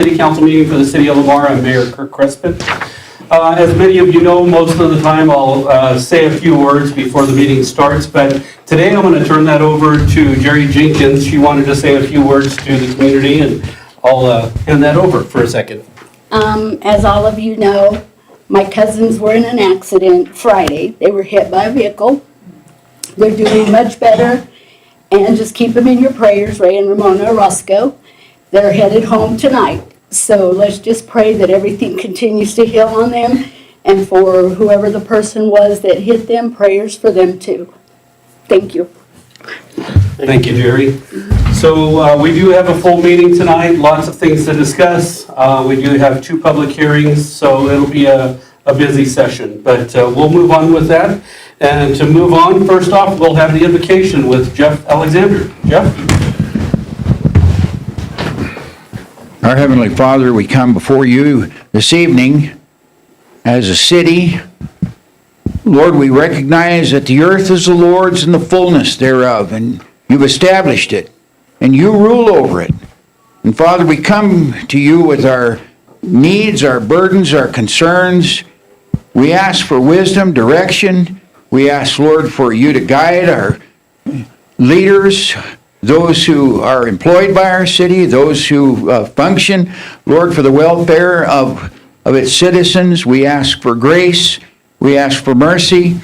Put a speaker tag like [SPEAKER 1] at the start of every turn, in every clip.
[SPEAKER 1] City Council meeting for the City of Lamar. I'm Mayor Kirk Crespin. As many of you know, most of the time I'll say a few words before the meeting starts, but today I'm going to turn that over to Jerry Jenkins. She wanted to say a few words to the community, and I'll hand that over for a second.
[SPEAKER 2] As all of you know, my cousins were in an accident Friday. They were hit by a vehicle. They're doing much better, and just keep them in your prayers, Ray and Ramona Roscoe. They're headed home tonight. So let's just pray that everything continues to heal on them, and for whoever the person was that hit them, prayers for them too. Thank you.
[SPEAKER 1] Thank you, Jerry. So we do have a full meeting tonight, lots of things to discuss. We do have 2 public hearings, so it'll be a busy session. But we'll move on with that. And to move on, first off, we'll have the invocation with Jeff Alexander. Jeff?
[SPEAKER 3] Our Heavenly Father, we come before you this evening as a city. Lord, we recognize that the earth is the Lord's and the fullness thereof, and you've established it, and you rule over it. And Father, we come to you with our needs, our burdens, our concerns. We ask for wisdom, direction. We ask, Lord, for you to guide our leaders, those who are employed by our city, those who function, Lord, for the welfare of its citizens. We ask for grace. We ask for mercy.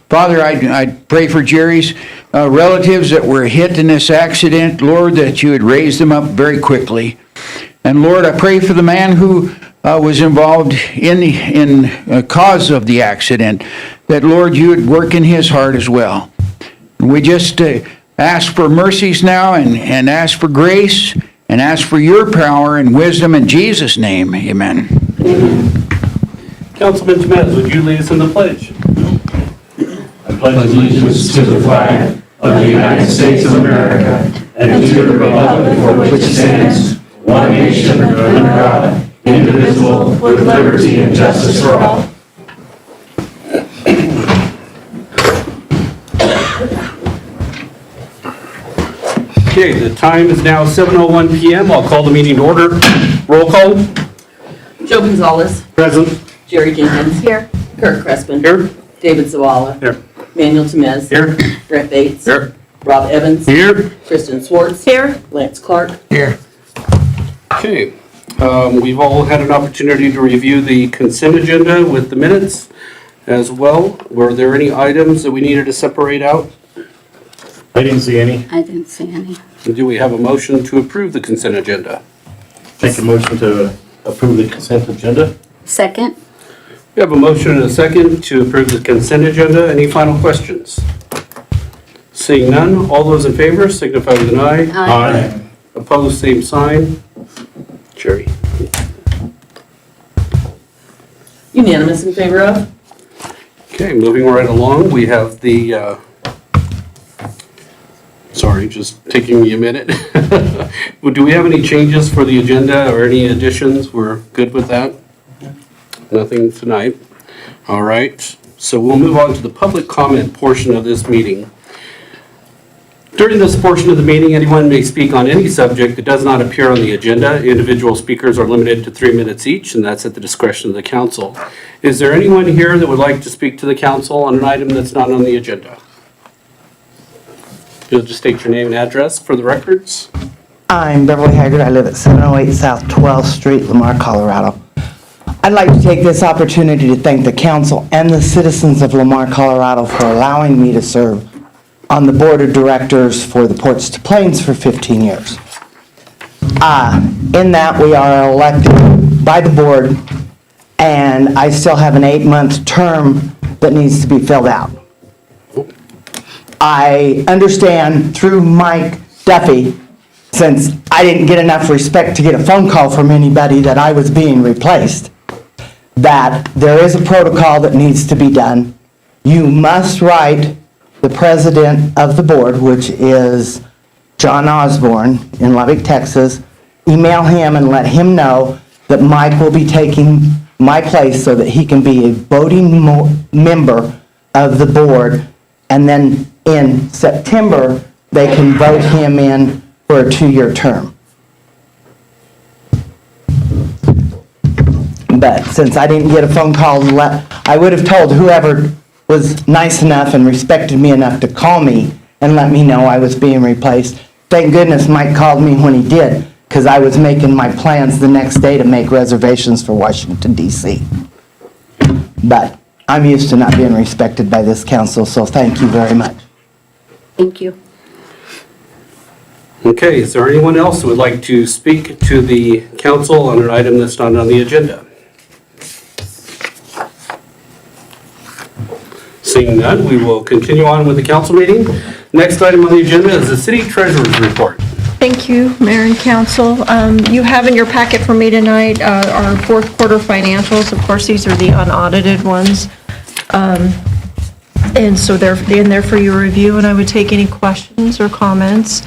[SPEAKER 3] Father, I pray for Jerry's relatives that were hit in this accident, Lord, that you would raise them up very quickly. And Lord, I pray for the man who was involved in the cause of the accident, that, Lord, you would work in his heart as well. We just ask for mercies now and ask for grace and ask for your power and wisdom in Jesus' name. Amen.
[SPEAKER 1] Councilman Tomez, would you lead us in the pledge?
[SPEAKER 4] I pledge allegiance to the flag of the United States of America and to the republic for which it stands, one nation under God, indivisible, with liberty and justice for all.
[SPEAKER 1] Okay, the time is now 7:01 p.m. I'll call the meeting to order. Roll call.
[SPEAKER 5] Joe Gonzalez.
[SPEAKER 1] Present.
[SPEAKER 5] Jerry Jenkins. Here. Kirk Crespin.
[SPEAKER 1] Here.
[SPEAKER 5] David Zawala.
[SPEAKER 1] Here.
[SPEAKER 5] Manuel Tomez.
[SPEAKER 1] Here.
[SPEAKER 5] Brett Bates.
[SPEAKER 1] Here.
[SPEAKER 5] Rob Evans.
[SPEAKER 1] Here.
[SPEAKER 5] Kristen Swartz. Here. Lance Clark.
[SPEAKER 3] Here.
[SPEAKER 1] Okay. We've all had an opportunity to review the consent agenda with the minutes as well. Were there any items that we needed to separate out?
[SPEAKER 4] I didn't see any.
[SPEAKER 2] I didn't see any.
[SPEAKER 1] Do we have a motion to approve the consent agenda?
[SPEAKER 4] Take a motion to approve the consent agenda.
[SPEAKER 2] Second?
[SPEAKER 1] We have a motion and a second to approve the consent agenda. Any final questions? Seeing none, all those in favor signify with an eye.
[SPEAKER 4] Aye.
[SPEAKER 1] Opposed, same sign. Jerry.
[SPEAKER 5] Unanimous in favor of.
[SPEAKER 1] Okay, moving right along, we have the, sorry, just taking me a minute. Well, do we have any changes for the agenda or any additions? We're good with that? Nothing tonight. All right, so we'll move on to the public comment portion of this meeting. During this portion of the meeting, anyone may speak on any subject that does not appear on the agenda. Individual speakers are limited to 3 minutes each, and that's at the discretion of the council. Is there anyone here that would like to speak to the council on an item that's not on the agenda? You'll just state your name and address for the records.
[SPEAKER 6] I'm Beverly Haggard. I live at 708 South 12th Street, Lamar, Colorado. I'd like to take this opportunity to thank the council and the citizens of Lamar, Colorado for allowing me to serve on the board of directors for the Ports to Plains for 15 years. In that, we are elected by the board, and I still have an 8-month term that needs to be filled out. I understand through Mike Duffy, since I didn't get enough respect to get a phone call from anybody that I was being replaced, that there is a protocol that needs to be done. You must write the president of the board, which is John Osborne in Lubbock, Texas, email him and let him know that Mike will be taking my place so that he can be a voting member of the board, and then in September, they can vote him in for a 2-year term. But since I didn't get a phone call, I would have told whoever was nice enough and respected me enough to call me and let me know I was being replaced. Thank goodness Mike called me when he did, because I was making my plans the next day to make reservations for Washington DC. But I'm used to not being respected by this council, so thank you very much.
[SPEAKER 2] Thank you.
[SPEAKER 1] Okay, is there anyone else who would like to speak to the council on an item that's not on the agenda? Seeing none, we will continue on with the council meeting. Next item on the agenda is the city treasurer's report.
[SPEAKER 7] Thank you, Mayor and Council. You have in your packet for me tonight our fourth quarter financials. Of course, these are the unaudited ones. And so they're in there for your review, and I would take any questions or comments.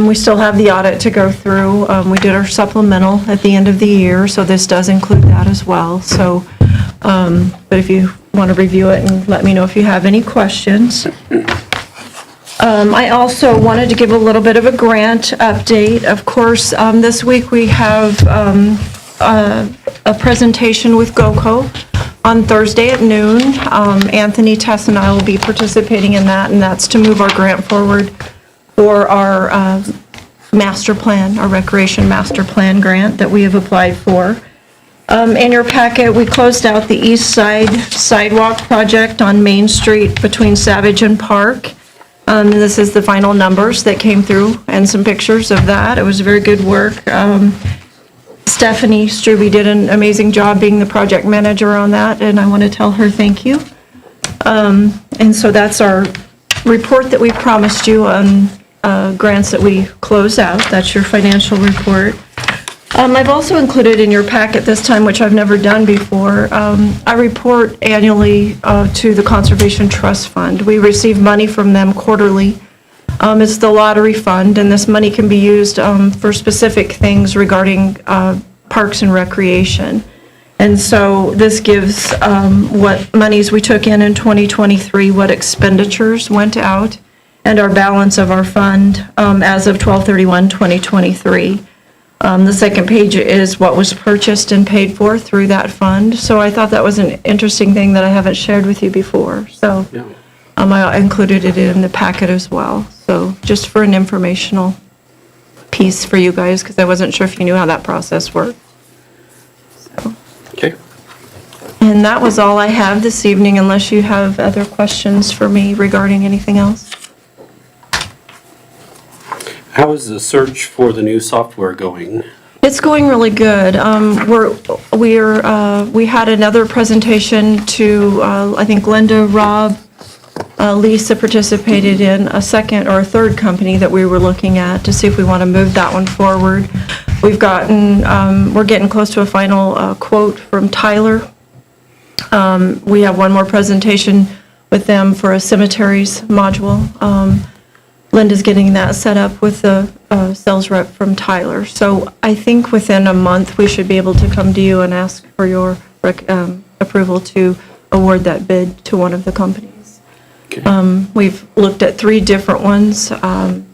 [SPEAKER 7] We still have the audit to go through. We did our supplemental at the end of the year, so this does include that as well. So, but if you want to review it and let me know if you have any questions. I also wanted to give a little bit of a grant update. Of course, this week we have a presentation with GOCO on Thursday at noon. Anthony Tess and I will be participating in that, and that's to move our grant forward for our master plan, our recreation master plan grant that we have applied for. In your packet, we closed out the east side sidewalk project on Main Street between Savage and Park. This is the final numbers that came through and some pictures of that. It was very good work. Stephanie Struby did an amazing job being the project manager on that, and I want to tell her thank you. And so that's our report that we promised you on grants that we close out. That's your financial report. I've also included in your packet this time, which I've never done before, I report annually to the Conservation Trust Fund. We receive money from them quarterly. It's the lottery fund, and this money can be used for specific things regarding parks and recreation. And so this gives what monies we took in 2023, what expenditures went out, and our balance of our fund as of 12/31/2023. The second page is what was purchased and paid for through that fund. So I thought that was an interesting thing that I haven't shared with you before. So
[SPEAKER 1] Yeah.
[SPEAKER 7] I included it in the packet as well. So just for an informational piece for you guys, because I wasn't sure if you knew how that process worked.
[SPEAKER 1] Okay.
[SPEAKER 7] And that was all I have this evening, unless you have other questions for me regarding anything else.
[SPEAKER 1] How is the search for the new software going?
[SPEAKER 7] It's going really good. We had another presentation to, I think Linda, Rob, Lisa participated in a second or a third company that we were looking at to see if we want to move that one forward. We're getting close to a final quote from Tyler. We have one more presentation with them for a cemeteries module. Linda's getting that set up with the sales rep from Tyler. So I think within a month, we should be able to come to you and ask for your approval to award that bid to one of the companies.
[SPEAKER 1] Okay.
[SPEAKER 7] We've looked at 3 different ones, and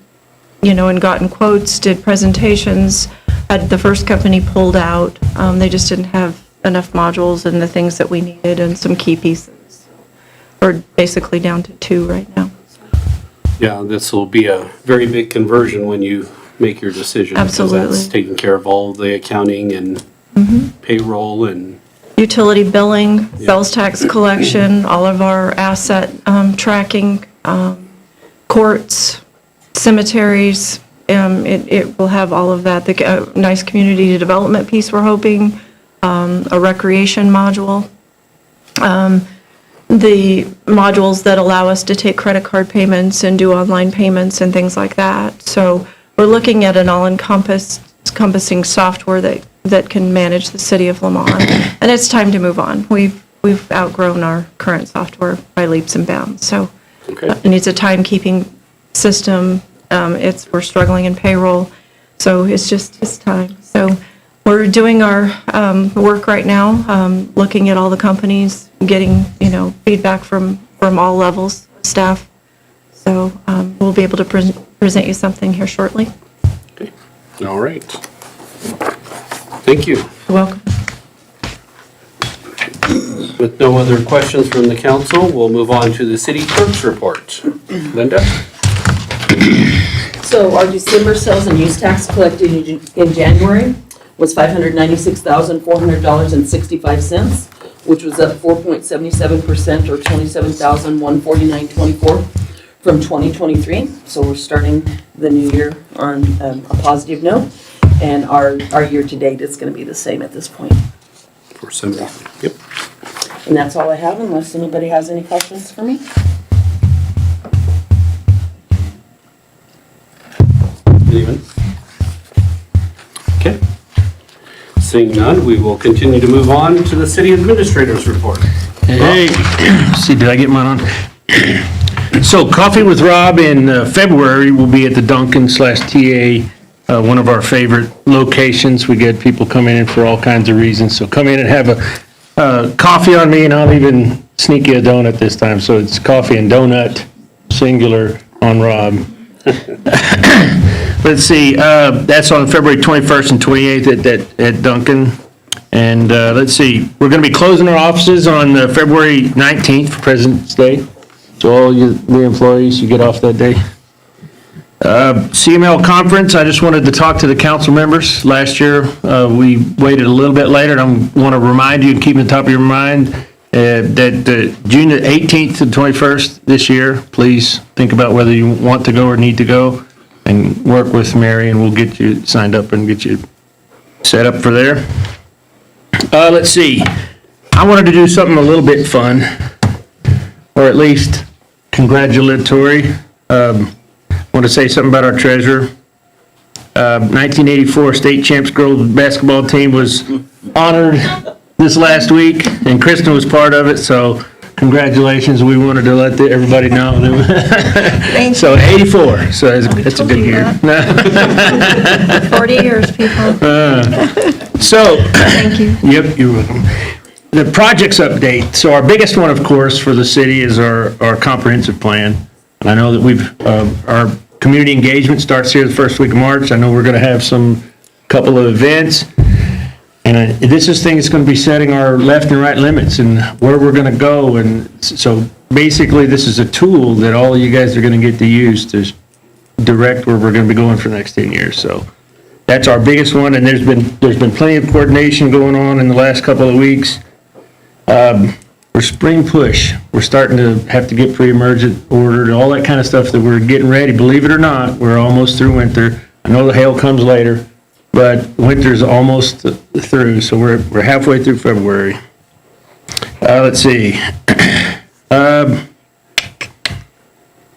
[SPEAKER 7] gotten quotes, did presentations, had the first company pulled out. They just didn't have enough modules and the things that we needed and some key pieces. We're basically down to 2 right now.
[SPEAKER 1] Yeah, this will be a very big conversion when you make your decision. because
[SPEAKER 7] Absolutely.
[SPEAKER 1] That's taking care of all the accounting and payroll and,
[SPEAKER 7] Utility billing, sales tax collection, all of our asset tracking, courts, cemeteries. It will have all of that. The nice community development piece we're hoping, a recreation module. The modules that allow us to take credit card payments and do online payments and things like that. So we're looking at an all-encompassing software that can manage the city of Lamont. And it's time to move on. We've outgrown our current software by leaps and bounds. So
[SPEAKER 1] okay.
[SPEAKER 7] it needs a timekeeping system. We're struggling in payroll. So it's time. So we're doing our work right now, looking at all the companies, getting, feedback from all levels, staff. So we'll be able to present you something here shortly.
[SPEAKER 1] Okay. All right. Thank you.
[SPEAKER 7] You're welcome.
[SPEAKER 1] With no other questions from the council, we'll move on to the city clerk's report. Linda?
[SPEAKER 5] So our December sales and use tax collected in January was $596,400.65, which was up 4.77% or $27,149.24 from 2023. So we're starting the new year on a positive note, and our year-to-date is going to be the same at this point.
[SPEAKER 1] 470. Yep.
[SPEAKER 5] And that's all I have, unless anybody has any questions for me.
[SPEAKER 1] Steven? Okay. Seeing none, we will continue to move on to the city administrator's report.
[SPEAKER 8] Hey, see, did I get mine on? So Coffee with Rob in February will be at the Duncan/TA, one of our favorite locations. We get people coming in for all kinds of reasons. So come in and have a coffee on me, and I'll even sneak you a donut this time. So it's coffee and donut, singular, on Rob. Let's see, that's on February 21st and 28th at Duncan. And let's see, we're going to be closing our offices on February 19th for President's Day. So all you new employees, you get off that day. CML conference, I just wanted to talk to the council members. Last year, we waited a little bit later, and I want to remind you and keep in the top of your mind that June 18th to 21st this year, please think about whether you want to go or need to go, and work with Mary, and we'll get you signed up and get you set up for there. Let's see, I wanted to do something a little bit fun, or at least congratulatory. I want to say something about our treasurer. 1984 state champs girls basketball team was honored this last week, and Kristen was part of it, so congratulations. We wanted to let everybody know. So 84, so that's a good year.
[SPEAKER 7] 40 years, people.
[SPEAKER 8] So,
[SPEAKER 7] Thank you.
[SPEAKER 8] yep, you're welcome. The projects update. So our biggest one, of course, for the city is our comprehensive plan. And I know that our community engagement starts here the first week of March. I know we're going to have couple of events. And this is thing that's going to be setting our left and right limits and where we're going to go. And so basically, this is a tool that all of you guys are going to get to use to direct where we're going to be going for the next 10 years. So that's our biggest one. And there's been plenty of coordination going on in the last couple of weeks. For spring push, we're starting to have to get pre-emergent ordered, all that kind of stuff that we're getting ready. Believe it or not, we're almost through winter. I know the hail comes later, but winter's almost through, so we're halfway through February. Let's see.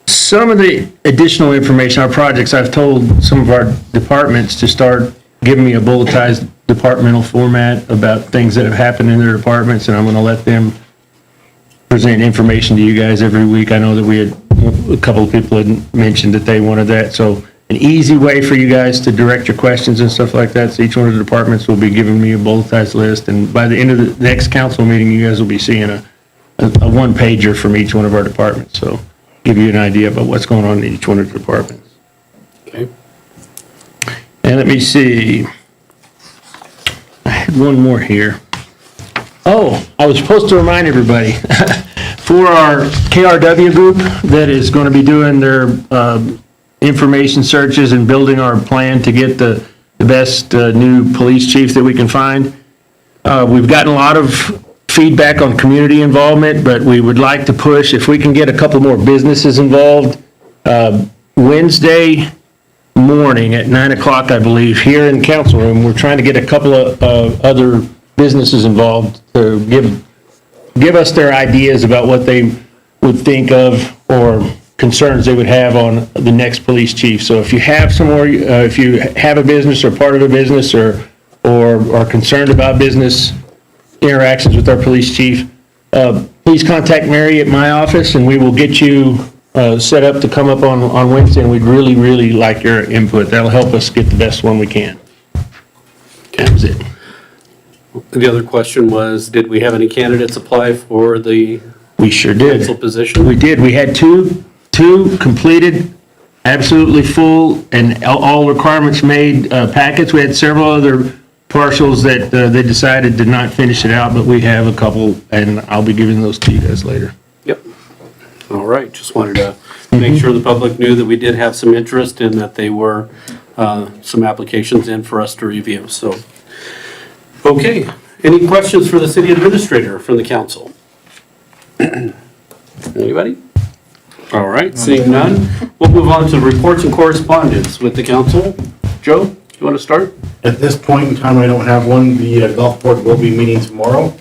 [SPEAKER 8] Some of the additional information, our projects, I've told some of our departments to start giving me a bulletized departmental format about things that have happened in their departments, and I'm going to let them present information to you guys every week. I know that a couple of people had mentioned that they wanted that, so an easy way for you guys to direct your questions and stuff like that. So each one of the departments will be giving me a bulletized list, and by the end of the next council meeting, you guys will be seeing a one-pager from each one of our departments. So give you an idea about what's going on in each one of the departments.
[SPEAKER 1] Okay.
[SPEAKER 8] And let me see. I had one more here. Oh, I was supposed to remind everybody, for our KRW group that is going to be doing their information searches and building our plan to get the best new police chief that we can find. We've gotten a lot of feedback on community involvement, but we would like to push, if we can get a couple more businesses involved, Wednesday morning at 9 o'clock, I believe, here in council room, we're trying to get a couple of other businesses involved to give us their ideas about what they would think of or concerns they would have on the next police chief. So if you have if you have a business or part of a business or are concerned about business interactions with our police chief, please contact Mary at my office and we will get you set up to come up on Wednesday, and we'd really, really like your input. That'll help us get the best one we can. That was it.
[SPEAKER 1] The other question was, did we have any candidates apply for the
[SPEAKER 8] We sure did.
[SPEAKER 1] council position?
[SPEAKER 8] We did. We had two completed, absolutely full, and all requirements made packets. We had several other partials that they decided did not finish it out, but we have a couple, and I'll be giving those to you guys later.
[SPEAKER 1] Yep. All right, just wanted to make sure the public knew that we did have some interest and that they were, some applications in for us to review, so. Okay, any questions for the city administrator from the council? Anybody? All right, seeing none, we'll move on to reports and correspondence with the council. Joe, you want to start?
[SPEAKER 9] At this point in time, I don't have one. The golf board will be meeting tomorrow.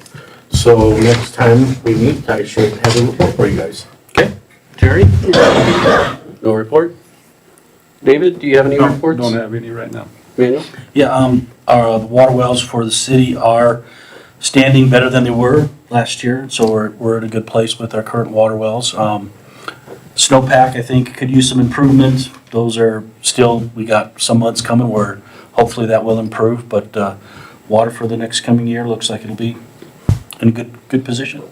[SPEAKER 9] So next time we meet, I should have a report for you guys.
[SPEAKER 1] Okay. Terry? No report? David, do you have any reports?
[SPEAKER 10] Don't have any right now.
[SPEAKER 1] Manuel?
[SPEAKER 10] Yeah, the water wells for the city are standing better than they were last year, so we're at a good place with our current water wells. Snowpack, I think, could use some improvement. Those are still, we got some months coming where hopefully that will improve, but water for the next coming year looks like it'll be in a good position.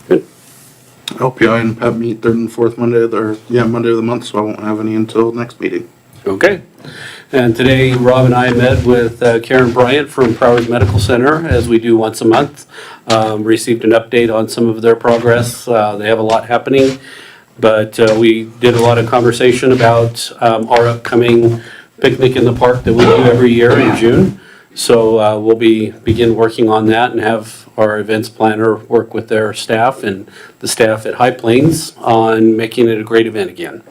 [SPEAKER 9] LPI and PEP meet third and fourth Monday of the month, so I won't have any until next meeting.
[SPEAKER 1] Okay. And today, Rob and I met with Karen Bryant from Prowers Medical Center, as we do once a month. Received an update on some of their progress. They have a lot happening, but we did a lot of conversation about our upcoming picnic in the park that we do every year in June. So we'll begin working on that and have our events planner work with their staff and the staff at High Plains on making it a great event again.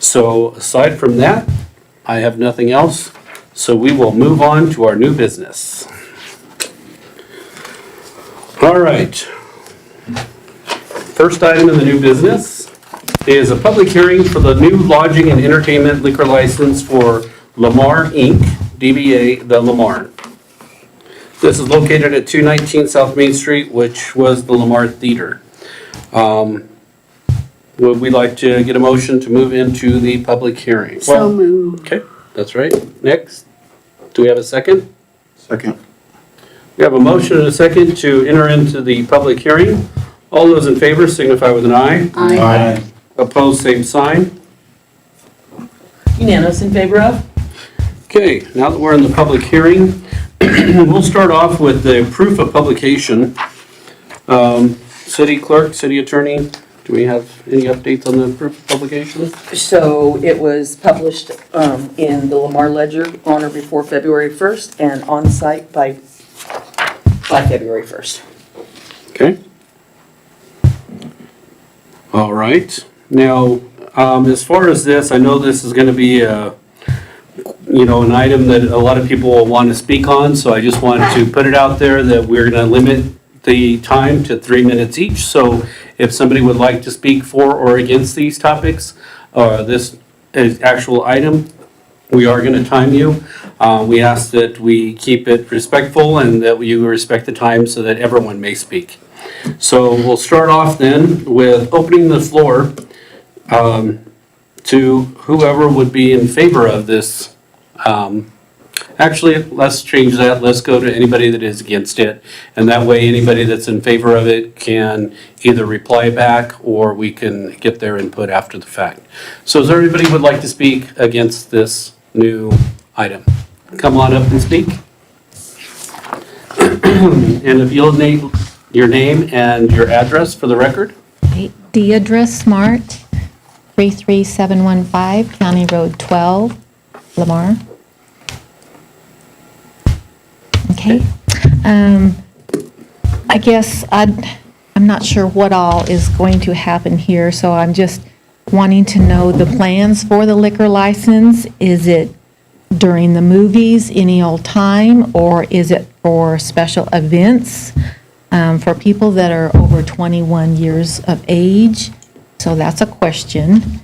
[SPEAKER 1] So aside from that, I have nothing else. So we will move on to our new business. All right. First item in the new business is a public hearing for the new lodging and entertainment liquor license for Lamar Inc., DBA The Lamar. This is located at 219 South Main Street, which was the Lamar Theater. Would we like to get a motion to move into the public hearing?
[SPEAKER 2] So moved.
[SPEAKER 1] Okay, that's right. Next, do we have a second?
[SPEAKER 9] Second.
[SPEAKER 1] We have a motion and a second to enter into the public hearing. All those in favor signify with an eye.
[SPEAKER 2] Aye.
[SPEAKER 1] Opposed, same sign.
[SPEAKER 5] Unanimous in favor of?
[SPEAKER 1] Okay, now that we're in the public hearing, we'll start off with the proof of publication. City clerk, city attorney, do we have any updates on the proof of publication?
[SPEAKER 5] So it was published in the Lamar Ledger on or before February 1st and on site by February 1st.
[SPEAKER 1] Okay. All right. Now, as far as this, I know this is going to be an item that a lot of people will want to speak on, so I just wanted to put it out there that we're going to limit the time to 3 minutes each. So if somebody would like to speak for or against these topics, this actual item, we are going to time you. We ask that we keep it respectful and that you respect the time so that everyone may speak. So we'll start off then with opening the floor to whoever would be in favor of this. Actually, let's change that. Let's go to anybody that is against it. And that way, anybody that's in favor of it can either reply back or we can get their input after the fact. So is there anybody who would like to speak against this new item? Come on up and speak. And if you'll name your name and your address for the record.
[SPEAKER 11] Deidre Smart, 33715, County Road 12, Lamar. Okay. I guess I'm not sure what all is going to happen here, so I'm just wanting to know the plans for the liquor license. Is it during the movies, any old time, or is it for special events for people that are over 21 years of age? So that's a question.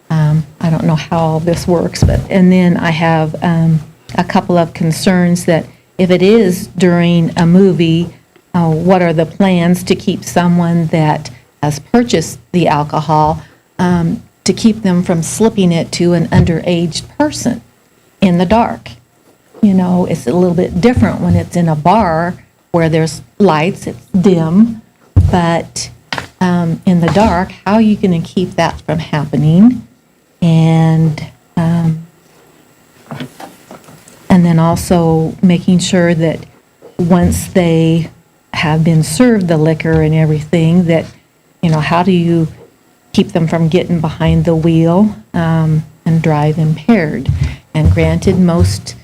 [SPEAKER 11] I don't know how all this works, and then I have a couple of concerns that if it is during a movie, what are the plans to keep someone that has purchased the alcohol, to keep them from slipping it to an underage person in the dark? You know, it's a little bit different when it's in a bar where there's lights, it's dim, but in the dark, how are you going to keep that from happening? And And then also making sure that once they have been served the liquor and everything, that, how do you keep them from getting behind the wheel and drive impaired? And granted, most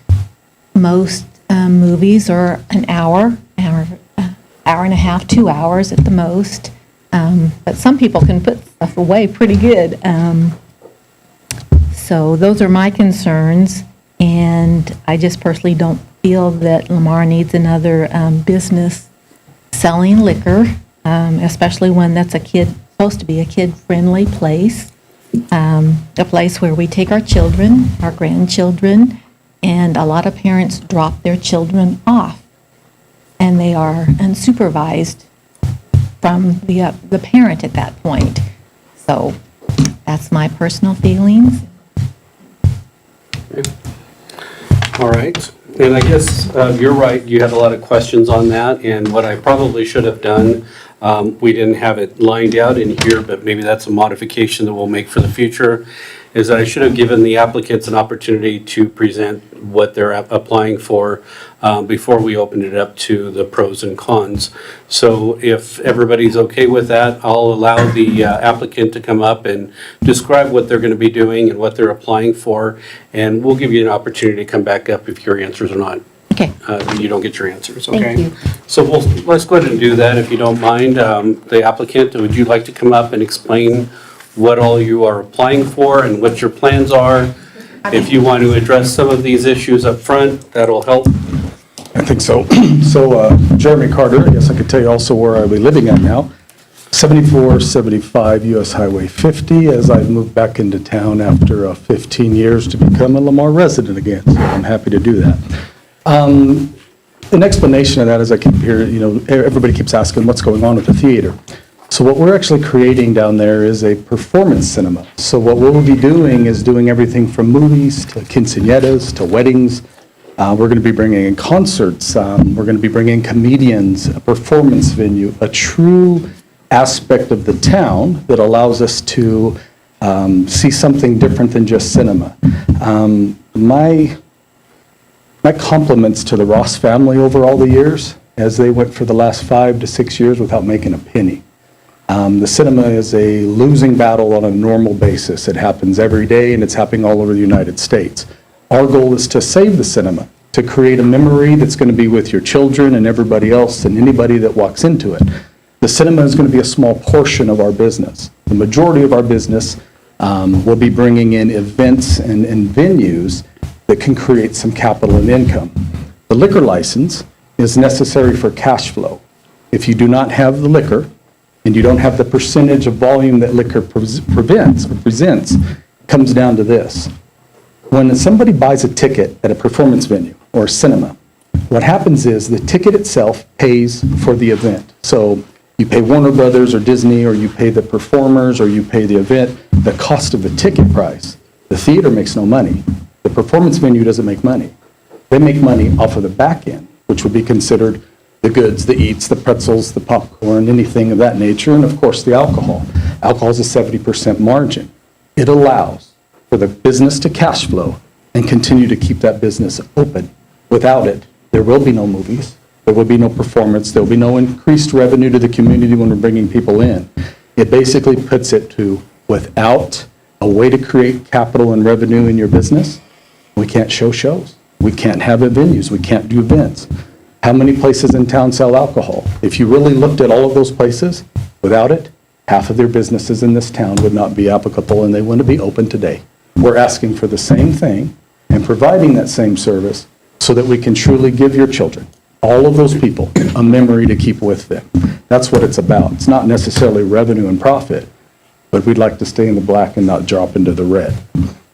[SPEAKER 11] movies are an hour and a half, 2 hours at the most. But some people can put stuff away pretty good. So those are my concerns, and I just personally don't feel that Lamar needs another business selling liquor, especially one that's supposed to be a kid-friendly place, a place where we take our children, our grandchildren, and a lot of parents drop their children off, and they are unsupervised from the parent at that point. So that's my personal feelings.
[SPEAKER 1] All right. And I guess you're right, you had a lot of questions on that, and what I probably should have done, we didn't have it lined out in here, but maybe that's a modification that we'll make for the future, is that I should have given the applicants an opportunity to present what they're applying for before we opened it up to the pros and cons. So if everybody's okay with that, I'll allow the applicant to come up and describe what they're going to be doing and what they're applying for, and we'll give you an opportunity to come back up if your answers are not.
[SPEAKER 11] Okay.
[SPEAKER 1] You don't get your answers, okay?
[SPEAKER 11] Thank you.
[SPEAKER 1] So let's go ahead and do that if you don't mind. The applicant, would you like to come up and explain what all you are applying for and what your plans are? If you want to address some of these issues up front, that'll help.
[SPEAKER 12] I think so. So Jeremy Carter, yes, I could tell you also where I'll be living at now. 7475 US Highway 50, as I've moved back into town after 15 years to become a Lamar resident again. So I'm happy to do that. An explanation of that is I keep hearing, everybody keeps asking what's going on with the theater. So what we're actually creating down there is a performance cinema. So what we'll be doing is doing everything from movies to quinceañeras to weddings. We're going to be bringing in concerts. We're going to be bringing comedians, a performance venue, a true aspect of the town that allows us to see something different than just cinema. My compliments to the Ross family over all the years, as they went for the last 5 to 6 years without making a penny. The cinema is a losing battle on a normal basis. It happens every day, and it's happening all over the United States. Our goal is to save the cinema, to create a memory that's going to be with your children and everybody else and anybody that walks into it. The cinema is going to be a small portion of our business. The majority of our business will be bringing in events and venues that can create some capital and income. The liquor license is necessary for cash flow. If you do not have the liquor, and you don't have the percentage of volume that liquor presents, it comes down to this. When somebody buys a ticket at a performance venue or a cinema, what happens is the ticket itself pays for the event. So you pay Warner Brothers or Disney, or you pay the performers, or you pay the event, the cost of the ticket price. The theater makes no money. The performance venue doesn't make money. They make money off of the back end, which would be considered the goods, the eats, the pretzels, the popcorn, anything of that nature, and of course the alcohol. Alcohol is a 70% margin. It allows for the business to cash flow and continue to keep that business open. Without it, there will be no movies, there will be no performance, there will be no increased revenue to the community when we're bringing people in. It basically puts it to, without a way to create capital and revenue in your business, we can't show shows. We can't have venues. We can't do events. How many places in town sell alcohol? If you really looked at all of those places, without it, half of their businesses in this town would not be applicable, and they wouldn't be open today. We're asking for the same thing and providing that same service so that we can truly give your children, all of those people, a memory to keep with them. That's what it's about. It's not necessarily revenue and profit, but we'd like to stay in the black and not drop into the red.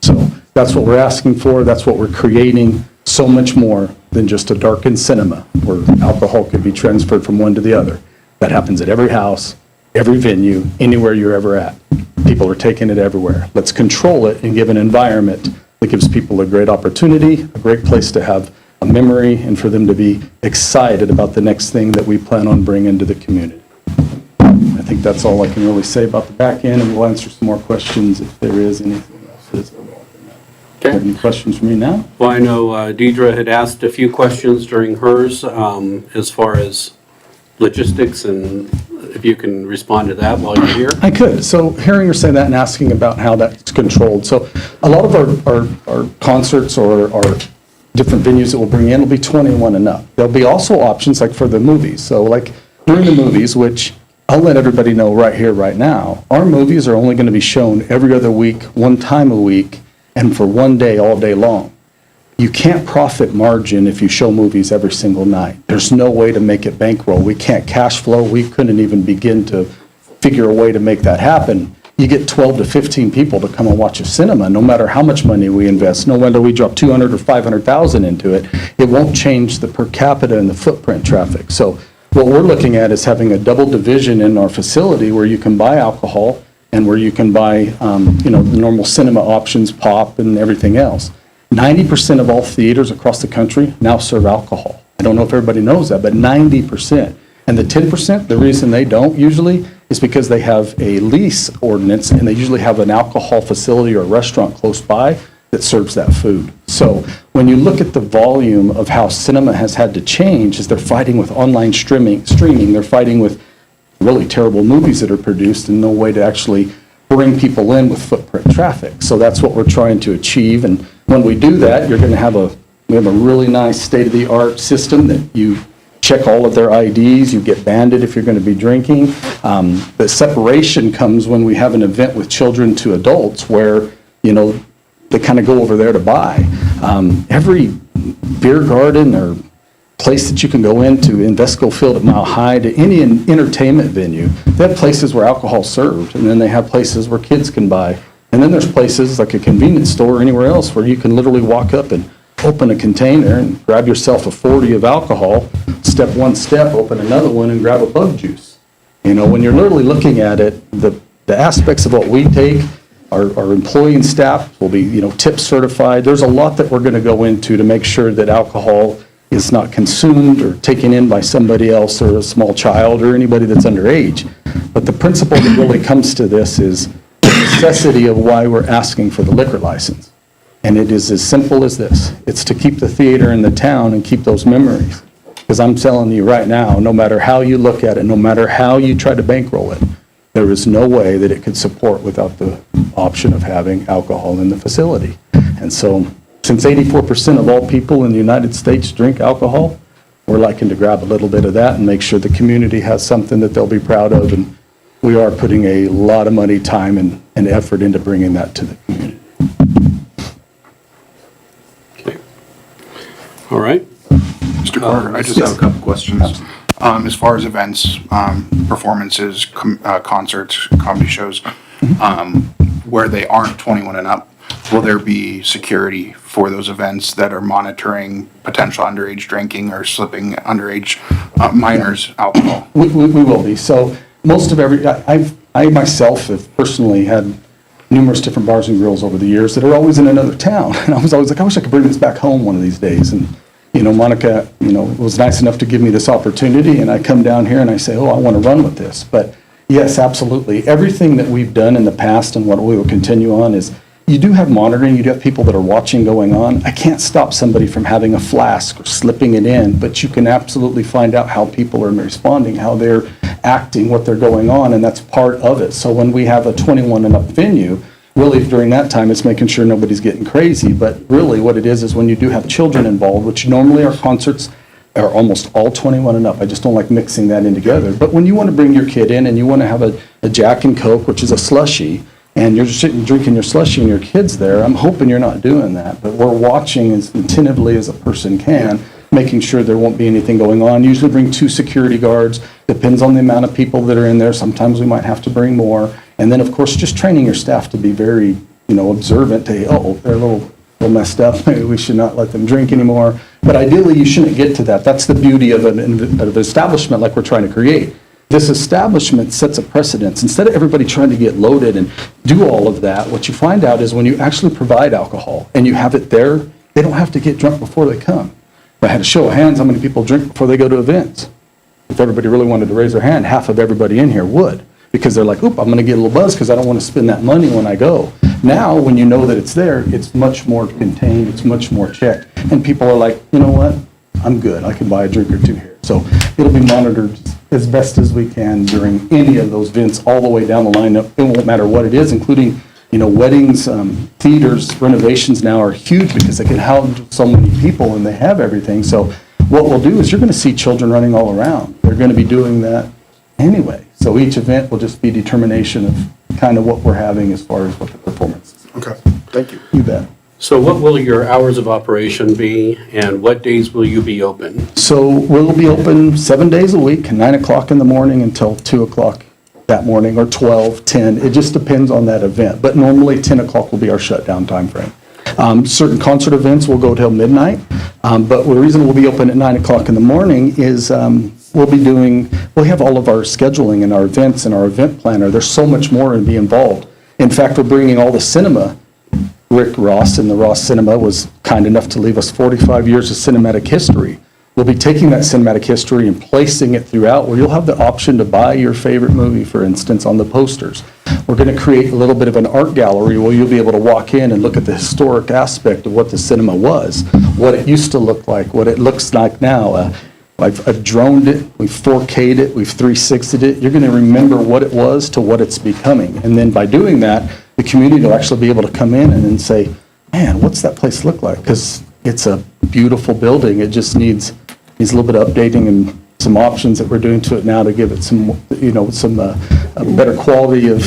[SPEAKER 12] So that's what we're asking for. That's what we're creating. So much more than just a darkened cinema where alcohol could be transferred from one to the other. That happens at every house, every venue, anywhere you're ever at. People are taking it everywhere. Let's control it and give an environment that gives people a great opportunity, a great place to have a memory, and for them to be excited about the next thing that we plan on bringing to the community. I think that's all I can really say about the back end, and we'll answer some more questions if there is anything else that's involved in that. Any questions for me now?
[SPEAKER 1] Well, I know Deidre had asked a few questions during hers as far as logistics, and if you can respond to that while you're here.
[SPEAKER 12] I could. So hearing her say that and asking about how that's controlled. So a lot of our concerts or our different venues that we'll bring in will be 21 and up. There'll be also options like for the movies. So like during the movies, which I'll let everybody know right here, right now, our movies are only going to be shown every other week, one time a week, and for one day, all day long. You can't profit margin if you show movies every single night. There's no way to make it bankroll. We can't cash flow. We couldn't even begin to figure a way to make that happen. You get 12 to 15 people to come and watch a cinema, no matter how much money we invest, no matter we drop 200 or 500,000 into it, it won't change the per capita and the footprint traffic. So what we're looking at is having a double division in our facility where you can buy alcohol and where you can buy, the normal cinema options, pop and everything else. 90% of all theaters across the country now serve alcohol. I don't know if everybody knows that, but 90%. And the 10%, the reason they don't usually is because they have a lease ordinance and they usually have an alcohol facility or a restaurant close by that serves that food. So when you look at the volume of how cinema has had to change, is they're fighting with online streaming, they're fighting with really terrible movies that are produced and no way to actually bring people in with footprint traffic. So that's what we're trying to achieve. And when we do that, we have a really nice state-of-the-art system that you check all of their IDs, you get banded if you're going to be drinking. The separation comes when we have an event with children to adults where, they kind of go over there to buy. Every beer garden or place that you can go into, Invesco Field at Mile High, to any entertainment venue, they have places where alcohol's served, and then they have places where kids can buy. And then there's places like a convenience store or anywhere else where you can literally walk up and open a container and grab yourself a 40 of alcohol, step one step, open another one, and grab a bug juice. When you're literally looking at it, the aspects of what we take, our employee and staff will be, tip certified. There's a lot that we're going to go into to make sure that alcohol is not consumed or taken in by somebody else or a small child or anybody that's underage. But the principle that really comes to this is the necessity of why we're asking for the liquor license. And it is as simple as this. It's to keep the theater in the town and keep those memories. Because I'm telling you right now, no matter how you look at it, no matter how you try to bankroll it, there is no way that it could support without the option of having alcohol in the facility. And so, since 84% of all people in the United States drink alcohol, we're liking to grab a little bit of that and make sure the community has something that they'll be proud of. And we are putting a lot of money, time, and effort into bringing that to the community.
[SPEAKER 1] Okay. All right.
[SPEAKER 13] Mr. Carter, I just have a couple questions. As far as events, performances, concerts, comedy shows, where they aren't 21 and up, will there be security for those events that are monitoring potential underage drinking or slipping underage minors alcohol?
[SPEAKER 12] We will be. So most of I myself have personally had numerous different bars and grills over the years that are always in another town. And I was always like, I wish I could bring this back home one of these days. And Monica, was nice enough to give me this opportunity, and I come down here and I say, I want to run with this. But yes, absolutely. Everything that we've done in the past and what we will continue on is you do have monitoring, you do have people that are watching going on. I can't stop somebody from having a flask or slipping it in, but you can absolutely find out how people are responding, how they're acting, what they're going on, and that's part of it. So when we have a 21 and up venue, really during that time, it's making sure nobody's getting crazy. But really what it is when you do have children involved, which normally our concerts are almost all 21 and up. I just don't like mixing that in together. But when you want to bring your kid in and you want to have a Jack and Coke, which is a slushie, and you're just sitting drinking your slushie and your kid's there, I'm hoping you're not doing that. But we're watching as attentively as a person can, making sure there won't be anything going on. Usually bring 2 security guards. Depends on the amount of people that are in there. Sometimes we might have to bring more. And then, of course, just training your staff to be very, observant to, they're a little messed up. Maybe we should not let them drink anymore. But ideally, you shouldn't get to that. That's the beauty of an establishment like we're trying to create. This establishment sets a precedence. Instead of everybody trying to get loaded and do all of that, what you find out is when you actually provide alcohol and you have it there, they don't have to get drunk before they come. If I had a show of hands, how many people drink before they go to events? If everybody really wanted to raise their hand, half of everybody in here would. Because they're like, I'm going to get a little buzz because I don't want to spend that money when I go. Now, when you know that it's there, it's much more contained, it's much more checked. And people are like, you know what? I'm good. I can buy a drink or two here. So it'll be monitored as best as we can during any of those events, all the way down the line. It won't matter what it is, including, weddings, theaters, renovations now are huge because they can house so many people and they have everything. So what we'll do is you're going to see children running all around. They're going to be doing that anyway. So each event will just be determination of kind of what we're having as far as what the performance is.
[SPEAKER 13] Okay, thank you.
[SPEAKER 12] You bet.
[SPEAKER 1] So what will your hours of operation be, and what days will you be open?
[SPEAKER 12] So we'll be open 7 days a week, 9 o'clock in the morning until 2 o'clock that morning, or 12, 10. It just depends on that event. But normally 10 o'clock will be our shutdown time frame. Certain concert events will go till midnight. But the reason we'll be open at 9 o'clock in the morning is we'll have all of our scheduling and our events and our event planner. There's so much more to be involved. In fact, we're bringing all the cinema. Rick Ross in the Ross Cinema was kind enough to leave us 45 years of cinematic history. We'll be taking that cinematic history and placing it throughout, where you'll have the option to buy your favorite movie, for instance, on the posters. We're going to create a little bit of an art gallery where you'll be able to walk in and look at the historic aspect of what the cinema was, what it used to look like, what it looks like now. I've droned it, we've 4K'd it, we've 360'd it. You're going to remember what it was to what it's becoming. And then by doing that, the community will actually be able to come in and then say, man, what's that place look like? Because it's a beautiful building. It just needs a little bit of updating and some options that we're doing to it now to give it some better quality of,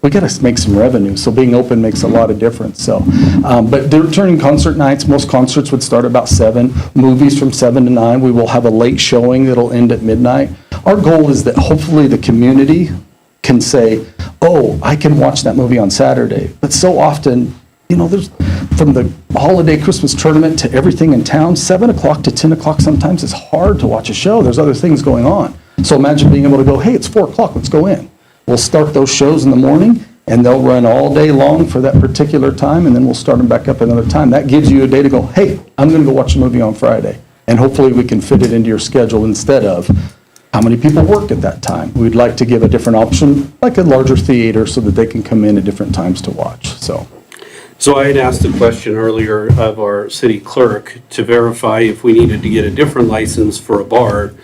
[SPEAKER 12] we got to make some revenue. So being open makes a lot of difference. So, but they're returning concert nights. Most concerts would start about 7, movies from 7 to 9. We will have a late showing that'll end at midnight. Our goal is that hopefully the community can say, oh, I can watch that movie on Saturday. But so often, there's, from the holiday Christmas tournament to everything in town, 7 o'clock to 10 o'clock sometimes is hard to watch a show. There's other things going on. So imagine being able to go, hey, it's 4 o'clock, let's go in. We'll start those shows in the morning, and they'll run all day long for that particular time, and then we'll start them back up another time. That gives you a day to go, hey, I'm going to go watch a movie on Friday. And hopefully we can fit it into your schedule instead of how many people work at that time. We'd like to give a different option, like a larger theater, so that they can come in at different times to watch.
[SPEAKER 1] So I had asked a question earlier of our city clerk to verify if we needed to get a different license for a bar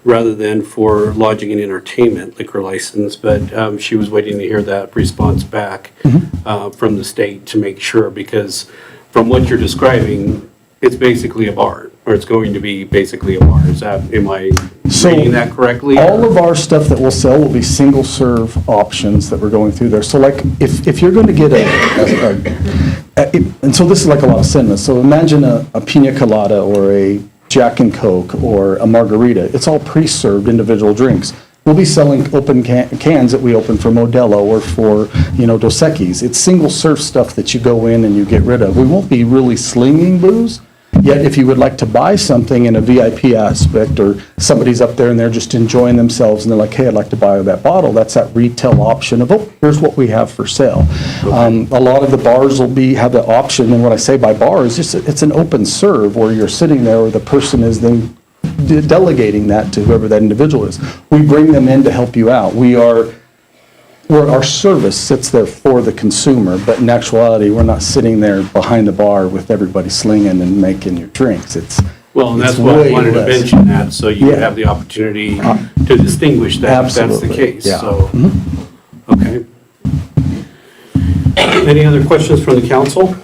[SPEAKER 1] rather than for lodging and entertainment liquor license, but she was waiting to hear that response back from the state to make sure, because from what you're describing, it's basically a bar, or it's going to be basically a bar. Am I reading that correctly?
[SPEAKER 12] All of our stuff that we'll sell will be single serve options that we're going through there. So like if you're going to get and so this is like a lot of cinemas. So imagine a pina colada or a Jack and Coke or a margarita. It's all pre-served individual drinks. We'll be selling open cans that we open for Modelo or for, Dos Equis. It's single serve stuff that you go in and you get rid of. We won't be really slinging booze. Yet if you would like to buy something in a VIP aspect, or somebody's up there and they're just enjoying themselves and they're like, hey, I'd like to buy that bottle, that's that retail option of, oh, here's what we have for sale. A lot of the bars will have the option, and what I say by bar is just, it's an open serve where you're sitting there, or the person is then delegating that to whoever that individual is. We bring them in to help you out. Our service sits there for the consumer, but in actuality, we're not sitting there behind the bar with everybody slinging and making your drinks.
[SPEAKER 1] Well, and that's what I wanted to mention that, so you have the opportunity to distinguish that if that's the case.
[SPEAKER 12] Yeah.
[SPEAKER 1] So, okay. Any other questions from the council?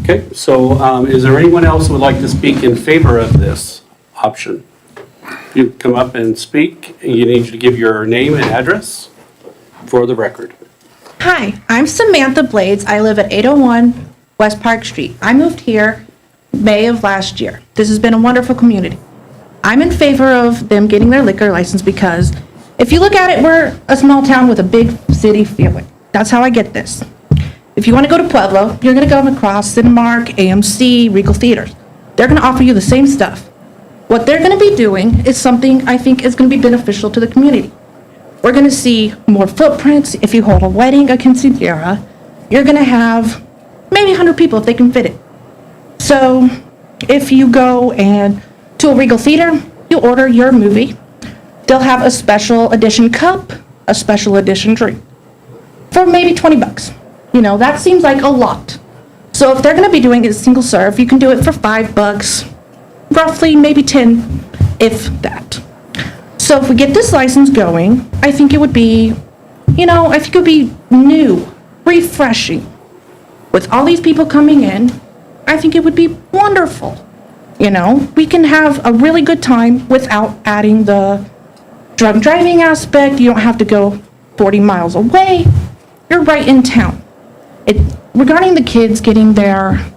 [SPEAKER 1] Okay, so is there anyone else who would like to speak in favor of this option? You come up and speak, and you need to give your name and address for the record.
[SPEAKER 14] Hi, I'm Samantha Blades. I live at 801 West Park Street. I moved here May of last year. This has been a wonderful community. I'm in favor of them getting their liquor license because if you look at it, we're a small town with a big city feeling. That's how I get this. If you want to go to Pueblo, you're going to come across Cinemark, AMC, Regal Theaters. They're going to offer you the same stuff. What they're going to be doing is something I think is going to be beneficial to the community. We're going to see more footprints. If you hold a wedding, a quinceañera, you're going to have maybe 100 people if they can fit it. So if you go to a Regal Theater, you order your movie. They'll have a special edition cup, a special edition drink. for maybe 20 bucks. You know, that seems like a lot. So if they're gonna be doing it single serve, you can do it for 5 bucks, roughly maybe 10, if that. So if we get this license going, I think it would be, you know, I think it would be new, refreshing. With all these people coming in, I think it would be wonderful. You know, we can have a really good time without adding the drunk driving aspect. You don't have to go 40 miles away. You're right in town. Regarding the kids getting their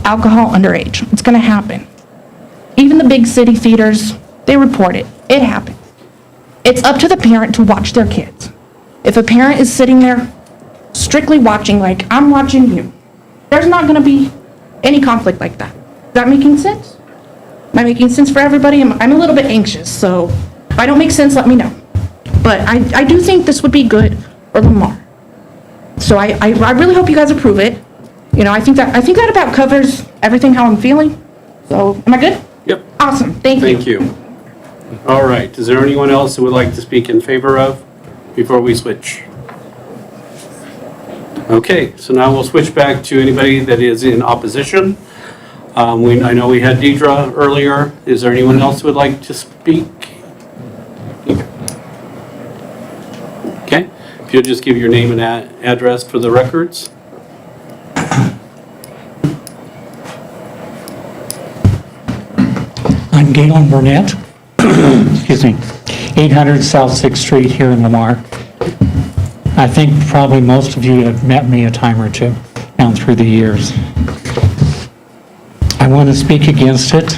[SPEAKER 14] alcohol underage, it's gonna happen. Even the big city theaters, they report it. It happens. It's up to the parent to watch their kids. If a parent is sitting there strictly watching, like, I'm watching you, there's not gonna be any conflict like that. Is that making sense? Am I making sense for everybody? I'm a little bit anxious, so if I don't make sense, let me know. But I do think this would be good for Lamar. So I really hope you guys approve it. You know, I think that about covers everything how I'm feeling. So, am I good?
[SPEAKER 1] Yep.
[SPEAKER 14] Awesome, thank you.
[SPEAKER 1] Thank you. All right, is there anyone else who would like to speak in favor of before we switch? Okay, so now we'll switch back to anybody that is in opposition. I know we had Deidre earlier. Is there anyone else who would like to speak? Okay, if you'll just give your name and address for the records.
[SPEAKER 15] I'm Galen Burnett, excuse me, 800 South 6th Street here in Lamar. I think probably most of you have met me a time or two down through the years. I want to speak against it.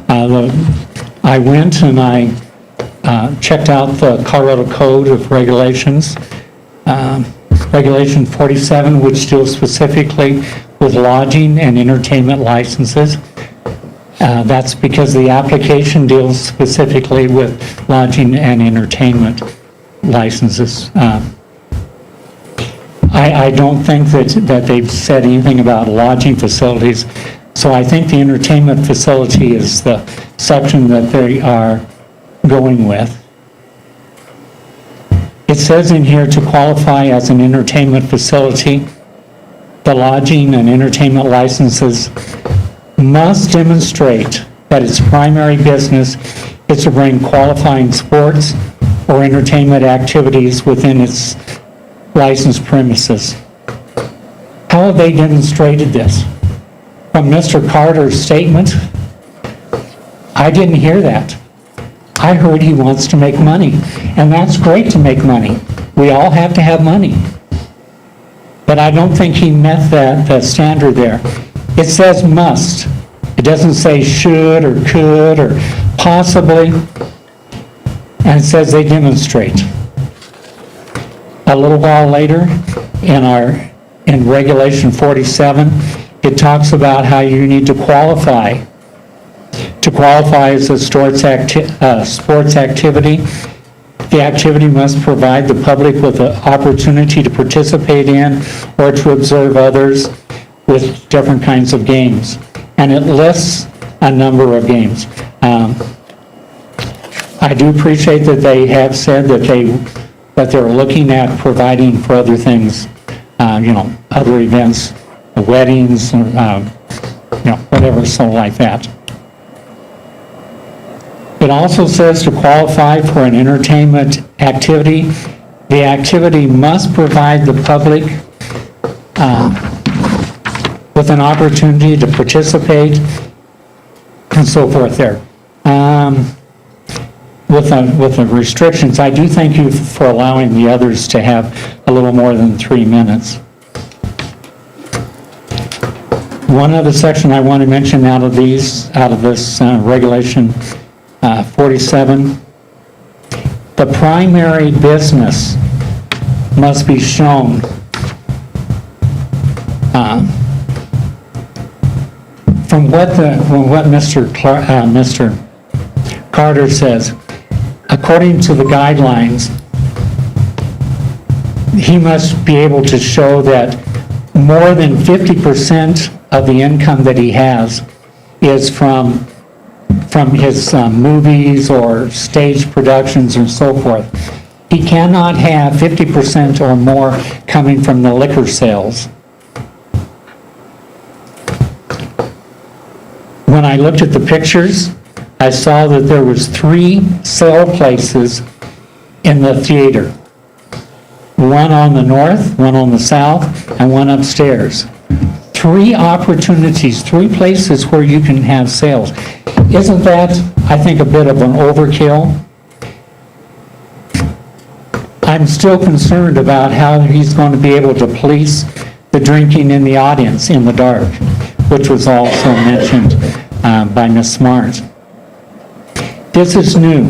[SPEAKER 15] I went and I checked out the Colorado Code of Regulations, Regulation 47, which deals specifically with lodging and entertainment licenses. That's because the application deals specifically with lodging and entertainment licenses. I don't think that they've said anything about lodging facilities, so I think the entertainment facility is the section that they are going with. It says in here to qualify as an entertainment facility, the lodging and entertainment licenses must demonstrate that its primary business is to bring qualifying sports or entertainment activities within its licensed premises. How have they demonstrated this? From Mr. Carter's statement, I didn't hear that. I heard he wants to make money, and that's great to make money. We all have to have money. But I don't think he met that standard there. It says must. It doesn't say should or could or possibly. And it says they demonstrate. A little while later, in Regulation 47, it talks about how you need to qualify. To qualify as a sports activity, the activity must provide the public with the opportunity to participate in or to observe others with different kinds of games. And it lists a number of games. I do appreciate that they have said that they're looking at providing for other things, other events, weddings, whatever, so like that. It also says to qualify for an entertainment activity, the activity must provide the public with an opportunity to participate and so forth there. With the restrictions, I do thank you for allowing the others to have a little more than 3 minutes. One other section I want to mention out of this Regulation 47, the primary business must be shown from what Mr. Carter says. According to the guidelines, he must be able to show that more than 50% of the income that he has is from his movies or stage productions and so forth. He cannot have 50% or more coming from the liquor sales. When I looked at the pictures, I saw that there was 3 sale places in the theater. One on the north, one on the south, and one upstairs. 3 opportunities, 3 places where you can have sales. Isn't that, I think, a bit of an overkill? I'm still concerned about how he's going to be able to police the drinking in the audience in the dark, which was also mentioned by Ms. Smart. This is new.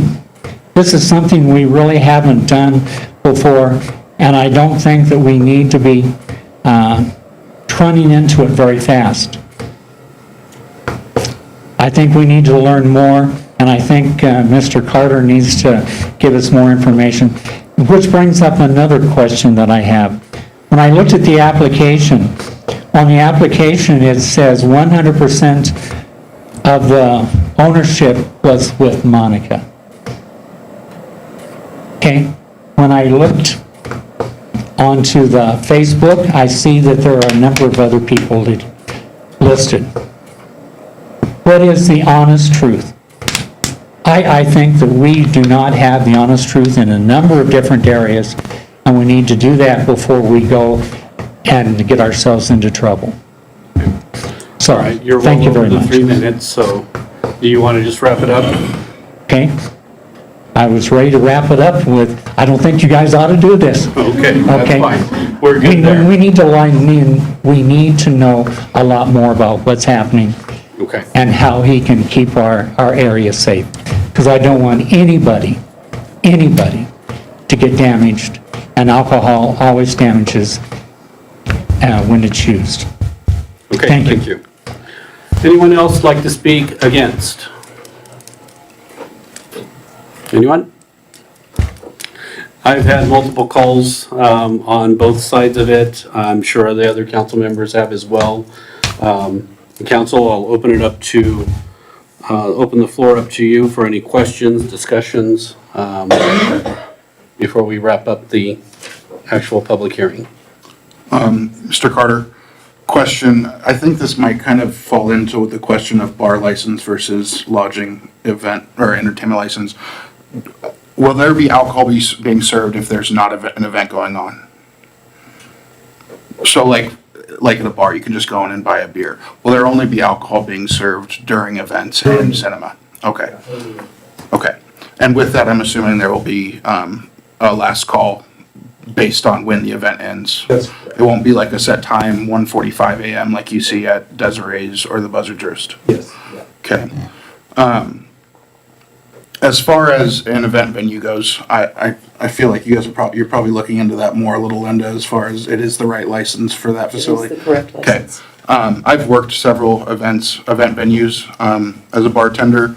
[SPEAKER 15] This is something we really haven't done before, and I don't think that we need to be running into it very fast. I think we need to learn more, and I think Mr. Carter needs to give us more information. Which brings up another question that I have. When I looked at the application, on the application it says 100% of the ownership was with Monica. Okay, when I looked onto the Facebook, I see that there are a number of other people listed. What is the honest truth? I think that we do not have the honest truth in a number of different areas, and we need to do that before we go and get ourselves into trouble. So,
[SPEAKER 1] All right, you're
[SPEAKER 15] thank
[SPEAKER 1] well
[SPEAKER 15] you
[SPEAKER 1] over
[SPEAKER 15] very
[SPEAKER 1] the
[SPEAKER 15] much.
[SPEAKER 1] 3 minutes, so do you want to just wrap it up?
[SPEAKER 15] Okay? I was ready to wrap it up with, I don't think you guys ought to do this.
[SPEAKER 1] Okay, that's
[SPEAKER 15] Okay.
[SPEAKER 1] fine. We're good there.
[SPEAKER 15] We need to line in, we need to know a lot more about what's happening
[SPEAKER 1] Okay.
[SPEAKER 15] and how he can keep our area safe. Because I don't want anybody to get damaged, and alcohol always damages when it's used.
[SPEAKER 1] Okay,
[SPEAKER 15] Thank you.
[SPEAKER 1] thank you. Anyone else like to speak against? Anyone? I've had multiple calls on both sides of it. I'm sure the other council members have as well. Council, I'll open it up to, open the floor up to you for any questions, discussions, before we wrap up the actual public hearing.
[SPEAKER 13] Mr. Carter, question, I think this might kind of fall into the question of bar license versus lodging event or entertainment license. Will there be alcohol being served if there's not an event going on? So like at a bar, you can just go in and buy a beer. Will there only be alcohol being served during events and cinema? Okay. Okay. And with that, I'm assuming there will be a last call based on when the event ends. It won't be like a set time, 1:45 a.m. like you see at Desiree's or the Buzzard's.
[SPEAKER 12] Yes.
[SPEAKER 13] Okay. As far as an event venue goes, I feel like you guys are you're probably looking into that more, a little Linda, as far as it is the right license for that facility.
[SPEAKER 5] It is the correct license.
[SPEAKER 13] Okay. I've worked several event venues as a bartender.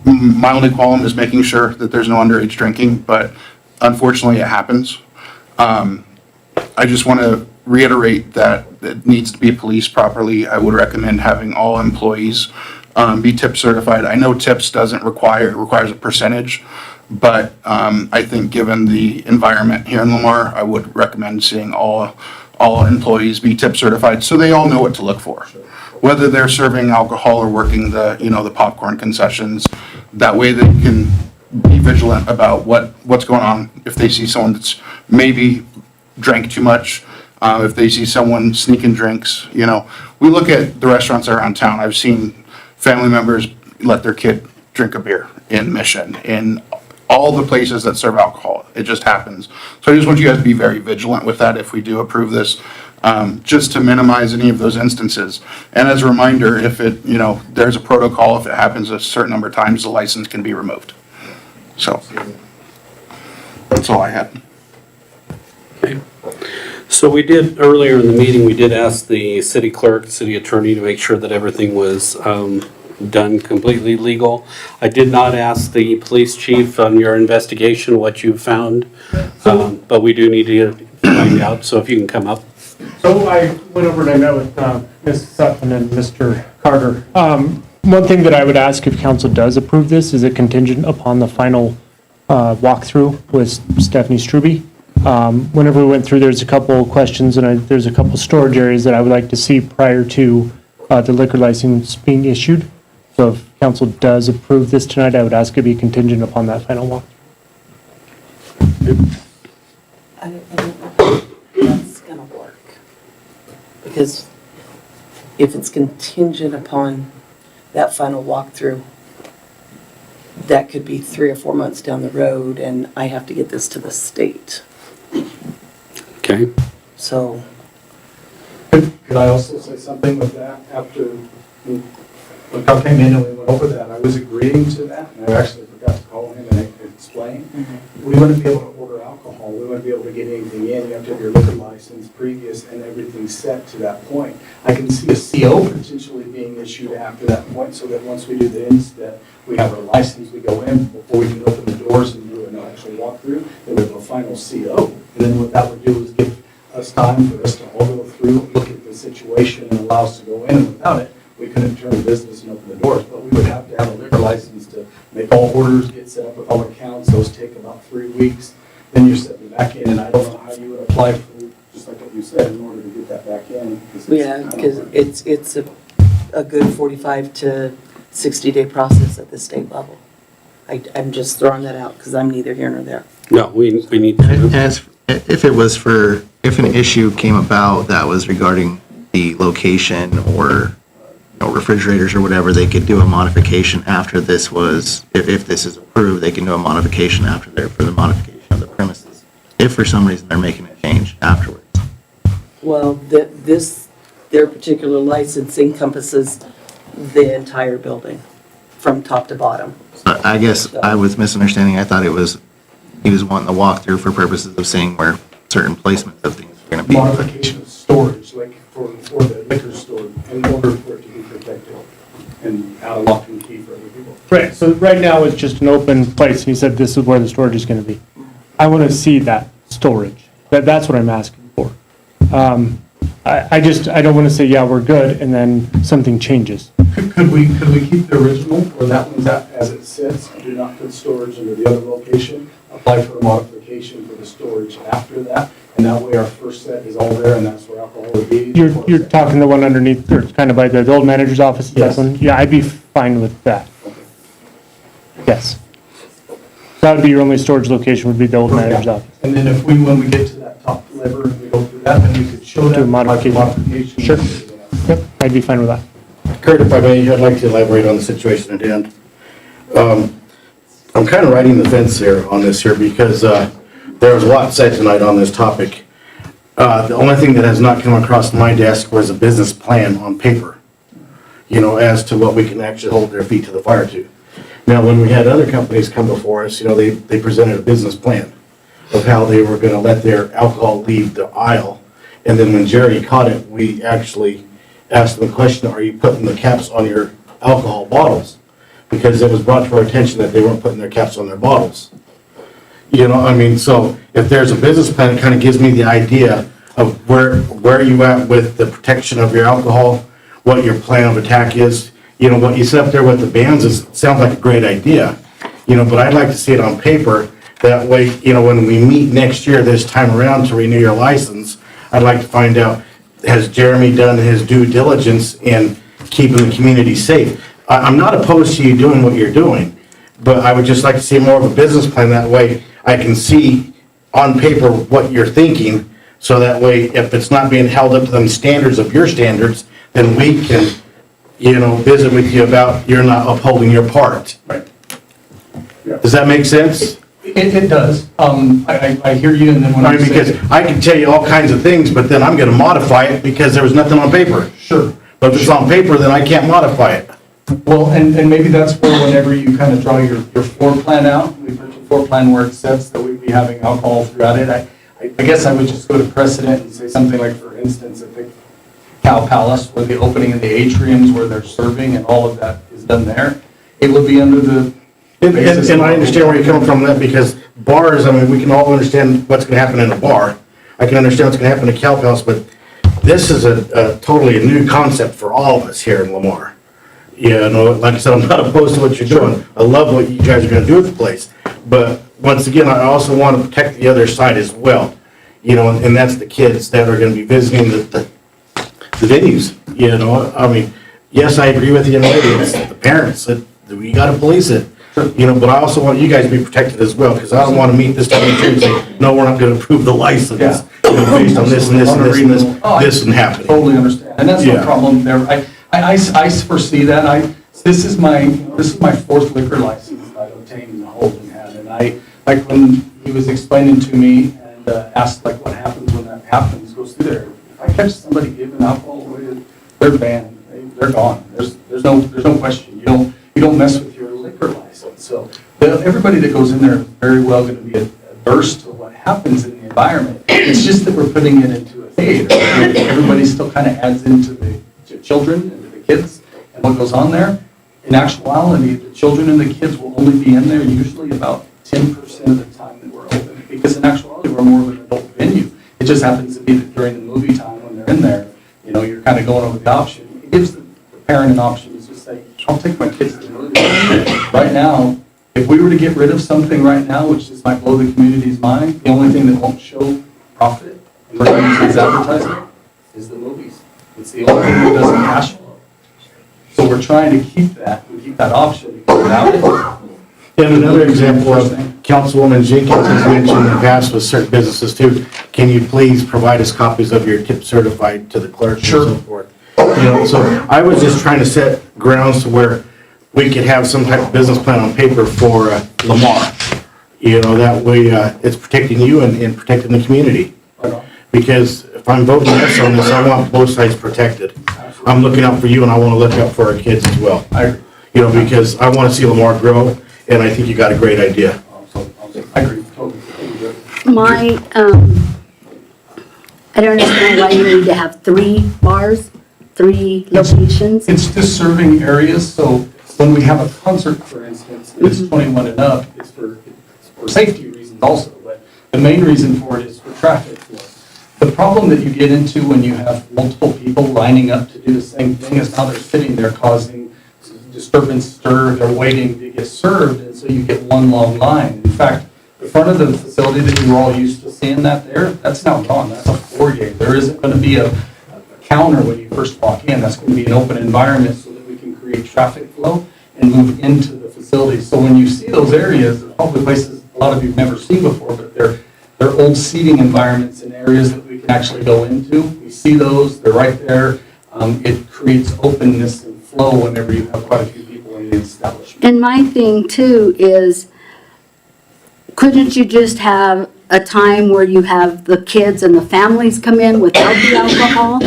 [SPEAKER 13] My only qualm is making sure that there's no underage drinking, but unfortunately it happens. I just want to reiterate that it needs to be policed properly. I would recommend having all employees be tip certified. I know tips doesn't require, it requires a percentage, but I think given the environment here in Lamar, I would recommend seeing all employees be tip certified so they all know what to look for. Whether they're serving alcohol or working the popcorn concessions, that way they can be vigilant about what's going on. If they see someone that's maybe drank too much, if they see someone sneaking drinks, we look at the restaurants around town. I've seen family members let their kid drink a beer in Mission, in all the places that serve alcohol. It just happens. So I just want you guys to be very vigilant with that if we do approve this, just to minimize any of those instances. And as a reminder, if there's a protocol, if it happens a certain number of times, the license can be removed. So that's all I had.
[SPEAKER 1] Okay. So we did, earlier in the meeting, we did ask the city clerk, city attorney to make sure that everything was done completely legal. I did not ask the police chief on your investigation what you found, but we do need to find out, so if you can come up.
[SPEAKER 16] So I went over and I met with Ms. Sutton and Mr. Carter. One thing that I would ask if council does approve this is a contingent upon the final walkthrough with Stephanie Struby. Whenever we went through, there's a couple questions and there's a couple storage areas that I would like to see prior to the liquor license being issued. So if council does approve this tonight, I would ask it be contingent upon that final walk.
[SPEAKER 5] I don't know if that's gonna work. Because if it's contingent upon that final walkthrough, that could be 3 or 4 months down the road, and I have to get this to the state.
[SPEAKER 1] Okay.
[SPEAKER 5] So,
[SPEAKER 12] Could I also say something with that? After, when Carl came in and we went over that, I was agreeing to that, and I actually forgot to call him and explain. We wouldn't be able to order alcohol, we wouldn't be able to get anything in, you have to have your liquor license previous and everything set to that point. I can see a CO potentially being issued after that point, so that once we do the instead, we have our license, we go in, before we can open the doors and do an actual walkthrough, then we have a final CO. And then what that would do is give us time for us to all go through, look at the situation and allow us to go in, and without it, we couldn't turn the business and open the doors, but we would have to have a liquor license to make all orders, get set up with all accounts, those take about 3 weeks, then you're stepping back in, and I don't know how you would apply for, just like what you said, in order to get that back in.
[SPEAKER 5] yeah, because it's a good 45 to 60-day process at the state level. I'm just throwing that out because I'm neither here nor there.
[SPEAKER 1] No, we need to.
[SPEAKER 17] And if an issue came about that was regarding the location or refrigerators or whatever, they could do a modification after this was, if this is approved, they can do a modification after for the modification of the premises. If for some reason they're making a change afterwards.
[SPEAKER 5] Well, their particular license encompasses the entire building from top to bottom.
[SPEAKER 17] I guess I was misunderstanding. I thought he was wanting the walkthrough for purposes of seeing where certain placements of things are going to be.
[SPEAKER 12] Modification of storage, like for the liquor store, in order for it to be protected and out of lock and key for other people.
[SPEAKER 16] Right, so right now it's just an open place, and you said this is where the storage is gonna be. I wanna see that storage, that's what I'm asking for. I don't wanna say, yeah, we're good, and then something changes.
[SPEAKER 12] Could we keep the original, or that one's as it sits, do not put storage into the other location, apply for a modification for the storage after that, and that way our first set is all there, and that's where alcohol would be.
[SPEAKER 16] You're talking the one underneath, or kind of by the old manager's office, that
[SPEAKER 12] Yes.
[SPEAKER 16] one? Yeah, I'd be fine with that. Yes. That would be your only storage location, would be the old manager's office.
[SPEAKER 12] And then when we get to that top lever, and we go through that, then we could show that.
[SPEAKER 16] Do a modification. Sure. Yep, I'd be fine with that.
[SPEAKER 9] Kurt, if I may, I'd like to elaborate on the situation at hand. I'm kind of riding the fence here on this here because there was a lot said tonight on this topic. The only thing that has not come across my desk was a business plan on paper, as to what we can actually hold their feet to the fire to. Now, when we had other companies come before us, they presented a business plan of how they were going to let their alcohol leave the aisle. And then when Jerry caught it, we actually asked them the question, are you putting the caps on your alcohol bottles? Because it was brought to our attention that they weren't putting their caps on their bottles. So if there's a business plan, it kind of gives me the idea of where you at with the protection of your alcohol, what your plan of attack is. What you set up there with the bans sounds like a great idea, but I'd like to see it on paper. That way, when we meet next year, this time around to renew your license, I'd like to find out, has Jeremy done his due diligence in keeping the community safe? I'm not opposed to you doing what you're doing, but I would just like to see more of a business plan. That way I can see on paper what you're thinking, so that way if it's not being held up to the standards of your standards, then we can, visit with you about you're not upholding your part.
[SPEAKER 12] Right.
[SPEAKER 9] Does that make sense?
[SPEAKER 12] It does. I hear you, and then when I say.
[SPEAKER 9] Because I can tell you all kinds of things, but then I'm gonna modify it because there was nothing on paper.
[SPEAKER 12] Sure.
[SPEAKER 9] But if it's on paper, then I can't modify it.
[SPEAKER 12] Well, and maybe that's where whenever you kind of draw your floor plan out, we put your floor plan where it sets, that we'd be having alcohol throughout it. I guess I would just go to precedent and say something like, for instance, at the Cow Palace, where the opening in the atriums where they're serving and all of that is done there, it would be under the.
[SPEAKER 9] And I understand where you're coming from that, because bars, we can all understand what's gonna happen in a bar. I can understand what's gonna happen in a Cow Palace, but this is a totally a new concept for all of us here in Lamar. Like I said, I'm not opposed to what you're doing. I love what you guys are gonna do with the place. But once again, I also want to protect the other side as well. You know, and that's the kids that are gonna be visiting the venues, you know? I mean, yes, I agree with you, and it's the parents, that we gotta police it. You know, but I also want you guys to be protected as well, because I don't want to meet this time of year and say, no, we're not gonna approve the license, you know, based on this and this and this and this and happening.
[SPEAKER 12] Totally understand, and that's no
[SPEAKER 9] Yeah.
[SPEAKER 12] problem there. I foresee that. This is my fourth liquor license that I've obtained in Holden had, and like when he was explaining to me and asked like what happens when that happens, goes through there. If I catch somebody giving alcohol away, they're banned, they're gone. There's no question. You don't mess with your liquor license. So everybody that goes in there is very well going to be adverse to what happens in the environment. It's just that we're putting it into a theater. Everybody still kind of adds into the children, into the kids, and what goes on there. In actuality, the children and the kids will only be in there usually about 10% of the time that we're open, because in actuality, we're more of an adult venue. It just happens to be that during the movie time when they're in there, you know, you're kind of going over the option. It gives the parent an option to just say, I'll take my kids to the movie. Right now, if we were to get rid of something right now, which just might blow the community's mind, the only thing that won't show profit, and we're going to use it as advertising, is the movies. It's the only thing that doesn't cash flow. So we're trying to keep that option, because without it.
[SPEAKER 9] And another example of Councilwoman Jenkins has mentioned in the past with certain businesses too, can you please provide us copies of your tip certified to the clerk and so forth? You know, so I was just trying to set grounds to where we could have some type of business plan on paper for Lamar. You know, that way it's protecting you and protecting the community. Because if I'm voting yes on this, I want both sides protected. I'm looking out for you and I want to look out for our kids as well. You know, because I want to see Lamar grow, and I think you got a great idea.
[SPEAKER 12] I agree, totally.
[SPEAKER 2] I don't understand why you need to have 3 bars, 3 locations.
[SPEAKER 12] It's just serving areas, so when we have a concert, for instance, and it's 21 and up, it's for safety reasons also, but the main reason for it is for traffic flow. The problem that you get into when you have multiple people lining up to do the same thing is now they're sitting there causing disturbance, stir, they're waiting to get served, and so you get one long line. In fact, the front of the facility that you were all used to seeing that's now gone. That's a foyer. There isn't going to be a counter when you first walk in. That's going to be an open environment so that we can create traffic flow and move into the facility. So when you see those areas, there's probably places a lot of you've never seen before, but they're old seating environments in areas that we can actually go into. We see those, they're right there. It creates openness and flow whenever you have quite a few people in the establishment.
[SPEAKER 2] And my thing too is, couldn't you just have a time where you have the kids and the families come in without the alcohol?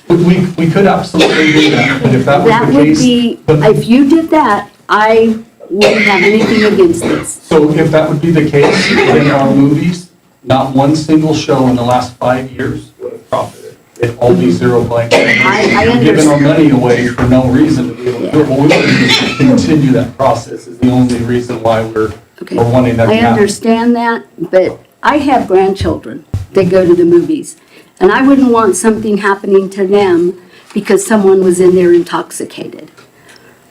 [SPEAKER 12] We could absolutely do that, but if that was
[SPEAKER 2] That
[SPEAKER 12] the
[SPEAKER 2] would
[SPEAKER 12] case.
[SPEAKER 2] be, if you did that, I wouldn't have anything against this.
[SPEAKER 12] So if that would be the case, then our movies, not one single show in the last 5 years would have profited. It'd all be zero blank.
[SPEAKER 2] I
[SPEAKER 12] We're giving our
[SPEAKER 2] understand.
[SPEAKER 12] money away for no reason to be able to do it. Well, we want to continue that process is the only reason why we're wanting that to
[SPEAKER 2] I
[SPEAKER 12] happen.
[SPEAKER 2] understand that, but I have grandchildren that go to the movies. And I wouldn't want something happening to them because someone was in there intoxicated.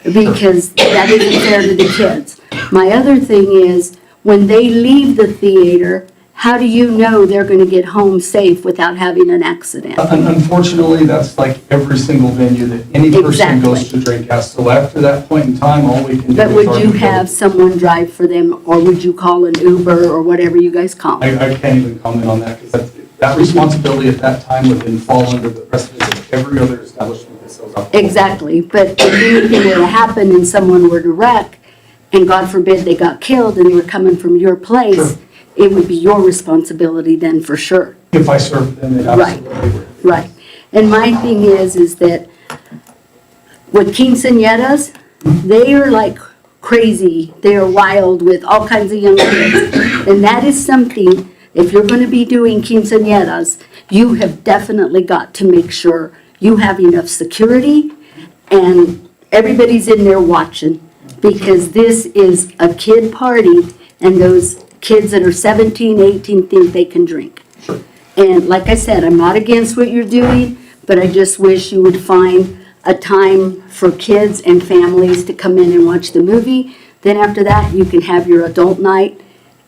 [SPEAKER 2] Because that isn't fair to the kids. My other thing is, when they leave the theater, how do you know they're going to get home safe without having an accident?
[SPEAKER 12] Unfortunately, that's like every single venue that any person goes to drink at. So after that point in time, all we can do is.
[SPEAKER 2] But would you
[SPEAKER 12] argue.
[SPEAKER 2] have someone drive for them, or would you call an Uber or whatever you guys call it?
[SPEAKER 12] I can't even comment on that, because that responsibility at that time would then fall under the precedent of every other establishment that sells alcohol.
[SPEAKER 2] Exactly, but if anything were to happen and someone were to wreck, and God forbid they got killed and they were coming from your place, it would be your responsibility then for sure.
[SPEAKER 12] If I served them, it absolutely would.
[SPEAKER 2] Right. And my thing is that with quinceañeras, they are like crazy. They are wild with all kinds of young kids. And that is something, if you're going to be doing quinceañeras, you have definitely got to make sure you have enough security and everybody's in there watching. Because this is a kid party, and those kids that are 17, 18 think they can drink. And like I said, I'm not against what you're doing, but I just wish you would find a time for kids and families to come in and watch the movie. Then after that, you can have your adult night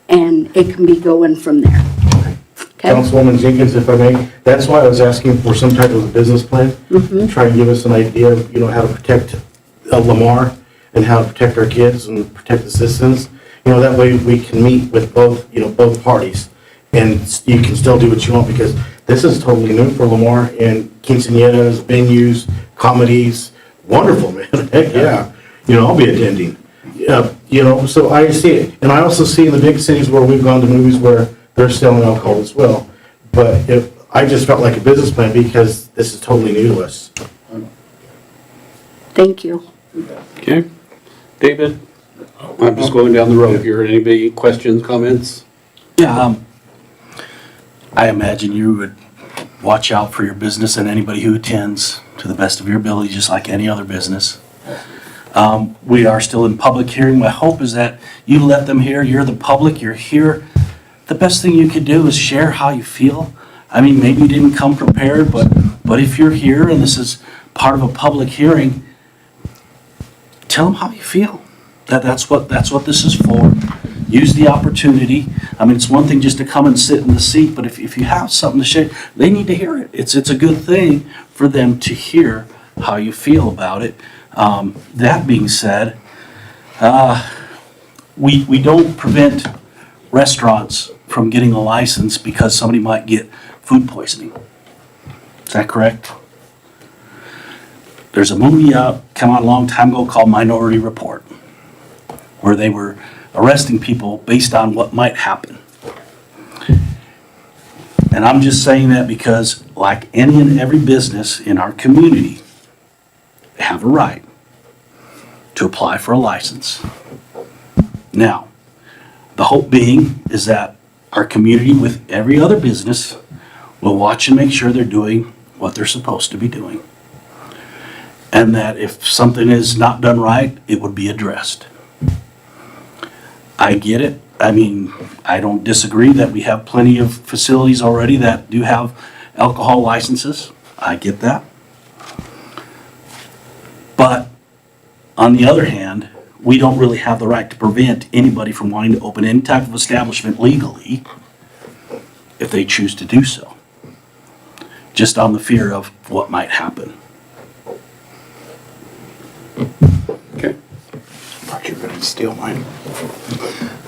[SPEAKER 2] and it can be going from there. Okay?
[SPEAKER 9] Councilwoman Jenkins, if I may, that's why I was asking for some type of a business plan. Try and give us an idea of, how to protect Lamar and how to protect our kids and protect the citizens. That way we can meet with both, both parties. And you can still do what you want, because this is totally new for Lamar, and quinceañeras, venues, comedies, wonderful, man. Heck yeah. I'll be attending. So I see it. And I also see in the big cities where we've gone to movies where they're selling alcohol as well. But I just felt like a business plan, because this is totally new to us.
[SPEAKER 2] Thank you.
[SPEAKER 1] Okay. David? I'm just going down the road here. Anybody questions, comments?
[SPEAKER 10] Yeah, I imagine you would watch out for your business and anybody who attends to the best of your ability, just like any other business. We are still in public hearing. My hope is that you let them hear. You're the public, you're here. The best thing you could do is share how you feel. I mean, maybe you didn't come prepared, but if you're here and this is part of a public hearing, tell them how you feel. That's what this is for. Use the opportunity. I mean, it's one thing just to come and sit in the seat, but if you have something to share, they need to hear it. It's a good thing for them to hear how you feel about it. That being said, we don't prevent restaurants from getting a license because somebody might get food poisoning. Is that correct? There's a movie come out a long time ago called Minority Report, where they were arresting people based on what might happen. And I'm just saying that because, like any and every business in our community, they have a right to apply for a license. Now, the hope being is that our community, with every other business, will watch and make sure they're doing what they're supposed to be doing. And that if something is not done right, it would be addressed. I get it. I mean, I don't disagree that we have plenty of facilities already that do have alcohol licenses. I get that. But on the other hand, we don't really have the right to prevent anybody from wanting to open any type of establishment legally if they choose to do so, just on the fear of what might happen.
[SPEAKER 1] Okay.
[SPEAKER 13] Thought you were gonna steal mine.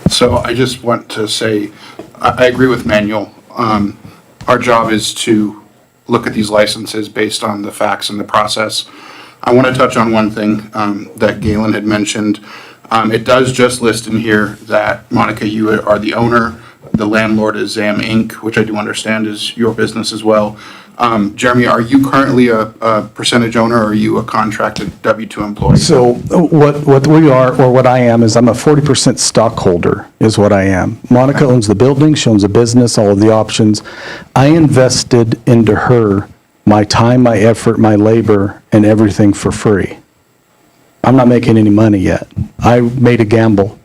[SPEAKER 13] So I just want to say, I agree with Manuel. Our job is to look at these licenses based on the facts and the process. I want to touch on one thing that Galen had mentioned. It does just list in here that, Monica, you are the owner. The landlord is ZAM Inc., which I do understand is your business as well. Jeremy, are you currently a percentage owner, or are you a contracted W-2 employee?
[SPEAKER 12] So what we are, or what I am, is I'm a 40% stockholder, is what I am. Monica owns the building, she owns the business, all of the options. I invested into her my time, my effort, my labor, and everything for free. I'm not making any money yet. I made a gamble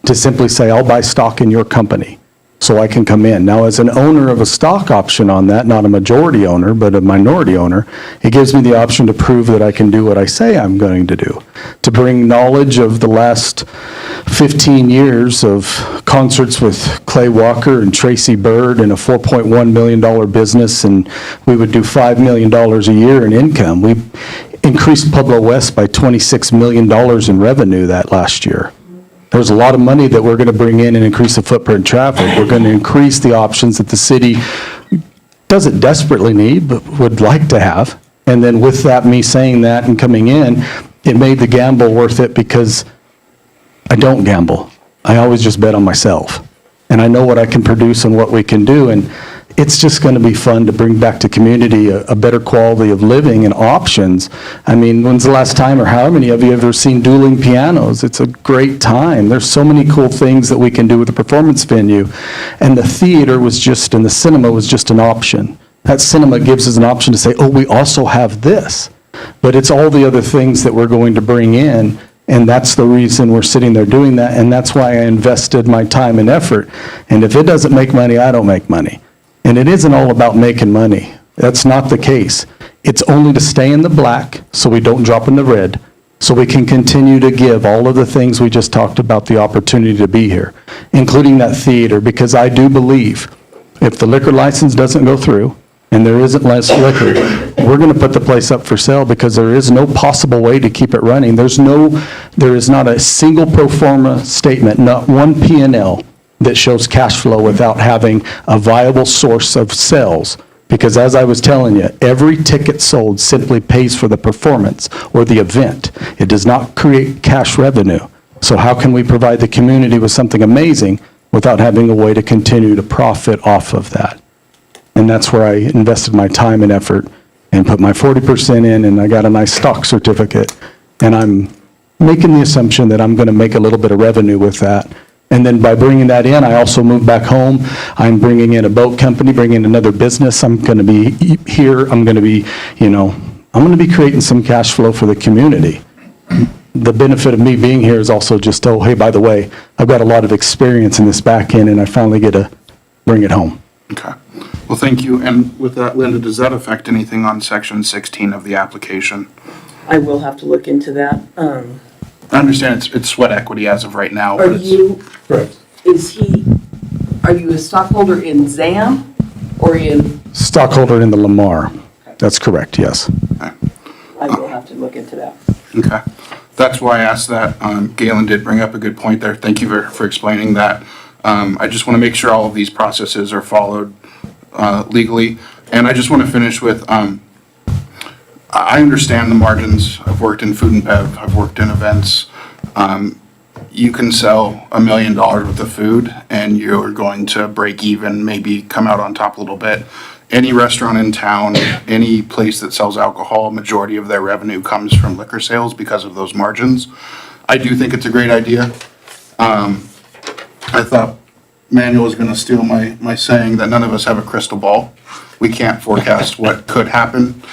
[SPEAKER 12] to simply say, I'll buy stock in your company so I can come in. Now, as an owner of a stock option on that, not a majority owner, but a minority owner, it gives me the option to prove that I can do what I say I'm going to do, to bring knowledge of the last 15 years of concerts with Clay Walker and Tracy Bird and a $4.1 million business, and we would do $5 million a year in income. We increased Pueblo West by $26 million in revenue that last year. There's a lot of money that we're going to bring in and increase the footprint traffic. We're going to increase the options that the city doesn't desperately need, but would like to have. And then with that, me saying that and coming in, it made the gamble worth it, because I don't gamble. I always just bet on myself. And I know what I can produce and what we can do. And it's just going to be fun to bring back to community a better quality of living and options. I mean, when's the last time, or how many of you have ever seen dueling pianos? It's a great time. There's so many cool things that we can do with the performance venue. And the theater was just, and the cinema was just an option. That cinema gives us an option to say, oh, we also have this. But it's all the other things that we're going to bring in. And that's the reason we're sitting there doing that. And that's why I invested my time and effort. And if it doesn't make money, I don't make money. And it isn't all about making money. That's not the case. It's only to stay in the black so we don't drop in the red, so we can continue to give all of the things we just talked about, the opportunity to be here. including that theater, because I do believe if the liquor license doesn't go through and there isn't less liquor, we're going to put the place up for sale because there is no possible way to keep it running. There is not a single pro forma statement, not one P&L that shows cash flow without having a viable source of sales. Because as I was telling you, every ticket sold simply pays for the performance or the event. It does not create cash revenue. So how can we provide the community with something amazing without having a way to continue to profit off of that? And that's where I invested my time and effort and put my 40% in, and I got a nice stock certificate. And I'm making the assumption that I'm going to make a little bit of revenue with that. And then by bringing that in, I also moved back home. I'm bringing in a boat company, bringing in another business. I'm going to be here. I'm going to be, I'm going to be creating some cash flow for the community. The benefit of me being here is also just, oh, hey, by the way, I've got a lot of experience in this back end, and I finally get to bring it home.
[SPEAKER 13] Okay. Well, thank you. And with that, Linda, does that affect anything on section 16 of the application?
[SPEAKER 5] I will have to look into that.
[SPEAKER 13] I understand it's sweat equity as of right now.
[SPEAKER 5] Are
[SPEAKER 13] but it's-
[SPEAKER 5] you,
[SPEAKER 12] Right.
[SPEAKER 5] are you a stockholder in ZAM or in,
[SPEAKER 12] Stockholder in the Lamar. That's correct, yes.
[SPEAKER 5] I will have to look into that.
[SPEAKER 13] Okay. That's why I asked that. Galen did bring up a good point there. Thank you for explaining that. I just want to make sure all of these processes are followed legally. And I just want to finish with, I understand the margins. I've worked in food and bev. I've worked in events. You can sell $1 million worth of food and you're going to break even, maybe come out on top a little bit. Any restaurant in town, any place that sells alcohol, majority of their revenue comes from liquor sales because of those margins. I do think it's a great idea. I thought Manuel was going to steal my saying that none of us have a crystal ball. We can't forecast what could happen.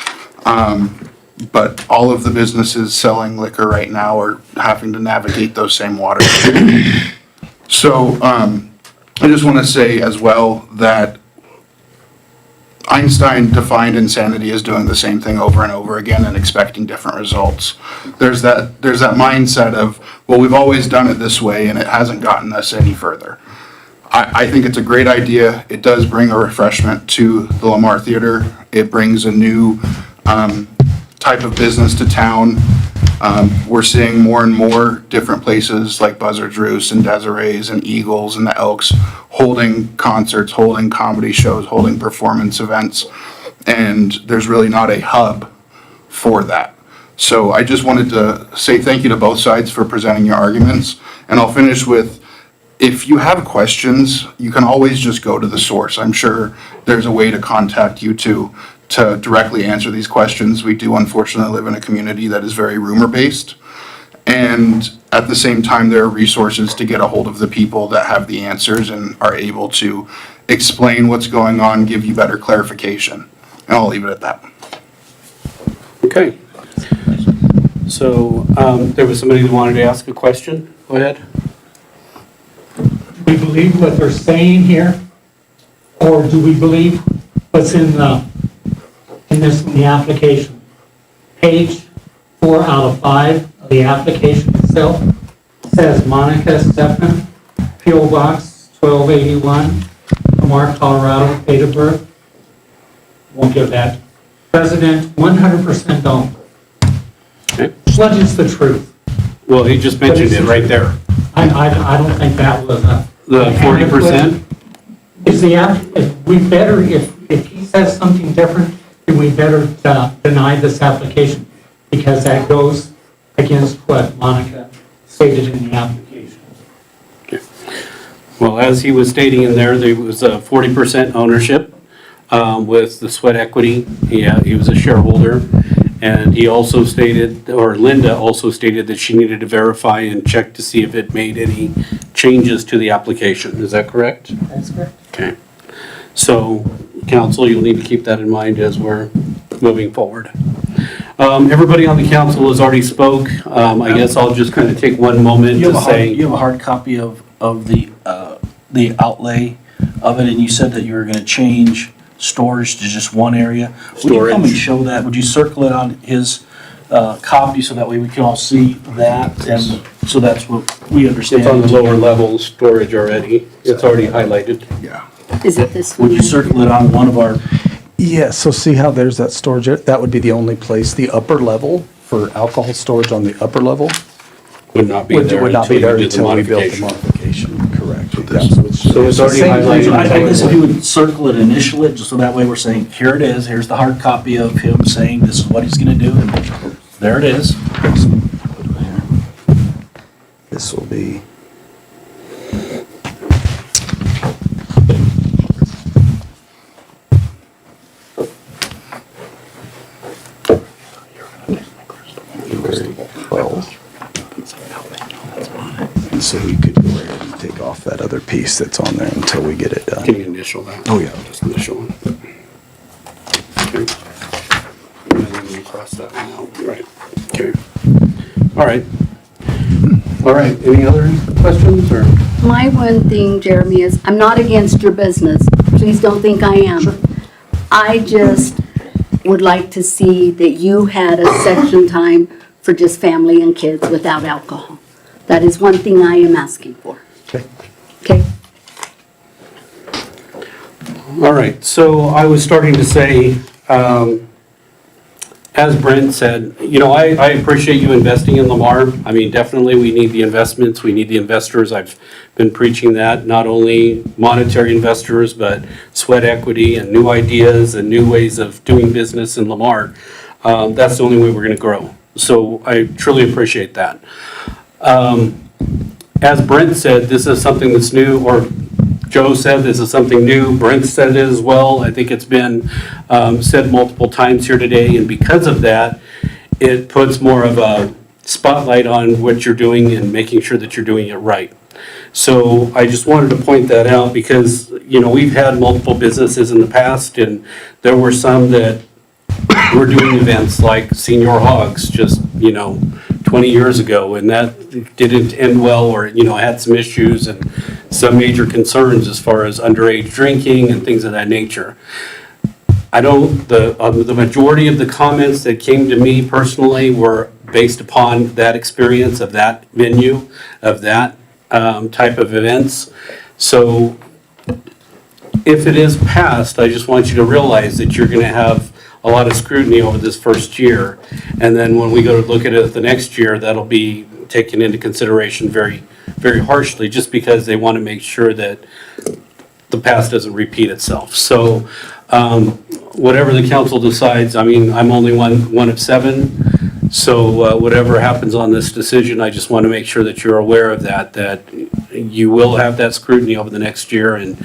[SPEAKER 13] But all of the businesses selling liquor right now are having to navigate those same waters. So I just want to say as well that Einstein defined insanity as doing the same thing over and over again and expecting different results. There's that mindset of, well, we've always done it this way and it hasn't gotten us any further. I think it's a great idea. It does bring a refreshment to the Lamar Theater. It brings a new type of business to town. We're seeing more and more different places like Buzzard's Roost and Desiree's and Eagles and the Elks holding concerts, holding comedy shows, holding performance events. And there's really not a hub for that. So I just wanted to say thank you to both sides for presenting your arguments. And I'll finish with, if you have questions, you can always just go to the source. I'm sure there's a way to contact you to directly answer these questions. We do unfortunately live in a community that is very rumor-based. And at the same time, there are resources to get a hold of the people that have the answers and are able to explain what's going on, give you better clarification. And I'll leave it at that.
[SPEAKER 1] Okay. So there was somebody who wanted to ask a question. Go ahead.
[SPEAKER 15] Do we believe what they're saying here? Or do we believe what's in the application? Page 4 out of 5 of the application itself says Monica Stephan, P.O. Box 1281, Lamar, Colorado, date of birth. Won't give that. President, 100% don't.
[SPEAKER 1] Okay.
[SPEAKER 15] What is the truth?
[SPEAKER 1] Well, he just mentioned it right there.
[SPEAKER 15] I don't think that was a...
[SPEAKER 1] The 40%?
[SPEAKER 15] Is we better, if he says something different, then we better deny this application, because that goes against what Monica stated in the application.
[SPEAKER 1] Okay. Well, as he was stating in there was a 40% ownership with the sweat equity. He was a shareholder. And he also stated, or Linda also stated, that she needed to verify and check to see if it made any changes to the application. Is that correct?
[SPEAKER 5] That's correct.
[SPEAKER 1] Okay. So, council, you'll need to keep that in mind as we're moving forward. Everybody on the council has already spoke. I guess I'll just kind of take one moment to say.
[SPEAKER 10] You have a hard copy of the outlay of it, and you said that you were gonna change storage to just one area. Would you come and
[SPEAKER 1] Storage.
[SPEAKER 10] show that? Would you circle it on his copy so that way we can all see that, and so that's what we understand.
[SPEAKER 1] It's on the lower level storage already. It's already highlighted.
[SPEAKER 13] Yeah.
[SPEAKER 2] Is it this one?
[SPEAKER 10] Would you circle it on one of our,
[SPEAKER 12] Yeah, so see how there's that storage, that would be the only place, the upper level for alcohol storage on the upper level
[SPEAKER 1] Would not be
[SPEAKER 12] would
[SPEAKER 1] there
[SPEAKER 12] would not be
[SPEAKER 1] until
[SPEAKER 12] there
[SPEAKER 1] you did the
[SPEAKER 12] until we built the
[SPEAKER 1] modification.
[SPEAKER 12] modification, correct.
[SPEAKER 1] So it's already highlighted.
[SPEAKER 10] I guess if you would circle it, initial it, just so that way we're saying, here it is, here's the hard copy of him saying this is what he's gonna do, and there it is.
[SPEAKER 12] This will be. And so we could go ahead and take off that other piece that's on there until we get it done.
[SPEAKER 1] Can you initial that?
[SPEAKER 12] Oh, yeah.
[SPEAKER 1] Just initial one. Okay. And then we'll cross that one out, right, okay. All right. All right, any other questions, or?
[SPEAKER 2] My one thing, Jeremy, is I'm not against your business. Please don't think I am. I just would like to see that you had a section time for just family and kids without alcohol. That is one thing I am asking for.
[SPEAKER 12] Okay.
[SPEAKER 2] Okay?
[SPEAKER 1] All right, so I was starting to say, as Brent said, you know, I appreciate you investing in Lamar. I mean, definitely, we need the investments, we need the investors. I've been preaching that, not only monetary investors, but sweat equity and new ideas and new ways of doing business in Lamar. That's the only way we're gonna grow. So I truly appreciate that. As Brent said, this is something that's new, or Joe said this is something new, Brent said it as well. I think it's been said multiple times here today, and because of that, it puts more of a spotlight on what you're doing and making sure that you're doing it right. So I just wanted to point that out because, you know, we've had multiple businesses in the past, and there were some that were doing events like Senior Hogs just, you know, 20 years ago, and that didn't end well, or, you know, had some issues and some major concerns as far as underage drinking and things of that nature. I don't, the majority of the comments that came to me personally were based upon that experience of that venue, of that type of events. So if it is passed, I just want you to realize that you're gonna have a lot of scrutiny over this first year. And then when we go to look at it the next year, that'll be taken into consideration very, very harshly, just because they want to make sure that the past doesn't repeat itself. So whatever the council decides, I mean, I'm only one of seven. So whatever happens on this decision, I just want to make sure that you're aware of that you will have that scrutiny over the next year, and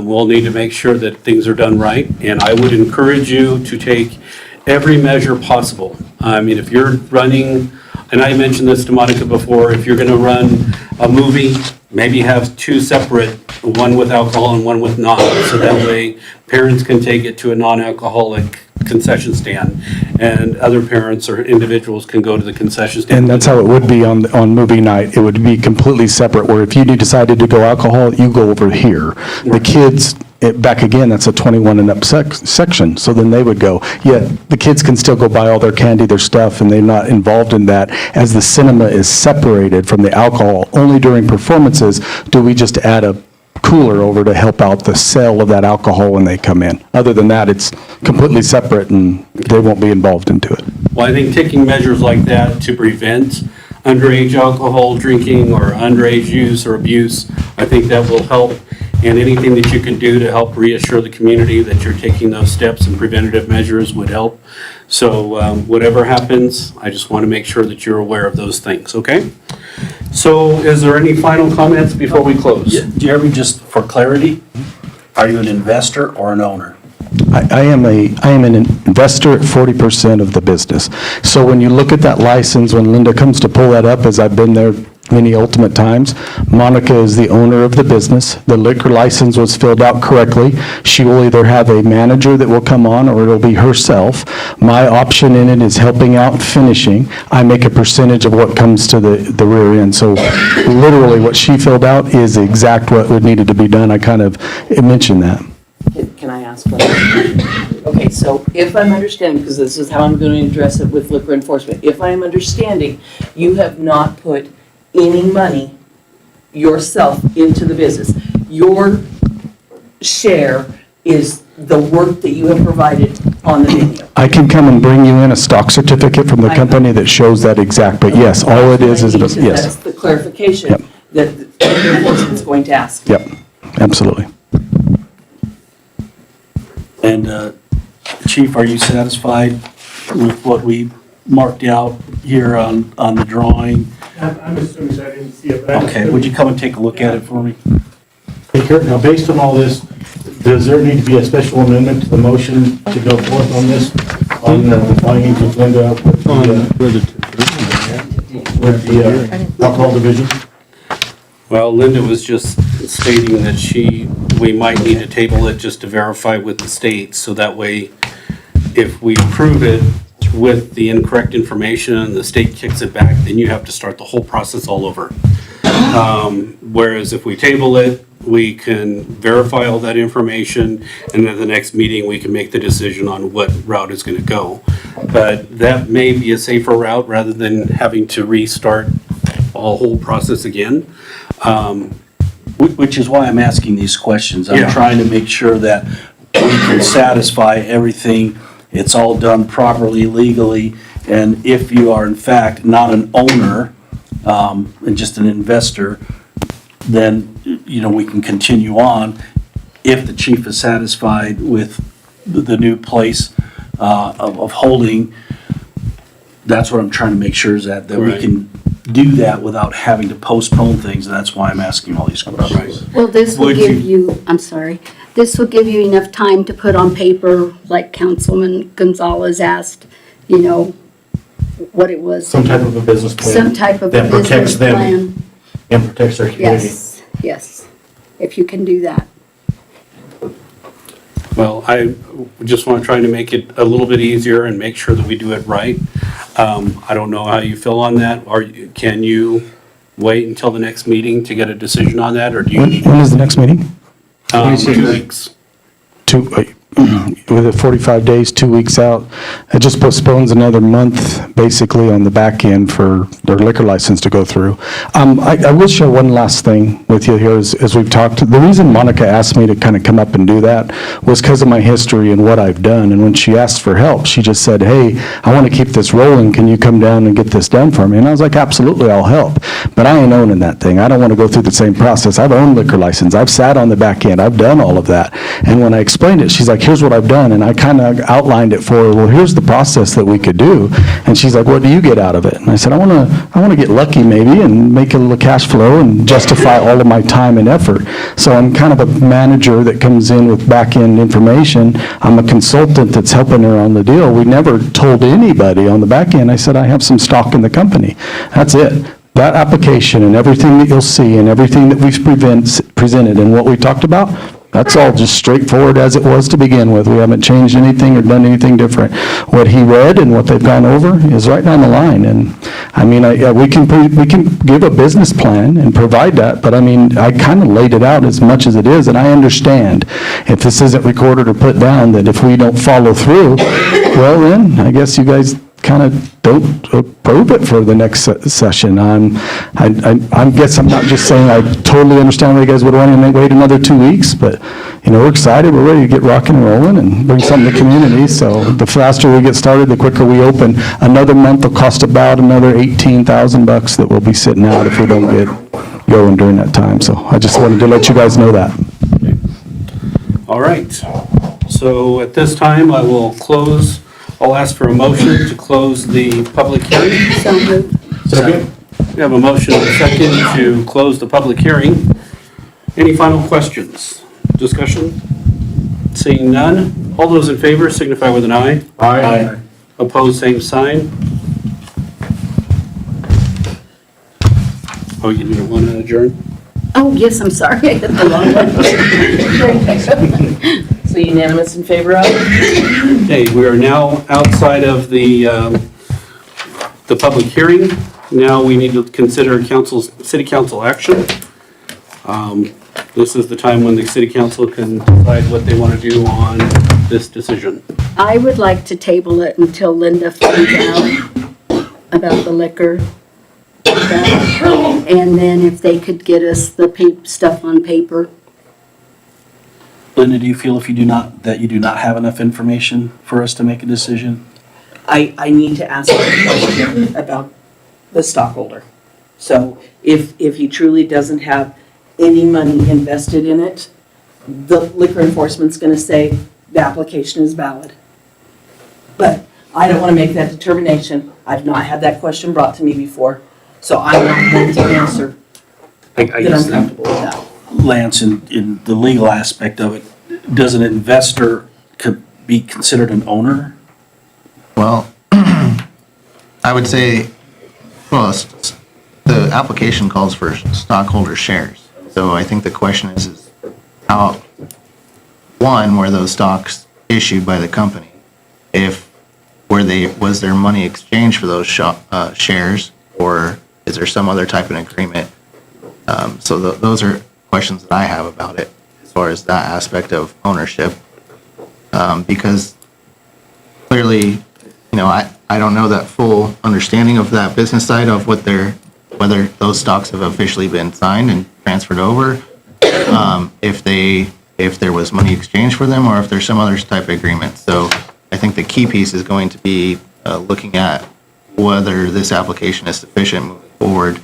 [SPEAKER 1] we'll need to make sure that things are done right. And I would encourage you to take every measure possible. I mean, if you're running, and I mentioned this to Monica before, if you're gonna run a movie, maybe have two separate, one with alcohol and one with non, so that way parents can take it to a non-alcoholic concession stand, and other parents or individuals can go to the concession stand.
[SPEAKER 12] And that's how it would be on movie night. It would be completely separate, where if you decided to go alcohol, you go over here. The kids, back again, that's a 21 and up section, so then they would go. Yet, the kids can still go buy all their candy, their stuff, and they're not involved in that. As the cinema is separated from the alcohol, only during performances do we just add a cooler over to help out the sale of that alcohol when they come in. Other than that, it's completely separate, and they won't be involved into it.
[SPEAKER 1] Well, I think taking measures like that to prevent underage alcohol drinking or underage use or abuse, I think that will help. And anything that you can do to help reassure the community that you're taking those steps and preventative measures would help. So whatever happens, I just want to make sure that you're aware of those things, okay? So is there any final comments before we close?
[SPEAKER 10] Jeremy, just for clarity, are you an investor or an owner?
[SPEAKER 12] I am an investor at 40% of the business. So when you look at that license, when Linda comes to pull that up, as I've been there many ultimate times, Monica is the owner of the business. The liquor license was filled out correctly. She will either have a manager that will come on, or it'll be herself. My option in it is helping out finishing. I make a percentage of what comes to the rear end. So literally what she filled out is exact what would needed to be done. I kind of mentioned that.
[SPEAKER 5] Can can I ask one? Okay, so if I'm understanding, because this is how I'm going to address it with liquor enforcement, if I am understanding, you have not put any money yourself into the business. Your share is the work that you have provided on the venue.
[SPEAKER 12] I can come and bring you in a stock certificate from the company that shows that exact, but yes, all it is,
[SPEAKER 5] That's
[SPEAKER 12] yes,
[SPEAKER 5] the clarification
[SPEAKER 12] Yep.
[SPEAKER 5] that liquor enforcement is going to ask.
[SPEAKER 12] yep, absolutely.
[SPEAKER 10] And Chief, are you satisfied with what we marked out here on the drawing?
[SPEAKER 16] I'm assuming I didn't see it, but
[SPEAKER 10] Okay, would you come and take a look at it for me?
[SPEAKER 9] Hey Kurt, now based on all this, does there need to be a special amendment to the motion to go forth on this? On the findings with Linda with the alcohol division?
[SPEAKER 1] Well, Linda was just stating that we might need to table it just to verify with the state, so that way, if we approve it with the incorrect information and the state kicks it back, then you have to start the whole process all over. Whereas if we table it, we can verify all that information, and at the next meeting, we can make the decision on what route is gonna go. But that may be a safer route rather than having to restart a whole process again.
[SPEAKER 10] Which is why I'm asking these questions. I'm
[SPEAKER 1] Yeah.
[SPEAKER 10] trying to make sure that we can satisfy everything, it's all done properly, legally, and if you are in fact not an owner, and just an investor, then, we can continue on. If the chief is satisfied with the new place of holding, that's what I'm trying to make sure is that we
[SPEAKER 1] Right.
[SPEAKER 10] can do that without having to postpone things, and that's why I'm asking all these questions.
[SPEAKER 2] Well, this will
[SPEAKER 1] Would
[SPEAKER 2] give you, I'm sorry, this will give you enough time to put on paper, like Councilman Gonzalez asked, what it was.
[SPEAKER 9] Some type of a business plan.
[SPEAKER 2] Some type of a
[SPEAKER 9] that protects
[SPEAKER 2] business
[SPEAKER 9] them
[SPEAKER 2] plan.
[SPEAKER 9] and protects our community.
[SPEAKER 2] Yes, yes, if you can do that.
[SPEAKER 1] Well, I just want to try to make it a little bit easier and make sure that we do it right. I don't know how you feel on that, or can you wait until the next meeting to get a decision on that, or do you need?
[SPEAKER 12] When is the next meeting?
[SPEAKER 1] 2 weeks.
[SPEAKER 12] With it 45 days, 2 weeks out, it just postpones another month, basically, on the back end for their liquor license to go through. I will share one last thing with you here as we've talked. The reason Monica asked me to kind of come up and do that was because of my history and what I've done. And when she asked for help, she just said, hey, I want to keep this rolling. Can you come down and get this done for me? And I was like, absolutely, I'll help. But I ain't owning that thing. I don't want to go through the same process. I've owned liquor license. I've sat on the back end. I've done all of that. And when I explained it, she's like, here's what I've done. And I kind of outlined it for her. Well, here's the process that we could do. And she's like, what do you get out of it? And I said, I want to get lucky maybe and make a little cash flow and justify all of my time and effort. So I'm kind of a manager that comes in with back end information. I'm a consultant that's helping her on the deal. We never told anybody on the back end. I said, I have some stock in the company. That's it. That application and everything that you'll see and everything that we've presented and what we talked about, that's all just straightforward as it was to begin with. We haven't changed anything or done anything different. What he read and what they've gone over is right down the line. And I mean, we can give a business plan and provide that, but I mean, I kind of laid it out as much as it is, and I understand if this isn't recorded or put down, that if we don't follow through, well then, I guess you guys kind of don't approve it for the next session. I guess I'm not just saying I totally understand why you guys would want to wait another 2 weeks, but, we're excited, we're ready to get rocking and rolling and bring something to the community. So the faster we get started, the quicker we open. Another month will cost about another $18,000 that we'll be sitting out if we don't get going during that time. So I just wanted to let you guys know that.
[SPEAKER 1] All right. So at this time, I'll ask for a motion to close the public hearing.
[SPEAKER 2] So moved.
[SPEAKER 9] Second?
[SPEAKER 1] We have a motion and a second to close the public hearing. Any final questions? Discussion? Seeing none. All those in favor signify with an eye.
[SPEAKER 9] Aye.
[SPEAKER 1] Opposed, same sign. Oh, you didn't want to adjourn?
[SPEAKER 2] Oh, yes, I'm sorry, I hit the wrong one.
[SPEAKER 5] So unanimous in favor of?
[SPEAKER 1] Okay, we are now outside of the public hearing. Now we need to consider city council action. This is the time when the city council can decide what they want to do on this decision.
[SPEAKER 2] I would like to table it until Linda finds out about the liquor. And then if they could get us the stuff on paper.
[SPEAKER 10] Linda, do you feel if you do not have enough information for us to make a decision?
[SPEAKER 5] I need to ask a question about the stockholder. So if he truly doesn't have any money invested in it, the liquor enforcement's gonna say the application is valid. But I don't wanna make that determination. I've not had that question brought to me before, so I'm not going to answer
[SPEAKER 10] I
[SPEAKER 5] that
[SPEAKER 10] guess
[SPEAKER 5] I'm comfortable with that.
[SPEAKER 10] Lance, in the legal aspect of it, does an investor could be considered an owner?
[SPEAKER 17] Well, I would say, well, the application calls for stockholder shares. So I think the question is how, one, were those stocks issued by the company? Was there money exchanged for those shares, or is there some other type of agreement? So those are questions that I have about it as far as that aspect of ownership. Because clearly, I don't know that full understanding of that business side of whether those stocks have officially been signed and transferred over, if there was money exchanged for them, or if there's some other type of agreement. So I think the key piece is going to be looking at whether this application is sufficient moving forward,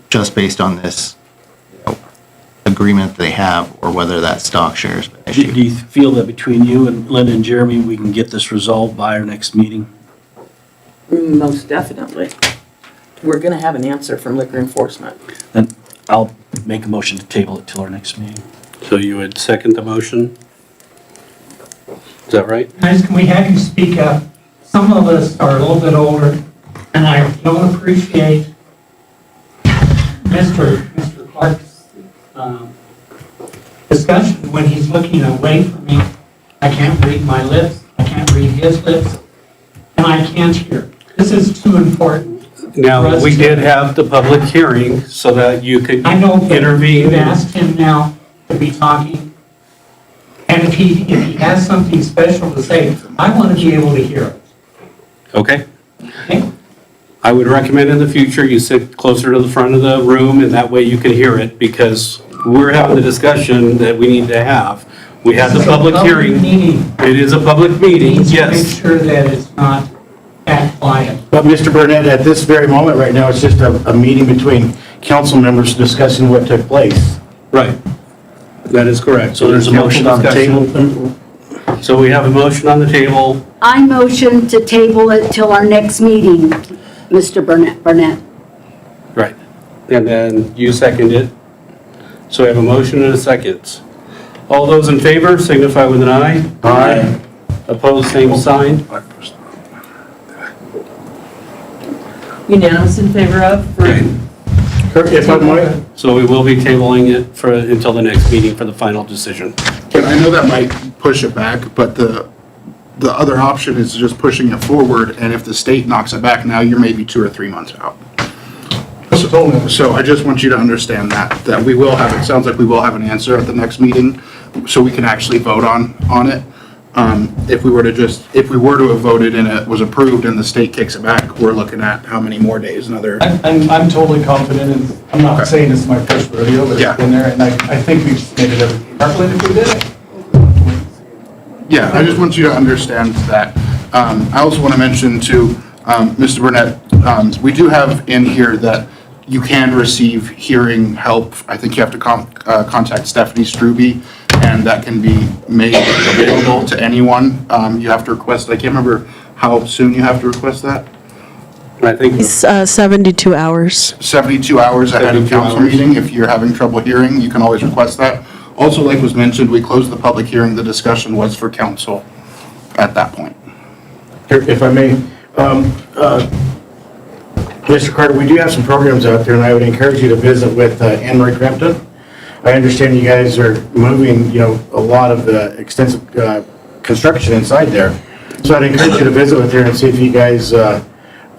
[SPEAKER 17] just based on this agreement they have, or whether that stock share has been issued.
[SPEAKER 10] Do you feel that between you and Linda and Jeremy, we can get this resolved by our next meeting?
[SPEAKER 5] Most definitely. We're gonna have an answer from liquor enforcement.
[SPEAKER 10] Then I'll make a motion to table it till our next meeting.
[SPEAKER 1] So you would second the motion? Is that right?
[SPEAKER 15] Guys, can we have you speak up? Some of us are a little bit older, and I don't appreciate Mr. Clark's discussion when he's looking away from me. I can't read my lips, I can't read his lips, and I can't hear. This is too important.
[SPEAKER 1] Now, we did have the public hearing so that you could
[SPEAKER 15] I know, but
[SPEAKER 1] intervene.
[SPEAKER 15] you've asked him now to be talking, and if he has something special to say, I want to be able to hear it.
[SPEAKER 1] Okay.
[SPEAKER 15] Okay?
[SPEAKER 1] I would recommend in the future you sit closer to the front of the room, and that way you can hear it, because we're having the discussion that we need to have. We had the public hearing.
[SPEAKER 15] Meeting.
[SPEAKER 1] It is a public meeting,
[SPEAKER 15] Needs to
[SPEAKER 1] yes.
[SPEAKER 15] make sure that it's not that quiet.
[SPEAKER 9] But Mr. Burnett, at this very moment right now, it's just a meeting between council members discussing what took place.
[SPEAKER 1] Right. That is correct.
[SPEAKER 10] So there's a motion on the
[SPEAKER 1] table. So we have a motion on the table.
[SPEAKER 2] I motion to table it till our next meeting, Mr. Burnett.
[SPEAKER 1] Right. And then you second it. So we have a motion and a second. All those in favor signify with an aye. Aye. Opposed, same sign.
[SPEAKER 5] Unanimous in favor of?
[SPEAKER 9] If I might,
[SPEAKER 1] So we will be tabling it until the next meeting for the final decision.
[SPEAKER 13] And I know that might push it back, but the other option is just pushing it forward, and if the state knocks it back, now you're maybe 2 or 3 months out. So I just want you to understand that we will have, it sounds like we will have an answer at the next meeting, so we can actually vote on it. If we were to have voted and it was approved and the state kicks it back, we're looking at how many more days, another.
[SPEAKER 12] I'm totally confident, and I'm not saying this is my first rodeo, but
[SPEAKER 13] Yeah.
[SPEAKER 12] it's been there, and I think we've submitted everything properly if we did it.
[SPEAKER 13] Yeah, I just want you to understand that. I also want to mention to Mr. Burnett, we do have in here that you can receive hearing help. I think you have to contact Stephanie Struby, and that can be made available to anyone. You have to request, I can't remember how soon you have to request that.
[SPEAKER 1] I think
[SPEAKER 5] It's 72 hours.
[SPEAKER 13] 72 hours ahead of
[SPEAKER 1] 72
[SPEAKER 13] council
[SPEAKER 1] hours.
[SPEAKER 13] meeting. If you're having trouble hearing, you can always request that. Also, like was mentioned, we closed the public hearing. The discussion was for council at that point.
[SPEAKER 9] if I may, Mr. Carter, we do have some programs out there, and I would encourage you to visit with Anne Marie Crampton. I understand you guys are moving, a lot of the extensive construction inside there. So I'd encourage you to visit with her and see if you guys are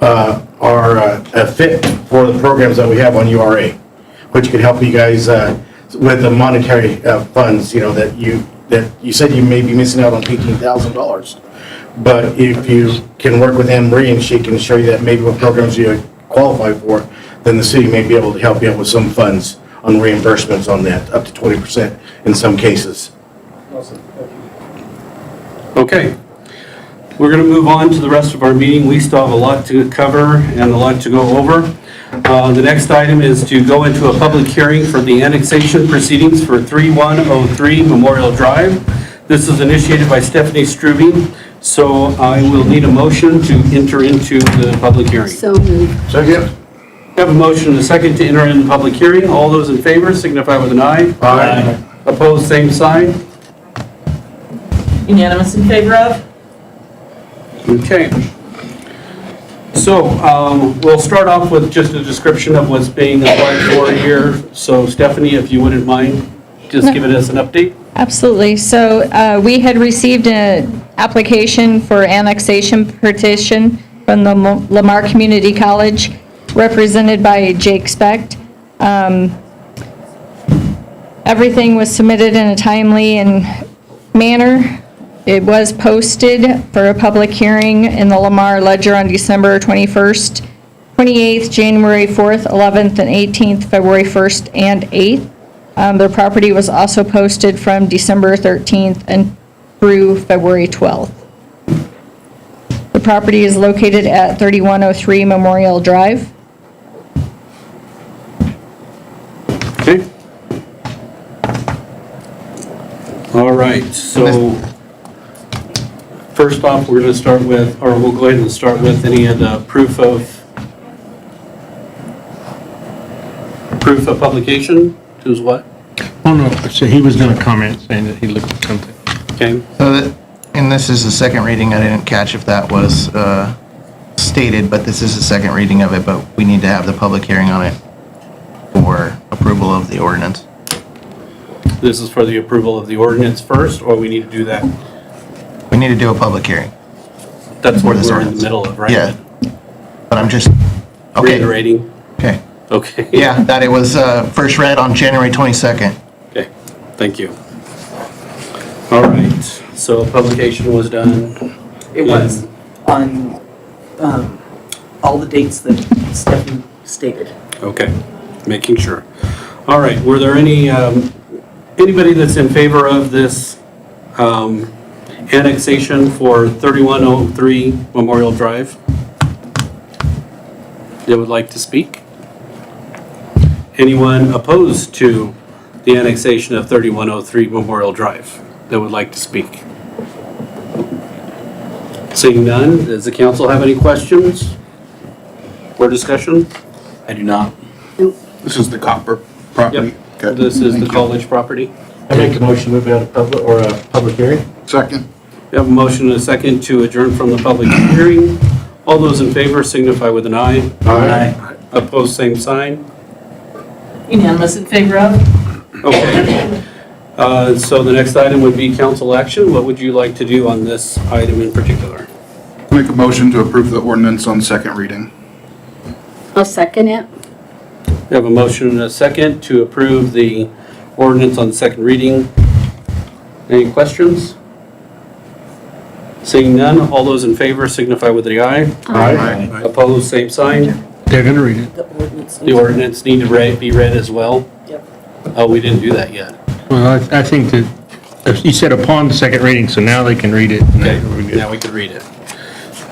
[SPEAKER 9] a fit for the programs that we have on URA. which could help you guys with the monetary funds, that you said you may be missing out on $18,000. But if you can work with Anne Marie and she can show you that maybe what programs you qualify for, then the city may be able to help you out with some funds on reimbursements on that, up to 20% in some cases.
[SPEAKER 1] Okay. We're going to move on to the rest of our meeting. We still have a lot to cover and a lot to go over. The next item is to go into a public hearing for the annexation proceedings for 3103 Memorial Drive. This is initiated by Stephanie Strube, so I will need a motion to enter into the public hearing.
[SPEAKER 2] So moved.
[SPEAKER 9] Second.
[SPEAKER 1] Have a motion and a second to enter in the public hearing. All those in favor signify with an aye.
[SPEAKER 9] Aye.
[SPEAKER 1] Opposed, same sign.
[SPEAKER 5] Unanimous in favor of?
[SPEAKER 1] Okay. So we'll start off with just a description of what's being applied for here. So Stephanie, if you wouldn't mind, just giving us an update.
[SPEAKER 18] Absolutely. So we had received an application for annexation petition from the Lamar Community College, represented by Jake Specht. Everything was submitted in a timely manner. It was posted for a public hearing in the Lamar Ledger on December 21st, 28th, January 4th, 11th, and 18th, February 1st and 8th. Their property was also posted from December 13th and through February 12th. The property is located at 3103 Memorial Drive.
[SPEAKER 1] Okay. All right, so first off, we're going to start with, or we'll go ahead and start with any of the proof of publication. Who's what?
[SPEAKER 8] Oh, no, so he was gonna comment saying that he looked at something.
[SPEAKER 1] Okay.
[SPEAKER 17] And this is the second reading. I didn't catch if that was stated, but this is the second reading of it, but we need to have the public hearing on it for approval of the ordinance.
[SPEAKER 1] This is for the approval of the ordinance first, or we need to do that?
[SPEAKER 17] We need to do a public hearing.
[SPEAKER 1] That's what
[SPEAKER 17] For this
[SPEAKER 1] we're in the
[SPEAKER 17] ordinance.
[SPEAKER 1] middle of, right?
[SPEAKER 17] Yeah. But I'm just, okay,
[SPEAKER 1] Reiterating.
[SPEAKER 17] okay.
[SPEAKER 1] Okay.
[SPEAKER 17] Yeah, that it was first read on January 22nd.
[SPEAKER 1] Okay, thank you. All right, so publication was done.
[SPEAKER 5] It was on all the dates that Stephanie stated.
[SPEAKER 1] Okay, making sure. All right, were there anybody that's in favor of this annexation for 3103 Memorial Drive that would like to speak? Anyone opposed to the annexation of 3103 Memorial Drive that would like to speak? Seeing none, does the council have any questions or discussion?
[SPEAKER 10] I do not.
[SPEAKER 13] This is the copper property?
[SPEAKER 1] Yep, this is the college property.
[SPEAKER 9] I make a motion to move out of public hearing.
[SPEAKER 13] Second.
[SPEAKER 1] We have a motion and a second to adjourn from the public hearing. All those in favor signify with an aye.
[SPEAKER 9] Aye.
[SPEAKER 1] Opposed, same sign.
[SPEAKER 5] Unanimous in favor of?
[SPEAKER 1] Okay. So the next item would be council action. What would you like to do on this item in particular?
[SPEAKER 13] Make a motion to approve the ordinance on second reading.
[SPEAKER 2] I'll second it.
[SPEAKER 1] We have a motion and a second to approve the ordinance on second reading. Any questions? Seeing none, all those in favor signify with the aye.
[SPEAKER 9] Aye.
[SPEAKER 1] Opposed, same sign.
[SPEAKER 8] They're gonna read it.
[SPEAKER 5] The ordinance.
[SPEAKER 1] The ordinance need to be read as well.
[SPEAKER 5] Yep.
[SPEAKER 1] Oh, we didn't do that yet.
[SPEAKER 8] Well, I think that, you said upon the second reading, so now they can read it.
[SPEAKER 1] Okay, now we can read it.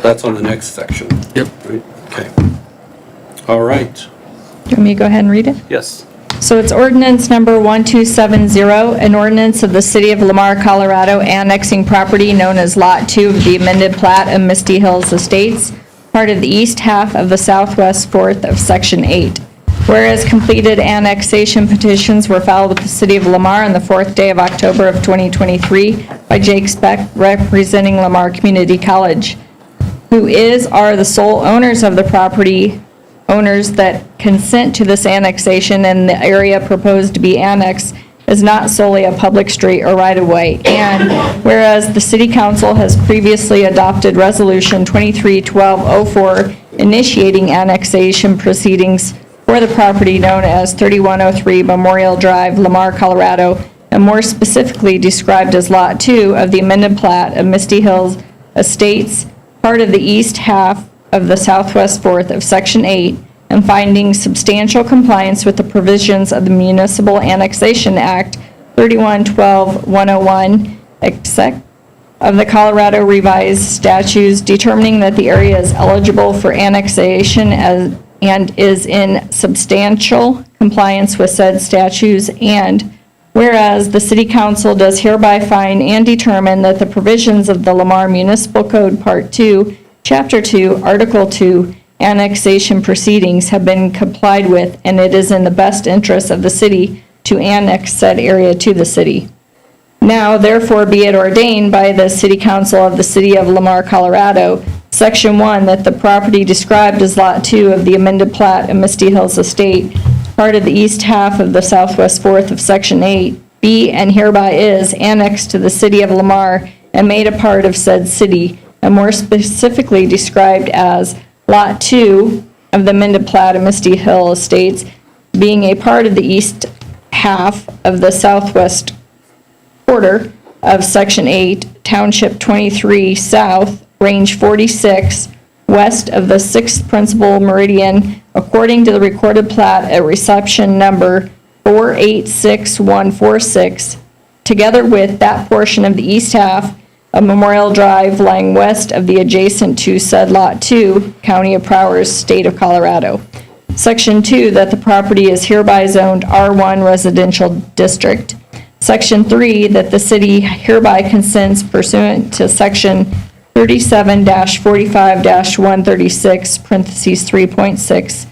[SPEAKER 1] That's on the next section.
[SPEAKER 8] Yep.
[SPEAKER 1] Right, okay. All right,
[SPEAKER 18] Do you want me to go ahead and read it?
[SPEAKER 1] yes.
[SPEAKER 18] So it's ordinance number 1270, an ordinance of the city of Lamar, Colorado, annexing property known as Lot 2 of the amended plat of Misty Hills Estates, part of the east half of the southwest fourth of Section 8. Whereas completed annexation petitions were filed with the city of Lamar on the 4th day of October of 2023 by Jake Specht, representing Lamar Community College, who are the sole owners of the property, owners that consent to this annexation, and the area proposed to be annexed is not solely a public street or right-of-way. And whereas the city council has previously adopted resolution 23-1204 initiating annexation proceedings for the property known as 3103 Memorial Drive, Lamar, Colorado, and more specifically described as Lot 2 of the amended plat of Misty Hills Estates, part of the east half of the southwest fourth of Section 8, and finding substantial compliance with the provisions of the Municipal Annexation Act 3112-101, except of the Colorado Revised Statutes, determining that the area is eligible for annexation and is in substantial compliance with said statutes, and whereas the City Council does hereby find and determine that the provisions of the Lamar Municipal Code Part 2, Chapter 2, Article 2, annexation proceedings have been complied with, and it is in the best interest of the city to annex said area to the city. Now, therefore, be it ordained by the City Council of the City of Lamar, Colorado, Section 1, that the property described as Lot 2 of the amended plat of Misty Hills Estate, part of the east half of the southwest fourth of Section 8, be and hereby is annexed to the City of Lamar and made a part of said city, and more specifically described as Lot 2 of the amended plat of Misty Hill Estates, being a part of the east half of the southwest quarter of Section 8, Township 23 South, Range 46, west of the 6th Principal Meridian, according to the recorded plat at reception number 486146, together with that portion of the east half of Memorial Drive lying west of the adjacent to said Lot 2, County of Prowers, State of Colorado. Section 2, that the property is hereby zoned R1 Residential District. Section 3, that the city hereby consents pursuant to Section 37-45-136, parentheses 3.6,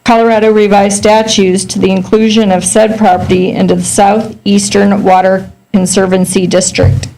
[SPEAKER 18] Colorado Revised Statutes to the inclusion of said property into the Southeastern Water Conservancy District.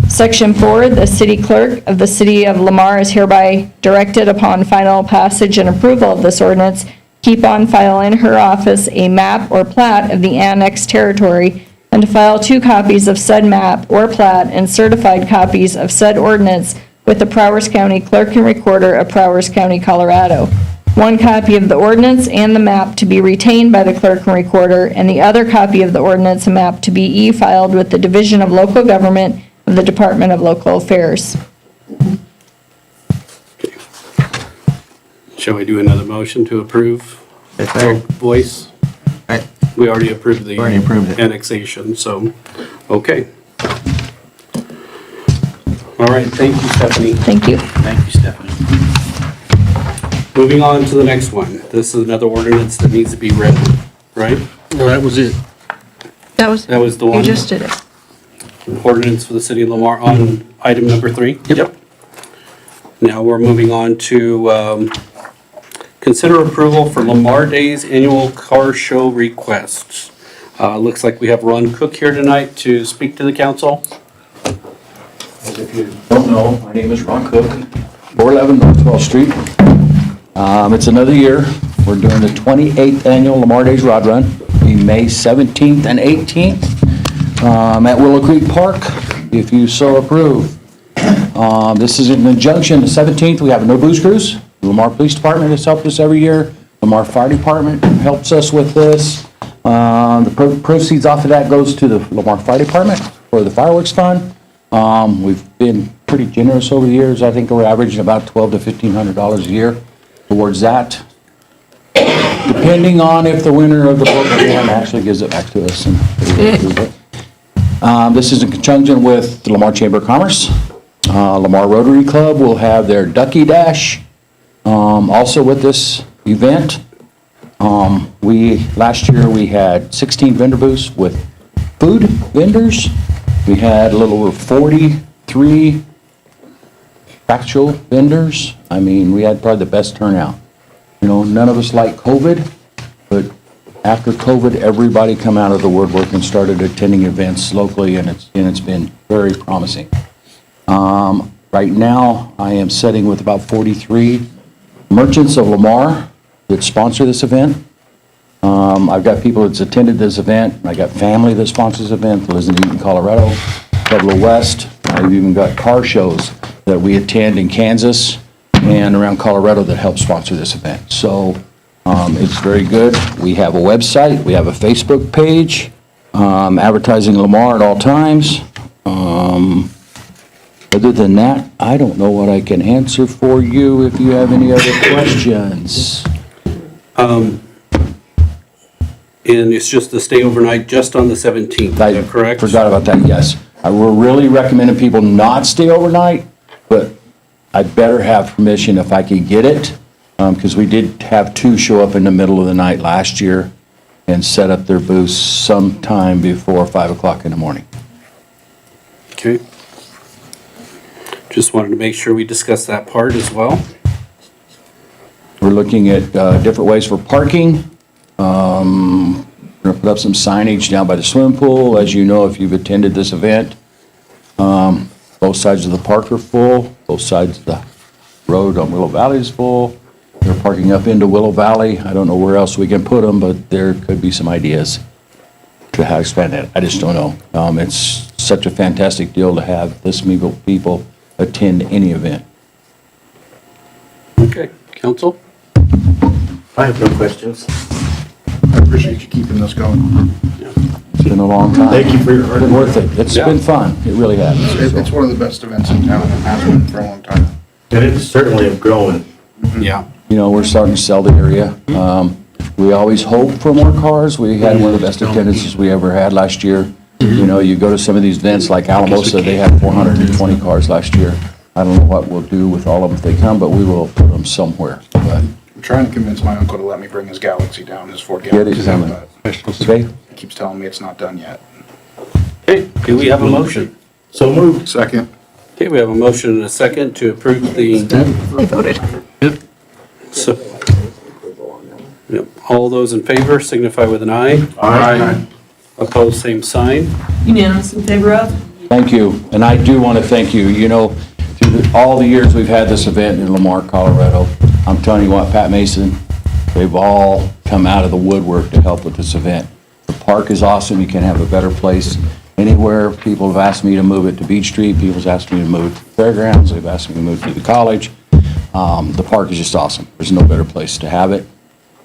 [SPEAKER 18] Section 4, the city clerk of the City of Lamar is hereby directed upon final passage and approval of this ordinance, keep on file in her office a map or plat of the annexed territory, and to file 2 copies of said map or plat and certified copies of said ordinance with the Prowers County Clerk and Recorder of Prowers County, Colorado. 1 copy of the ordinance and the map to be retained by the Clerk and Recorder, and the other copy of the ordinance and map to be e-filed with the Division of Local Government of the Department of Local Affairs.
[SPEAKER 1] Shall we do another motion to approve? Voice? We already approved the annexation, so, okay. All right, thank you, Stephanie.
[SPEAKER 18] Thank you.
[SPEAKER 10] Thank you, Stephanie.
[SPEAKER 1] Moving on to the next one. This is another ordinance that needs to be read, right?
[SPEAKER 8] Well, that was it.
[SPEAKER 7] That was
[SPEAKER 1] the one?
[SPEAKER 7] You just did it.
[SPEAKER 1] Ordinance for the City of Lamar on item number 3? Yep. Now we're moving on to consider approval for Lamar Days annual car show requests. Looks like we have Ron Cook here tonight to speak to the council.
[SPEAKER 3] As if you don't know, my name is Ron Cook, 411 North 12th Street. It's another year. We're doing the 28th annual Lamar Days Rod Run, be May 17th and 18th at Willow Creek Park, if you so approve. This is in conjunction, the 17th, we have a No Booze Cruise. The Lamar Police Department has helped us every year. Lamar Fire Department helps us with this. The proceeds off of that goes to the Lamar Fire Department for the fireworks fund. We've been pretty generous over the years. I think we're averaging about $1,200 to $1,500 a year towards that. Depending on if the winner of the program actually gives it back to us. And this is in conjunction with the Lamar Chamber of Commerce. Lamar Rotary Club will have their Ducky Dash also with this event. Last year we had 16 vendor booths with food vendors. We had a little over 43 factual vendors. I mean, we had probably the best turnout. You know, none of us like COVID, but after COVID, everybody come out of the woodwork and started attending events locally, and it's been very promising. Right now, I am sitting with about 43 merchants of Lamar that sponsor this event. I've got people that's attended this event. I got family that sponsors the event, that lives in Eaton, Colorado, Pueblo West. I've even got car shows that we attend in Kansas and around Colorado that help sponsor this event. So It's very good. We have a website, we have a Facebook page, advertising Lamar at all times. Other than that, I don't know what I can answer for you if you have any other questions.
[SPEAKER 1] And it's just to stay overnight just on the 17th, is that correct?
[SPEAKER 3] Forgot about that, yes. I will really recommend people not stay overnight, but I better have permission if I can get it, because we did have 2 show up in the middle of the night last year and set up their booths sometime before 5 o'clock in the morning.
[SPEAKER 1] Okay. Just wanted to make sure we discussed that part as well.
[SPEAKER 3] We're looking at different ways for parking. We're going to put up some signage down by the swimming pool. As you know, if you've attended this event, both sides of the park are full. Both sides of the road on Willow Valley is full. They're parking up into Willow Valley. I don't know where else we can put them, but there could be some ideas to how to expand that. I just don't know. It's such a fantastic deal to have this many people attend any event.
[SPEAKER 1] Okay, council?
[SPEAKER 9] I have no questions.
[SPEAKER 13] I appreciate you keeping this going.
[SPEAKER 3] It's been a long time.
[SPEAKER 9] Thank you for your hard
[SPEAKER 3] It's been
[SPEAKER 9] work.
[SPEAKER 3] worth it. It's been fun. It really has.
[SPEAKER 13] It's one of the best events in town and has been for a long time.
[SPEAKER 9] And it's certainly growing.
[SPEAKER 1] Yeah.
[SPEAKER 3] You know, we're starting to sell the area. We always hope for more cars. We had one of the best attendances we ever had last year. You know, you go to some of these events like Alamosa, they had 420 cars last year. I don't know what we'll do with all of them if they come, but we will put them somewhere. But
[SPEAKER 13] I'm trying to convince my uncle to let me bring his Galaxy down, his Ford
[SPEAKER 3] Get it
[SPEAKER 13] Galaxy.
[SPEAKER 3] coming.
[SPEAKER 13] But
[SPEAKER 3] Okay?
[SPEAKER 13] he keeps telling me it's not done yet.
[SPEAKER 1] Okay, do we have a motion?
[SPEAKER 9] So moved.
[SPEAKER 13] Second.
[SPEAKER 1] Okay, we have a motion and a second to approve the,
[SPEAKER 7] They voted.
[SPEAKER 1] so, yep, all those in favor signify with an eye.
[SPEAKER 9] Aye.
[SPEAKER 1] Opposed, same sign.
[SPEAKER 5] Unanimous in favor of?
[SPEAKER 3] Thank you. And I do want to thank you. You know, through all the years we've had this event in Lamar, Colorado, I'm telling you what, Pat Mason, they've all come out of the woodwork to help with this event. The park is awesome. You can't have a better place anywhere. People have asked me to move it to Beach Street. People's asked me to move it to the fairgrounds. They've asked me to move it to the college. The park is just awesome. There's no better place to have it.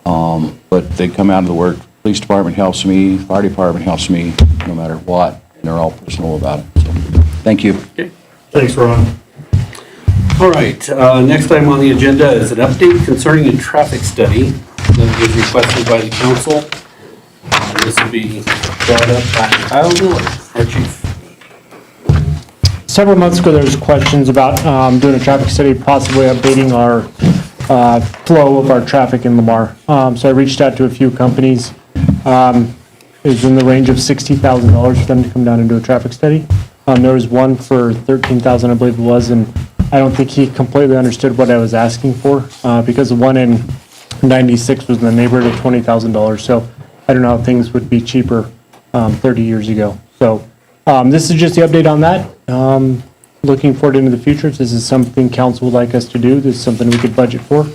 [SPEAKER 3] But they come out of the work. Police department helps me, fire department helps me, no matter what, and they're all personal about it. So, thank you.
[SPEAKER 1] Okay.
[SPEAKER 9] Thanks, Ron.
[SPEAKER 1] All right, next item on the agenda is an update concerning a traffic study that was requested by the council. This will be brought up by Kyle Miller, our chief.
[SPEAKER 16] Several months ago, there was questions about doing a traffic study, possibly updating our flow of our traffic in Lamar. So I reached out to a few companies. It was in the range of $60,000 for them to come down and do a traffic study. There was one for $13,000, I believe it was, and I don't think he completely understood what I was asking for, because the one in 96 was in the neighborhood of $20,000. So I don't know how things would be cheaper 30 years ago. So this is just the update on that. Looking forward into the future, if this is something council would like us to do, this is something we could budget for.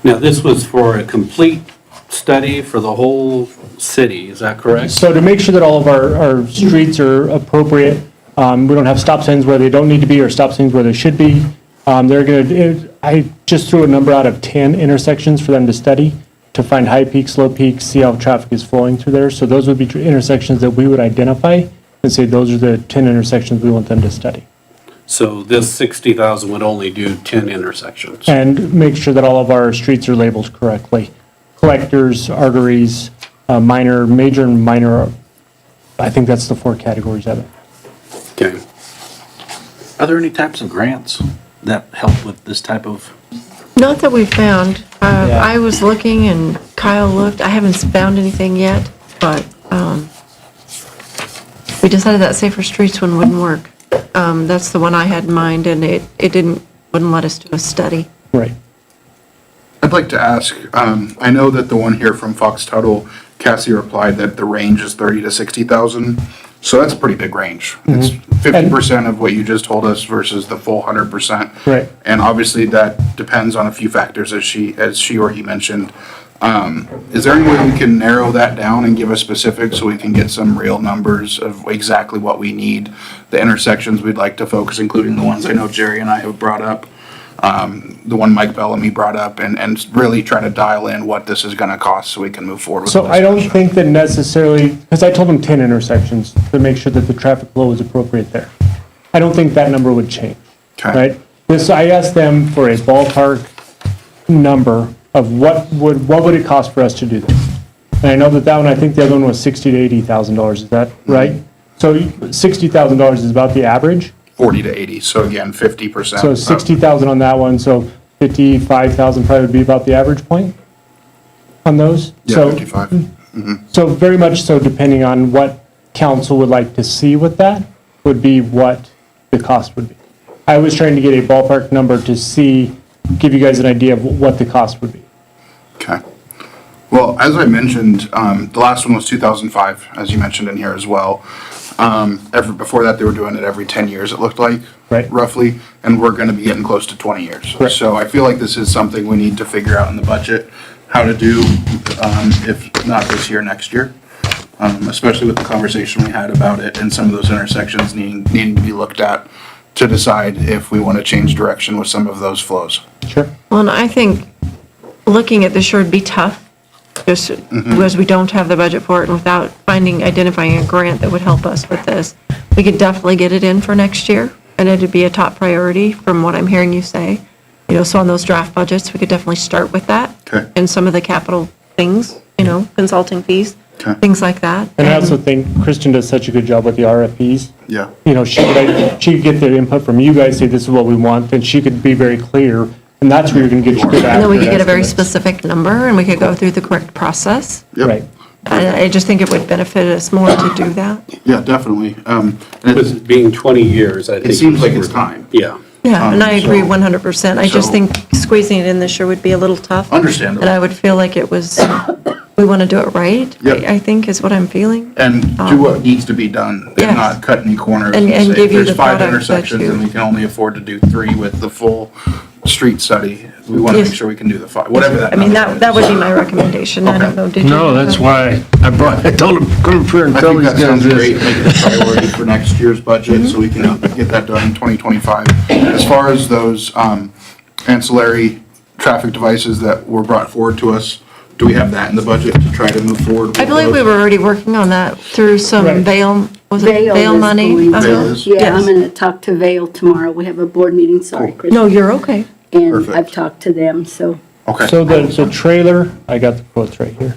[SPEAKER 1] Now, this was for a complete study for the whole city, is that correct?
[SPEAKER 16] So to make sure that all of our streets are appropriate, we don't have stop signs where they don't need to be or stop signs where they should be. I just threw a number out of 10 intersections for them to study to find high peaks, low peaks, see how traffic is flowing through there. So those would be intersections that we would identify and say those are the 10 intersections we want them to study.
[SPEAKER 1] So this 60,000 would only do 10 intersections.
[SPEAKER 16] And make sure that all of our streets are labeled correctly. Collectors, arteries, major and minor, I think that's the 4 categories of it.
[SPEAKER 1] Okay.
[SPEAKER 10] Are there any types of grants that help with this type of?
[SPEAKER 7] Not that we found. I was looking and Kyle looked. I haven't found anything yet, but we decided that Safer Streets one wouldn't work. That's the one I had in mind, and it wouldn't let us do a study.
[SPEAKER 16] Right.
[SPEAKER 13] I'd like to ask, I know that the one here from Fox Tuttle, Cassie replied that the range is 30 to 60,000. So that's a pretty big range. It's 50% of what you just told us versus the full 100%.
[SPEAKER 16] Right.
[SPEAKER 13] And obviously that depends on a few factors as she or he mentioned. Is there any way we can narrow that down and give us specifics so we can get some real numbers of exactly what we need, the intersections we'd like to focus, including the ones I know Jerry and I have brought up? the one Mike Bellamy brought up, and really try to dial in what this is gonna cost so we can move forward with
[SPEAKER 16] So
[SPEAKER 13] the
[SPEAKER 16] I don't
[SPEAKER 13] discussion.
[SPEAKER 16] think that necessarily, because I told them 10 intersections to make sure that the traffic flow is appropriate there. I don't think that number would change,
[SPEAKER 13] Okay.
[SPEAKER 16] right? This, I asked them for a ballpark number of what would it cost for us to do this? And I know that one, I think the other one was $60,000 to $80,000, is that right? So $60,000 is about the average?
[SPEAKER 13] 40 to 80, so again, 50%.
[SPEAKER 16] So 60,000 on that one, so 55,000 probably would be about the average point on those?
[SPEAKER 13] Yeah,
[SPEAKER 16] So-
[SPEAKER 13] 55.
[SPEAKER 16] So very much so, depending on what council would like to see with that, would be what the cost would be. I was trying to get a ballpark number to see, give you guys an idea of what the cost would be.
[SPEAKER 13] Okay. Well, as I mentioned, the last one was 2005, as you mentioned in here as well. Before that, they were doing it every 10 years, it looked like.
[SPEAKER 16] Right.
[SPEAKER 13] Roughly, and we're gonna be getting close to 20 years.
[SPEAKER 16] Correct.
[SPEAKER 13] So I feel like this is something we need to figure out in the budget, how to do, if not this year, next year. Especially with the conversation we had about it and some of those intersections needing to be looked at to decide if we wanna change direction with some of those flows.
[SPEAKER 16] Sure.
[SPEAKER 7] Well, and I think looking at this year would be tough, just because we don't have the budget for it, and without identifying a grant that would help us with this. We could definitely get it in for next year, and it'd be a top priority from what I'm hearing you say. You know, so on those draft budgets, we could definitely start with that.
[SPEAKER 13] Okay.
[SPEAKER 7] And some of the capital things, consulting fees,
[SPEAKER 13] Okay.
[SPEAKER 7] things like that.
[SPEAKER 16] And I also think Kristen does such a good job with the RFPs.
[SPEAKER 13] Yeah.
[SPEAKER 16] You know, she could get the input from you guys, say this is what we want, then she could be very clear, and that's where you're gonna get your good
[SPEAKER 7] And then we could get a very
[SPEAKER 16] estimates.
[SPEAKER 7] specific number, and we could go through the correct process.
[SPEAKER 13] Yep.
[SPEAKER 16] Right.
[SPEAKER 7] I just think it would benefit us more to do that.
[SPEAKER 13] Yeah, definitely. And
[SPEAKER 1] With it being 20 years, I think.
[SPEAKER 13] it seems like it's time.
[SPEAKER 1] Yeah.
[SPEAKER 7] Yeah, and I agree
[SPEAKER 13] So-
[SPEAKER 7] 100%. I just
[SPEAKER 13] so-
[SPEAKER 7] think squeezing it in this year would be a little tough.
[SPEAKER 13] Understandable.
[SPEAKER 7] And I would feel like it was, we want to do it right,
[SPEAKER 13] Yep.
[SPEAKER 7] I think is what I'm feeling.
[SPEAKER 13] And do what needs to be done,
[SPEAKER 7] Yes.
[SPEAKER 13] and not cut any corners.
[SPEAKER 7] And
[SPEAKER 13] say,
[SPEAKER 7] give you
[SPEAKER 13] if
[SPEAKER 7] the
[SPEAKER 13] there's 5
[SPEAKER 7] product that
[SPEAKER 13] intersections
[SPEAKER 7] you-
[SPEAKER 13] and we can only afford to do 3 with the full street study, we want to
[SPEAKER 7] Yes.
[SPEAKER 13] make sure we can do the 5, whatever that
[SPEAKER 7] I mean,
[SPEAKER 13] number
[SPEAKER 7] that would
[SPEAKER 13] is.
[SPEAKER 7] be my recommendation. I don't know, did you?
[SPEAKER 8] No, that's why I told him, come up here and
[SPEAKER 13] I
[SPEAKER 8] tell
[SPEAKER 13] think
[SPEAKER 8] these
[SPEAKER 13] that
[SPEAKER 8] guys
[SPEAKER 13] sounds great,
[SPEAKER 8] this.
[SPEAKER 13] make it a priority for next year's budget, so we can get that done in 2025. As far as those ancillary traffic devices that were brought forward to us, do we have that in the budget to try to move forward with
[SPEAKER 7] I believe we
[SPEAKER 13] those?
[SPEAKER 7] were already working on that through some
[SPEAKER 16] Right.
[SPEAKER 7] Vail, was it
[SPEAKER 2] Vail
[SPEAKER 7] Vail
[SPEAKER 2] is
[SPEAKER 7] money?
[SPEAKER 2] going
[SPEAKER 7] Uh-huh.
[SPEAKER 2] to-
[SPEAKER 13] Vail is?
[SPEAKER 2] Yeah, I'm
[SPEAKER 7] Yes.
[SPEAKER 2] gonna talk to Vail tomorrow. We have a board meeting, sorry, Chris.
[SPEAKER 7] No, you're okay.
[SPEAKER 2] And
[SPEAKER 13] Perfect.
[SPEAKER 2] I've talked to them, so.
[SPEAKER 13] Okay.
[SPEAKER 16] So the trailer, I got the quotes right here.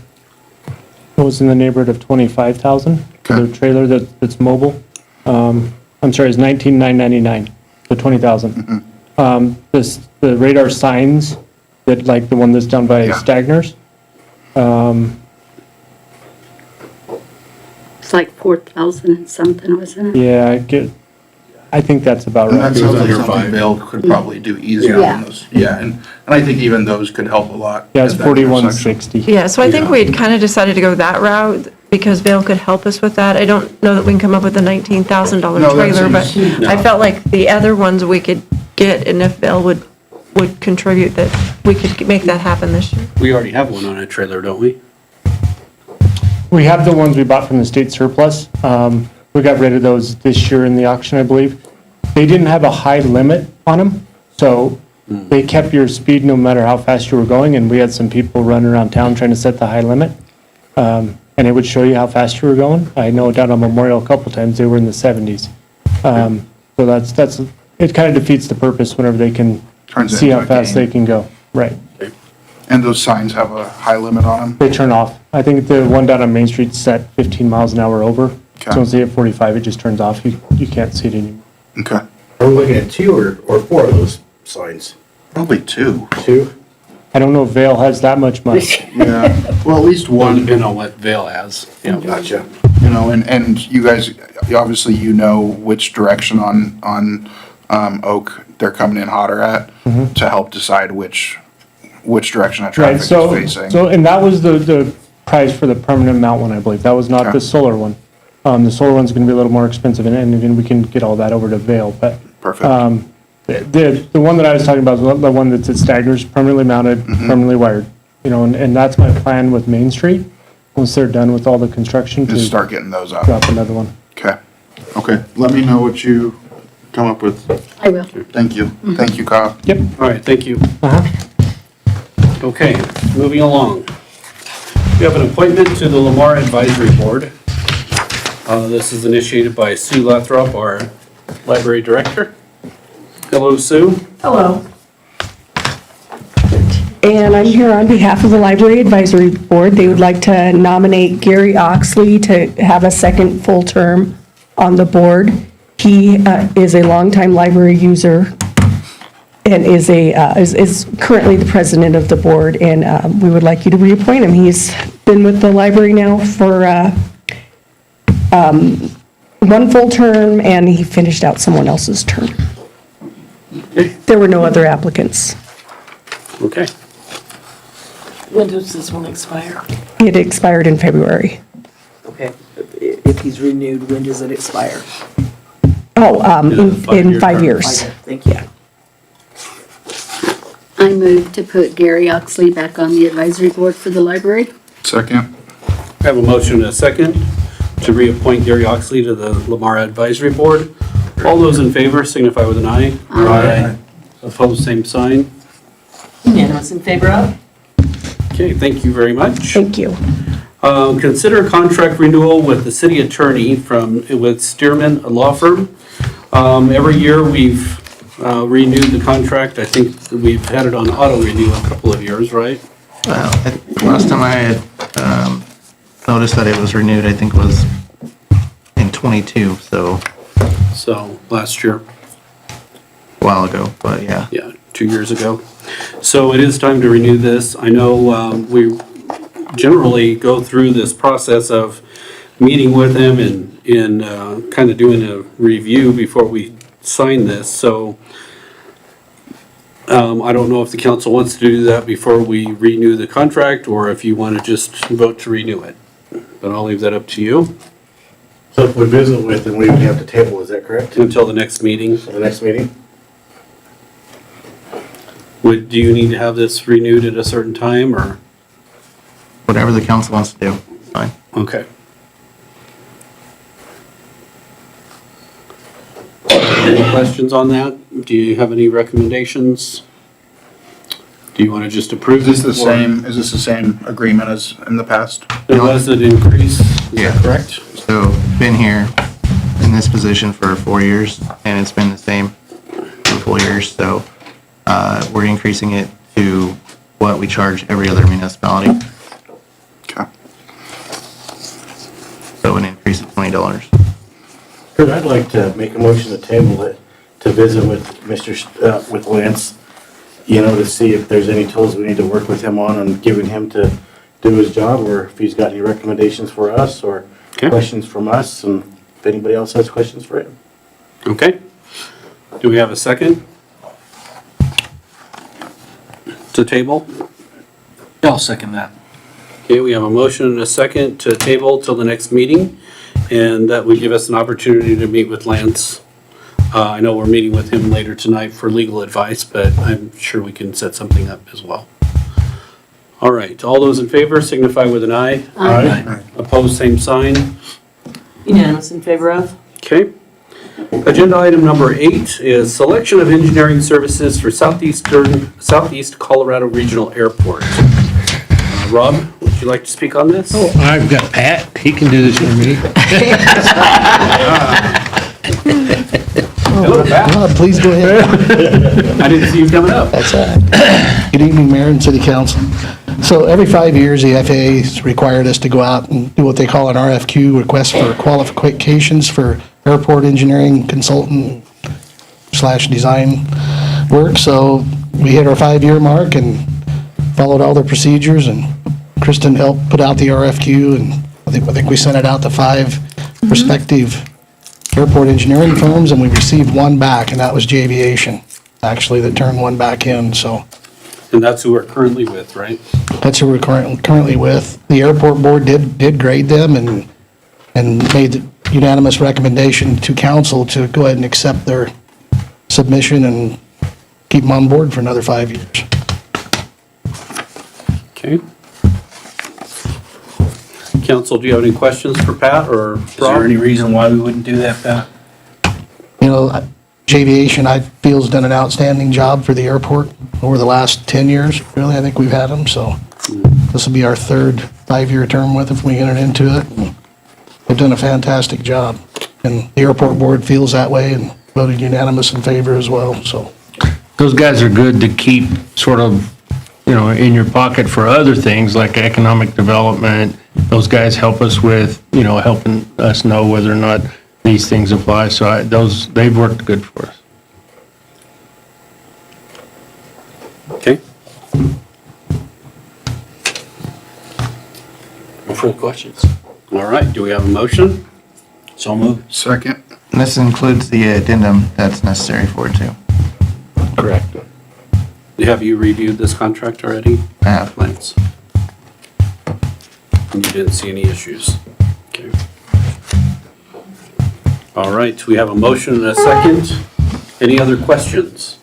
[SPEAKER 16] It was in the neighborhood of 25,000 for the
[SPEAKER 13] Okay.
[SPEAKER 16] trailer that's mobile. I'm sorry, it's 19,999, so 20,000. The radar signs, that like the one that's done by
[SPEAKER 13] Yeah.
[SPEAKER 16] Stagners,
[SPEAKER 2] It's like 4,000 and something, wasn't it?
[SPEAKER 16] yeah, I think that's about
[SPEAKER 13] And that
[SPEAKER 16] right.
[SPEAKER 13] sounds like
[SPEAKER 1] under
[SPEAKER 13] something
[SPEAKER 1] 5.
[SPEAKER 13] Vail could probably do easier
[SPEAKER 2] Yeah.
[SPEAKER 13] on those. Yeah, and I think even those could help a lot.
[SPEAKER 16] Yeah, it's
[SPEAKER 13] at that intersection.
[SPEAKER 16] 4160.
[SPEAKER 7] Yeah, so I think
[SPEAKER 13] Yeah.
[SPEAKER 7] we had kind of decided to go that route because Vail could help us with that. I don't know that we can come up with a $19,000
[SPEAKER 13] No, that
[SPEAKER 7] trailer, but
[SPEAKER 13] seems-
[SPEAKER 7] I felt like the other ones we could get, and if Vail would contribute, that we could make that happen this year.
[SPEAKER 1] We already have one on a trailer, don't we?
[SPEAKER 16] We have the ones we bought from the state surplus. We got rid of those this year in the auction, I believe. They didn't have a high limit on them, so they kept your speed no matter how fast you were going, and we had some people running around town trying to set the high limit. And it would show you how fast you were going. I know down on Memorial a couple times, they were in the 70s. So that's, it kind of defeats the purpose whenever they can
[SPEAKER 13] Turns it
[SPEAKER 16] see how
[SPEAKER 13] into a
[SPEAKER 16] fast
[SPEAKER 13] game.
[SPEAKER 16] they can go. Right.
[SPEAKER 13] And those signs have a high limit on them?
[SPEAKER 16] They turn off. I think the one down on Main Street's set 15 miles an hour over.
[SPEAKER 13] Okay.
[SPEAKER 16] So once they hit 45, it just turns off. You can't see it anymore.
[SPEAKER 13] Okay.
[SPEAKER 9] Are we looking at 2 or 4 of those signs?
[SPEAKER 13] Probably 2.
[SPEAKER 9] 2?
[SPEAKER 16] I don't know if Vail has that much money.
[SPEAKER 13] Yeah, well, at least
[SPEAKER 1] One,
[SPEAKER 13] one,
[SPEAKER 1] depending on what Vail has. Yeah.
[SPEAKER 9] Gotcha.
[SPEAKER 13] you know, and you guys, obviously you know which direction on Oak they're coming in hotter at to help decide which direction that
[SPEAKER 16] Right,
[SPEAKER 13] traffic is
[SPEAKER 16] so,
[SPEAKER 13] facing.
[SPEAKER 16] and that was the price for the permanent mount one, I believe. That was not
[SPEAKER 13] Okay.
[SPEAKER 16] the solar one. The solar one's gonna be a little more expensive, and then we can get all that over to Vail, but,
[SPEAKER 13] Perfect.
[SPEAKER 16] the one that I was talking about is the one that's at Stagners, permanently mounted, permanently wired. You know, and that's my plan with Main Street, once they're done with all the construction,
[SPEAKER 13] Just
[SPEAKER 16] to
[SPEAKER 13] start getting those up.
[SPEAKER 16] drop another one.
[SPEAKER 13] Okay. Okay, let me know what you come up with.
[SPEAKER 2] I will.
[SPEAKER 13] Thank you. Thank you, Kyle.
[SPEAKER 8] Yep.
[SPEAKER 1] All right, thank you.
[SPEAKER 8] Uh-huh.
[SPEAKER 1] Okay, moving along. We have an appointment to the Lamar Advisory Board. This is initiated by Sue Lathrop, our library director. Hello, Sue.
[SPEAKER 19] Hello. And I'm here on behalf of the Library Advisory Board. They would like to nominate Gary Oxley to have a second full term on the board. He is a longtime library user and is currently the president of the board, and we would like you to reappoint him. He's been with the library now for one full term, and he finished out someone else's term. There were no other applicants.
[SPEAKER 1] Okay.
[SPEAKER 5] When does this one expire?
[SPEAKER 19] It expired in February.
[SPEAKER 5] Okay, if he's renewed, when does it expire?
[SPEAKER 19] In 5 years.
[SPEAKER 5] Thank you.
[SPEAKER 2] I move to put Gary Oxley back on the advisory board for the library.
[SPEAKER 13] Second.
[SPEAKER 1] I have a motion and a second to reappoint Gary Oxley to the Lamar Advisory Board. All those in favor signify with an eye.
[SPEAKER 2] Aye.
[SPEAKER 1] Opposed, same sign.
[SPEAKER 5] Unanimous in favor of?
[SPEAKER 1] Okay, thank you very much.
[SPEAKER 19] Thank you.
[SPEAKER 1] Consider contract renewal with the city attorney with Stearman Law Firm. Every year we've renewed the contract. I think we've had it on auto renew a couple of years, right?
[SPEAKER 17] Last time I had noticed that it was renewed, I think was in '22, so
[SPEAKER 1] So last year.
[SPEAKER 17] a while ago, but yeah.
[SPEAKER 1] Yeah, 2 years ago. So it is time to renew this. I know we generally go through this process of meeting with them and kind of doing a review before we sign this. So I don't know if the council wants to do that before we renew the contract, or if you want to just vote to renew it. But I'll leave that up to you
[SPEAKER 9] So if we visit with them, we would have to table, is that correct?
[SPEAKER 1] until the next meeting.
[SPEAKER 9] For the next meeting?
[SPEAKER 1] Do you need to have this renewed at a certain time, or?
[SPEAKER 17] Whatever the council wants to do, fine.
[SPEAKER 1] Okay. Any questions on that? Do you have any recommendations? Do you want to just approve
[SPEAKER 13] Is
[SPEAKER 1] this?
[SPEAKER 13] this the same agreement as in the past?
[SPEAKER 1] There was an increase, is
[SPEAKER 17] Yeah.
[SPEAKER 1] that correct?
[SPEAKER 17] So, been here in this position for 4 years, and it's been the same for 4 years, so we're increasing it to what we charge every other municipality.
[SPEAKER 13] Okay.
[SPEAKER 17] So an increase of $20.
[SPEAKER 9] Kurt, I'd like to make a motion to table it, to visit with with Lance, to see if there's any tools we need to work with him on and giving him to do his job, or if he's got any recommendations for us, or
[SPEAKER 1] Okay.
[SPEAKER 9] questions from us, and if anybody else has questions for him.
[SPEAKER 1] Okay. Do we have a second? To table?
[SPEAKER 10] I'll second that.
[SPEAKER 1] Okay, we have a motion and a second to table till the next meeting, and that would give us an opportunity to meet with Lance. I know we're meeting with him later tonight for legal advice, but I'm sure we can set something up as well. All right, all those in favor signify with an eye.
[SPEAKER 10] Aye.
[SPEAKER 1] Opposed, same sign.
[SPEAKER 5] Unanimous in favor of?
[SPEAKER 1] Okay. Agenda item number 8 is selection of engineering services for Southeast Colorado Regional Airport. Rob, would you like to speak on this?
[SPEAKER 8] Oh, I've got Pat, he can do this for me.
[SPEAKER 1] Hello, Pat.
[SPEAKER 20] Please go ahead.
[SPEAKER 1] I didn't see you coming up.
[SPEAKER 20] That's all right. Good evening, Mayor and City Council. So every 5 years, the FAA has required us to go out and do what they call an RFQ, request for qualifications for airport engineering consultant / design work. So we hit our 5-year mark and followed all the procedures, and Kristen helped put out the RFQ, and I think we sent it out to 5 prospective airport engineering firms, and we received one back, and that was J-Aviation, actually, that turned one back in, so.
[SPEAKER 1] And that's who we're currently with, right?
[SPEAKER 20] That's who we're currently with. The airport board did grade them and made the unanimous recommendation to council to go ahead and accept their submission and keep them on board for another 5 years.
[SPEAKER 1] Okay. Council, do you have any questions for Pat or Rob?
[SPEAKER 10] Is there any reason why we wouldn't do that, Pat?
[SPEAKER 20] You know, Aviation, I feel, has done an outstanding job for the airport over the last 10 years, really, I think we've had them, so this will be our third 5-year term with if we enter into it. They've done a fantastic job, and the airport board feels that way and voted unanimous in favor as well, so.
[SPEAKER 8] Those guys are good to keep sort of, in your pocket for other things like economic development. Those guys help us with, helping us know whether or not these things apply. So they've worked good for us.
[SPEAKER 1] Okay. No further questions? All right, do we have a motion?
[SPEAKER 10] So moved.
[SPEAKER 13] Second.
[SPEAKER 17] And this includes the addendum that's necessary for it too.
[SPEAKER 1] Correct. Have you reviewed this contract already?
[SPEAKER 17] I have.
[SPEAKER 1] Lance? And you didn't see any issues? Okay. All right, we have a motion and a second. Any other questions?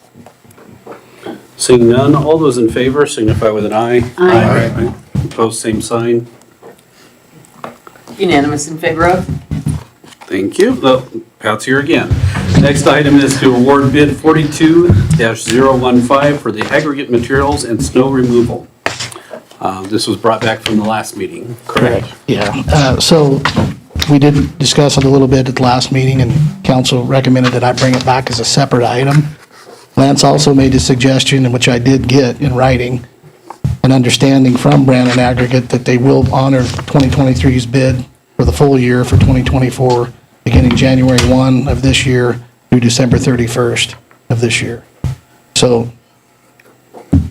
[SPEAKER 1] Seeing none, all those in favor signify with an eye.
[SPEAKER 2] Aye.
[SPEAKER 1] Opposed, same sign.
[SPEAKER 5] Unanimous in favor of?
[SPEAKER 1] Thank you. Oh, Pat's here again. Next item is to award bid 42-015 for the aggregate materials and snow removal. This was brought back from the last meeting, correct?
[SPEAKER 20] Yeah, so we did discuss it a little bit at the last meeting, and council recommended that I bring it back as a separate item. Lance also made a suggestion, in which I did get in writing, an understanding from Brandon Aggregate that they will honor 2023's bid for the full year for 2024, beginning January 1 of this year through December 31st of this year. So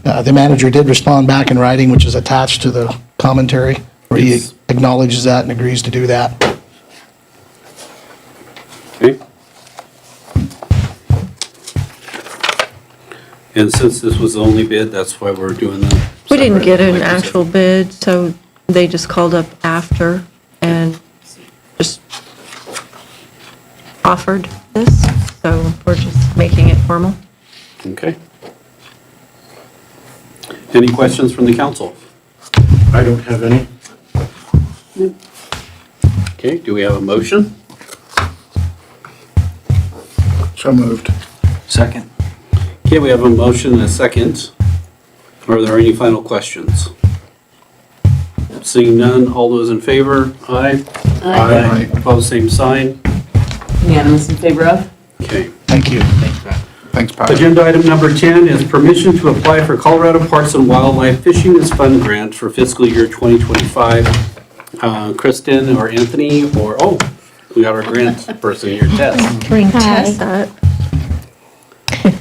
[SPEAKER 20] the manager did respond back in writing, which is attached to the commentary, where he acknowledges that and agrees to do that.
[SPEAKER 1] Okay. And since this was the only bid, that's why we're doing that.
[SPEAKER 7] We didn't get an
[SPEAKER 1] like I said.
[SPEAKER 7] actual bid, so they just called up after and just offered this, so we're just making it formal.
[SPEAKER 1] Okay. Any questions from the council?
[SPEAKER 9] I don't have any.
[SPEAKER 1] Okay, do we have a motion?
[SPEAKER 13] So moved.
[SPEAKER 10] Second.
[SPEAKER 1] Okay, we have a motion and a second. Are there any final questions? Seeing none, all those in favor? Aye.
[SPEAKER 13] Aye.
[SPEAKER 1] Opposed, same sign.
[SPEAKER 5] Unanimous in favor of?
[SPEAKER 1] Okay.
[SPEAKER 20] Thank you.
[SPEAKER 13] Thanks, Pat.
[SPEAKER 1] Agenda item number 10 is permission to apply for Colorado Parks and Wildlife Fishing is Fund Grant for fiscal year 2025. Kristen or Anthony we got our grant person here, Tess.
[SPEAKER 7] Bring
[SPEAKER 21] Hi.
[SPEAKER 7] Tess up.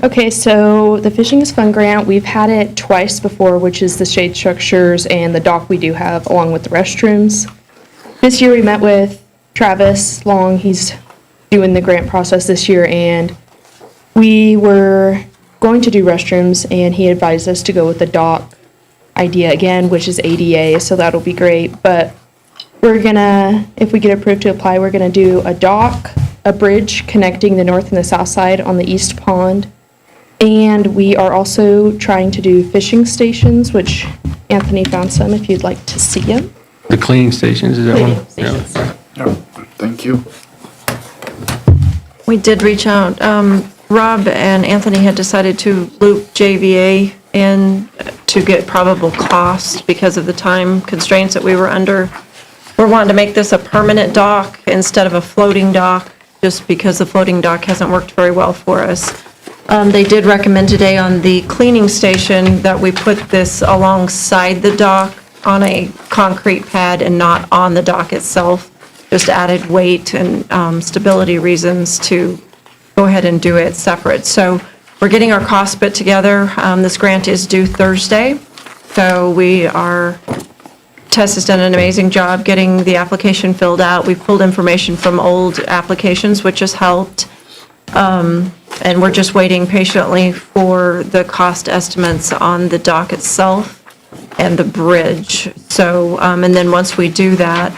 [SPEAKER 21] Okay, so the Fishing is Fun grant, we've had it twice before, which is the shade structures and the dock we do have, along with the restrooms. This year we met with Travis Long, he's doing the grant process this year, and we were going to do restrooms, and he advised us to go with the dock idea again, which is ADA, so that'll be great. But we're gonna, if we get approved to apply, we're gonna do a dock, a bridge connecting the north and the south side on the east pond. And we are also trying to do fishing stations, which Anthony found some, if you'd like to see them.
[SPEAKER 8] The cleaning stations, is that one?
[SPEAKER 21] Cleaning stations.
[SPEAKER 8] Yeah.
[SPEAKER 13] Thank you.
[SPEAKER 7] We did reach out. Rob and Anthony had decided to loop JVA in to get probable cost because of the time constraints that we were under. We're wanting to make this a permanent dock instead of a floating dock, just because the floating dock hasn't worked very well for us. They did recommend today on the cleaning station that we put this alongside the dock on a concrete pad and not on the dock itself. Just added weight and stability reasons to go ahead and do it separate. So we're getting our costs put together. This grant is due Thursday. So Tess has done an amazing job getting the application filled out. We've pulled information from old applications, which has helped. And we're just waiting patiently for the cost estimates on the dock itself and the bridge. So, and then once we do that,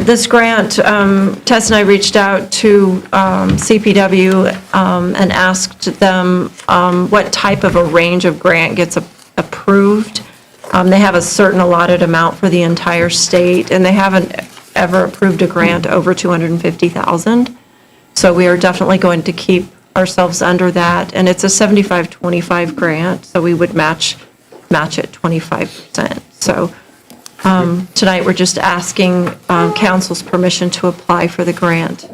[SPEAKER 7] this grant, Tess and I reached out to CPW and asked them what type of a range of grant gets approved. They have a certain allotted amount for the entire state, and they haven't ever approved a grant over $250,000. So we are definitely going to keep ourselves under that, and it's a 75-25 grant, so we would match it 25%. So tonight, we're just asking council's permission to apply for the grant.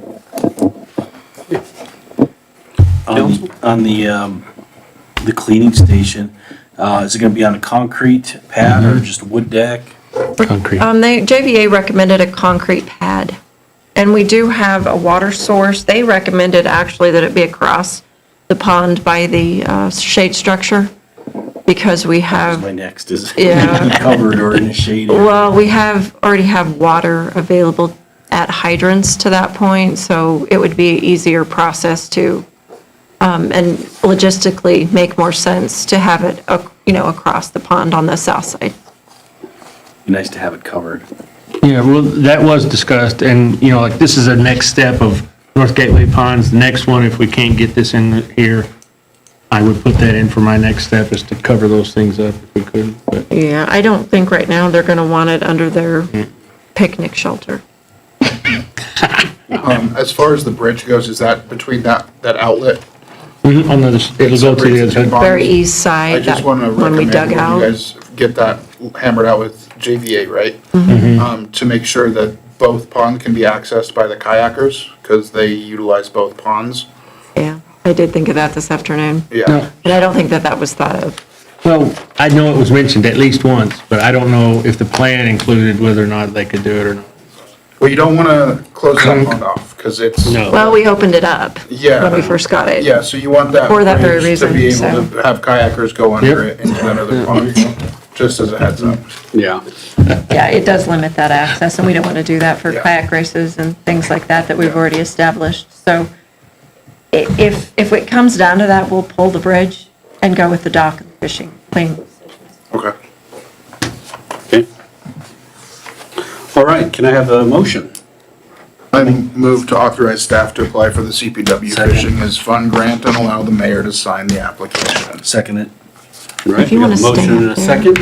[SPEAKER 10] On the cleaning station, is it gonna be on a concrete pad or just wood deck?
[SPEAKER 8] Concrete.
[SPEAKER 7] JVA recommended a concrete pad, and we do have a water source. They recommended actually that it be across the pond by the shade structure, because we have,
[SPEAKER 10] My next is
[SPEAKER 7] Yeah.
[SPEAKER 10] covered or in the shade.
[SPEAKER 7] well, we already have water available at hydrants to that point, so it would be an easier process to, and logistically make more sense to have it, across the pond on the south side.
[SPEAKER 10] Be nice to have it covered.
[SPEAKER 8] Yeah, well, that was discussed, and, like, this is a next step of North Gateway Ponds. The next one, if we can't get this in here, I would put that in for my next step, is to cover those things up if we could, but.
[SPEAKER 7] Yeah, I don't think right now they're gonna want it under their picnic shelter.
[SPEAKER 13] As far as the bridge goes, is that between that outlet?
[SPEAKER 8] On the, it'll go to the other side.
[SPEAKER 7] Very east
[SPEAKER 13] I
[SPEAKER 7] side,
[SPEAKER 13] just
[SPEAKER 7] that
[SPEAKER 13] want to
[SPEAKER 7] one we
[SPEAKER 13] recommend
[SPEAKER 7] dug
[SPEAKER 13] when
[SPEAKER 7] out.
[SPEAKER 13] you guys get that hammered out with JVA, right? To make sure that both ponds can be accessed by the kayakers, because they utilize both ponds.
[SPEAKER 7] Yeah, I did think of that this afternoon.
[SPEAKER 13] Yeah.
[SPEAKER 7] And I don't think that was thought of.
[SPEAKER 8] Well, I know it was mentioned at least once, but I don't know if the plan included whether or not they could do it or not.
[SPEAKER 13] Well, you don't want to close that pond off, because it's.
[SPEAKER 7] Well, we opened it up
[SPEAKER 13] Yeah.
[SPEAKER 7] when we first got it.
[SPEAKER 13] Yeah, so you want that
[SPEAKER 7] For that very
[SPEAKER 13] bridge to be
[SPEAKER 7] reason,
[SPEAKER 13] able to have kayakers go under it into that other pond, just as a heads up.
[SPEAKER 1] Yeah.
[SPEAKER 7] Yeah, it does limit that access, and we don't want to do that for kayak races and things like that we've already established. So if it comes down to that, we'll pull the bridge and go with the dock and fishing lane.
[SPEAKER 13] Okay.
[SPEAKER 1] Okay. All right, can I have a motion?
[SPEAKER 13] I move to authorize staff to apply for the CPW Fishing as Fund grant and allow the mayor to sign the application.
[SPEAKER 10] Second it.
[SPEAKER 1] All right,
[SPEAKER 7] If you
[SPEAKER 1] we
[SPEAKER 7] want
[SPEAKER 1] have
[SPEAKER 7] to
[SPEAKER 1] a
[SPEAKER 7] stay
[SPEAKER 1] motion and
[SPEAKER 7] up
[SPEAKER 1] a
[SPEAKER 7] there.
[SPEAKER 1] second.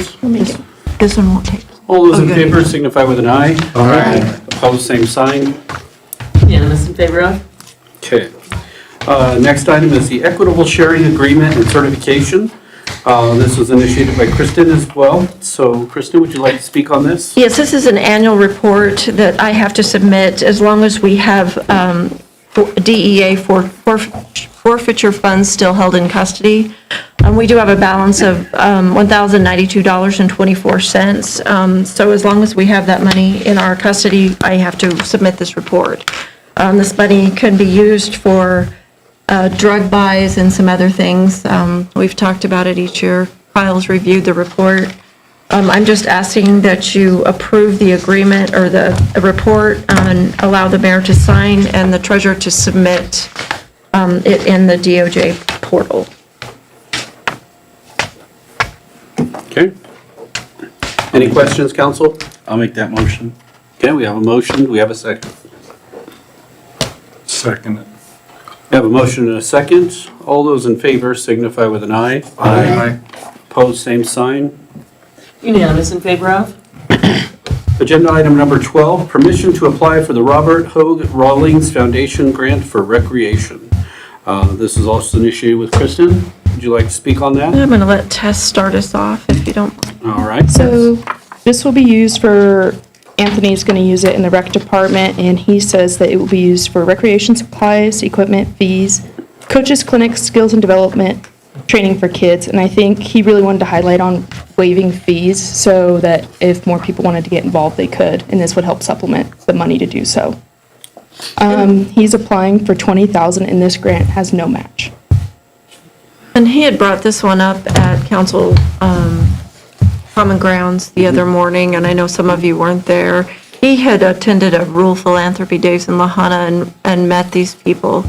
[SPEAKER 7] This one won't take.
[SPEAKER 1] All those in
[SPEAKER 7] Okay.
[SPEAKER 1] favor signify with an eye.
[SPEAKER 13] Aye.
[SPEAKER 1] Opposed, same sign.
[SPEAKER 5] Unanimous in favor of?
[SPEAKER 1] Okay. Next item is the equitable sharing agreement and certification. This was initiated by Kristen as well. So Kristen, would you like to speak on this?
[SPEAKER 7] Yes, this is an annual report that I have to submit as long as we have DEA forfeiture funds still held in custody. We do have a balance of $1,092.24. So as long as we have that money in our custody, I have to submit this report. This money can be used for drug buys and some other things. We've talked about it each year. Kyle's reviewed the report. I'm just asking that you approve the agreement or the report and allow the mayor to sign and the treasurer to submit it in the DOJ portal.
[SPEAKER 1] Okay. Any questions, council?
[SPEAKER 10] I'll make that motion.
[SPEAKER 1] Okay, we have a motion. Do we have a second?
[SPEAKER 10] Second it.
[SPEAKER 1] We have a motion and a second. All those in favor signify with an eye.
[SPEAKER 13] Aye.
[SPEAKER 1] Opposed, same sign.
[SPEAKER 5] Unanimous in favor of?
[SPEAKER 1] Agenda item number 12, permission to apply for the Robert Hoag Rawlings Foundation Grant for Recreation. This is also initiated with Kristen. Would you like to speak on that?
[SPEAKER 7] I'm going to let Tess start us off if you don't mind.
[SPEAKER 1] All right.
[SPEAKER 21] So this will be used for, Anthony's going to use it in the rec department, and he says that it will be used for recreation supplies, equipment, fees, coaches, clinics, skills and development, training for kids. And I think he really wanted to highlight on waiving fees so that if more people wanted to get involved, they could, and this would help supplement the money to do so. He's applying for $20,000, and this grant has no match.
[SPEAKER 7] And he had brought this one up at council Common Grounds the other morning, and I know some of you weren't there. He had attended a Rural Philanthropy Days in La Junta and met these people.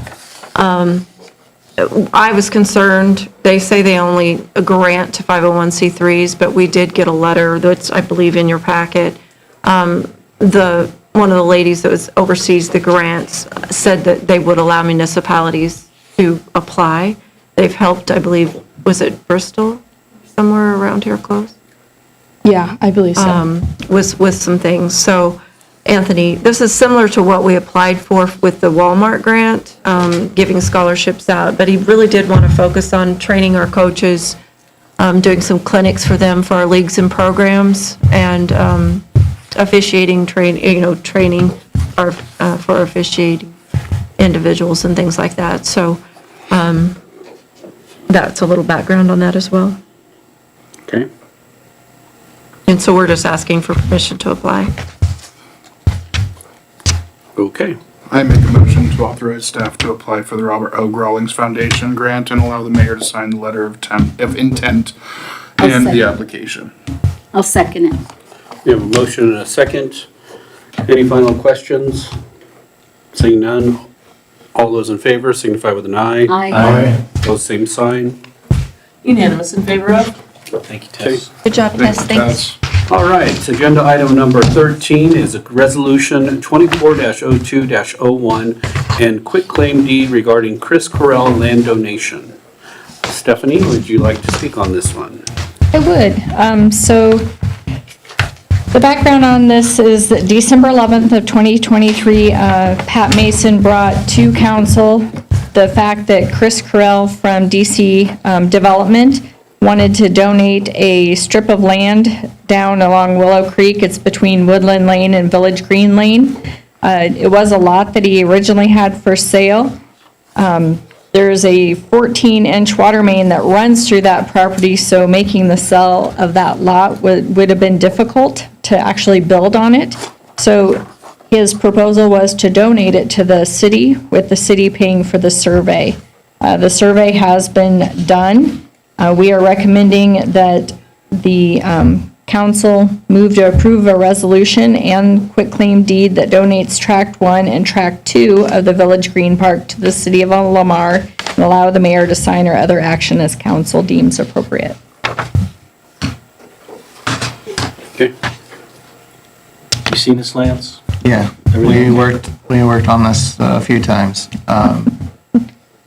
[SPEAKER 7] I was concerned, they say they only grant to 501c3s, but we did get a letter that's, I believe, in your packet. One of the ladies that oversees the grants said that they would allow municipalities to apply. They've helped, I believe, was it Bristol, somewhere around here close?
[SPEAKER 21] Yeah, I believe so.
[SPEAKER 7] With some things. So Anthony, this is similar to what we applied for with the Walmart grant, giving scholarships out, but he really did want to focus on training our coaches, doing some clinics for them for our leagues and programs, and officiating, training for officiating individuals and things like that. So that's a little background on that as well.
[SPEAKER 1] Okay.
[SPEAKER 7] And so we're just asking for permission to apply.
[SPEAKER 1] Okay.
[SPEAKER 13] I make a motion to authorize staff to apply for the Robert O. Grawlings Foundation grant and allow the mayor to sign the letter of intent and the application.
[SPEAKER 2] I'll second it.
[SPEAKER 1] We have a motion and a second. Any final questions? Seeing none, all those in favor signify with an eye.
[SPEAKER 2] Aye.
[SPEAKER 1] Opposed, same sign.
[SPEAKER 5] Unanimous in favor of?
[SPEAKER 10] Thank you, Tess.
[SPEAKER 11] Good job, Tess, thanks.
[SPEAKER 1] All right, agenda item number 13 is a resolution 24-02-01 and quitclaim deed regarding Chris Correll land donation. Stephanie, would you like to speak on this one?
[SPEAKER 18] I would. So the background on this is that December 11th of 2023, Pat Mason brought to council the fact that Chris Correll from DC Development wanted to donate a strip of land down along Willow Creek. It's between Woodland Lane and Village Green Lane. It was a lot that he originally had for sale. There's a 14-inch water main that runs through that property, so making the sale of that lot would have been difficult to actually build on it. So his proposal was to donate it to the city, with the city paying for the survey. The survey has been done. We are recommending that the council move to approve a resolution and quitclaim deed that donates Tract 1 and Tract 2 of the Village Green Park to the city of Lamar, and allow the mayor to sign or other action as council deems appropriate.
[SPEAKER 1] Okay.
[SPEAKER 10] You seen this, Lance?
[SPEAKER 17] Yeah, we worked on this a few times.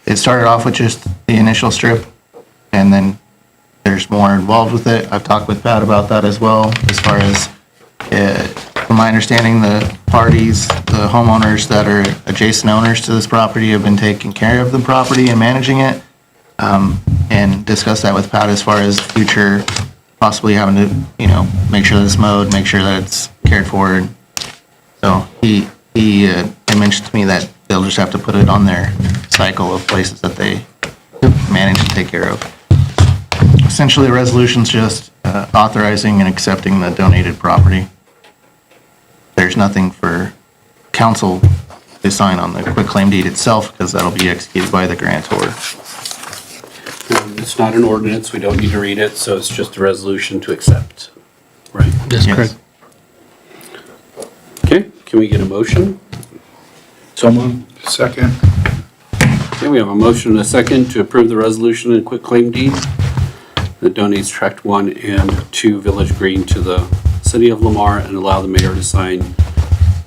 [SPEAKER 17] It started off with just the initial strip, and then there's more involved with it. I've talked with Pat about that as well, as far as, from my understanding, the parties, the homeowners that are adjacent owners to this property have been taking care of the property and managing it, and discussed that with Pat as far as future, possibly having to, make sure that it's mowed, make sure that it's cared for. So he mentioned to me that they'll just have to put it on their cycle of places that they manage to take care of. Essentially, the resolution's just authorizing and accepting the donated property. There's nothing for council to sign on the quitclaim deed itself, because that'll be executed by the grantor.
[SPEAKER 1] It's not an ordinance, we don't need to read it, so it's just a resolution to accept. Right?
[SPEAKER 10] That's
[SPEAKER 17] Yes.
[SPEAKER 10] correct.
[SPEAKER 1] Okay, can we get a motion?
[SPEAKER 10] So moved.
[SPEAKER 13] Second.
[SPEAKER 1] Okay, we have a motion and a second to approve the resolution and quitclaim deed that donates Tract 1 and 2 Village Green to the city of Lamar and allow the mayor to sign.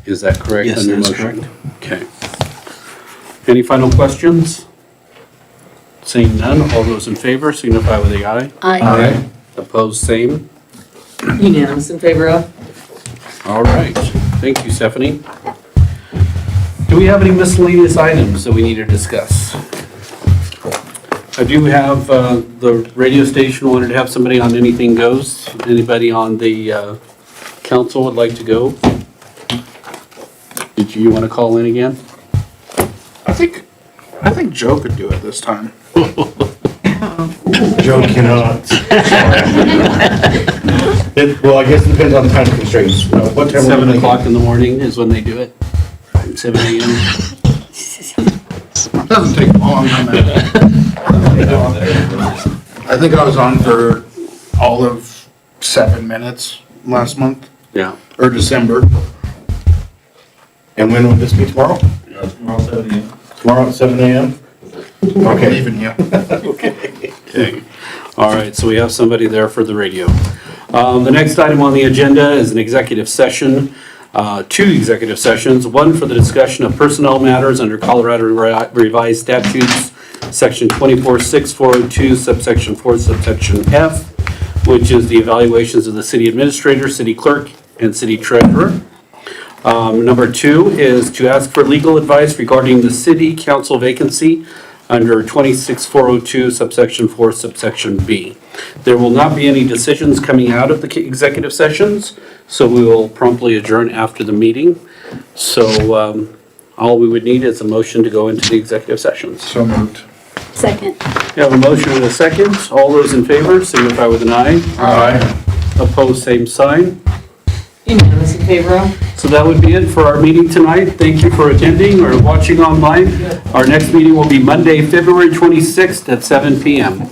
[SPEAKER 1] Is that correct?
[SPEAKER 10] Yes,
[SPEAKER 1] on your
[SPEAKER 10] that's
[SPEAKER 1] motion? Okay. Any final questions? Seeing none, all those in favor signify with the eye.
[SPEAKER 2] Aye.
[SPEAKER 1] Opposed, same.
[SPEAKER 5] Unanimous in favor of?
[SPEAKER 1] All right, thank you, Stephanie. Do we have any miscellaneous items that we need to discuss? I do have, the radio station wanted to have somebody on Anything Goes. Anybody on the council would like to go? Did you want to call in again?
[SPEAKER 13] I think Joe could do it this time.
[SPEAKER 9] Joe cannot. Well, I guess it depends on the time constraints. What time?
[SPEAKER 1] 7 o'clock in the morning is when they do it. 7 a.m.
[SPEAKER 13] Doesn't take long on that. I think I was on for all of 7 minutes last month,
[SPEAKER 1] Yeah.
[SPEAKER 13] or December.
[SPEAKER 9] And when would this be, tomorrow?
[SPEAKER 10] Tomorrow, 7 a.m.
[SPEAKER 9] Tomorrow at 7 a.m.? Okay.
[SPEAKER 13] Leaving you.
[SPEAKER 1] Okay. All right, so we have somebody there for the radio. The next item on the agenda is an executive session, 2 executive sessions, one for the discussion of personnel matters under Colorado Revised Statutes, Section 246402, subsection 4, subsection F, which is the evaluations of the city administrator, city clerk, and city treasurer. Number 2 is to ask for legal advice regarding the city council vacancy under 26402 subsection 4 subsection B. There will not be any decisions coming out of the executive sessions, so we will promptly adjourn after the meeting. So all we would need is a motion to go into the executive sessions.
[SPEAKER 13] So moved.
[SPEAKER 2] Second.
[SPEAKER 1] We have a motion and a second. All those in favor signify with an aye.
[SPEAKER 13] Aye.
[SPEAKER 1] Opposed, same sign.
[SPEAKER 5] Unanimous in favor of?
[SPEAKER 1] So that would be it for our meeting tonight. Thank you for attending or watching online. Our next meeting will be Monday, February 26th at 7 p.m.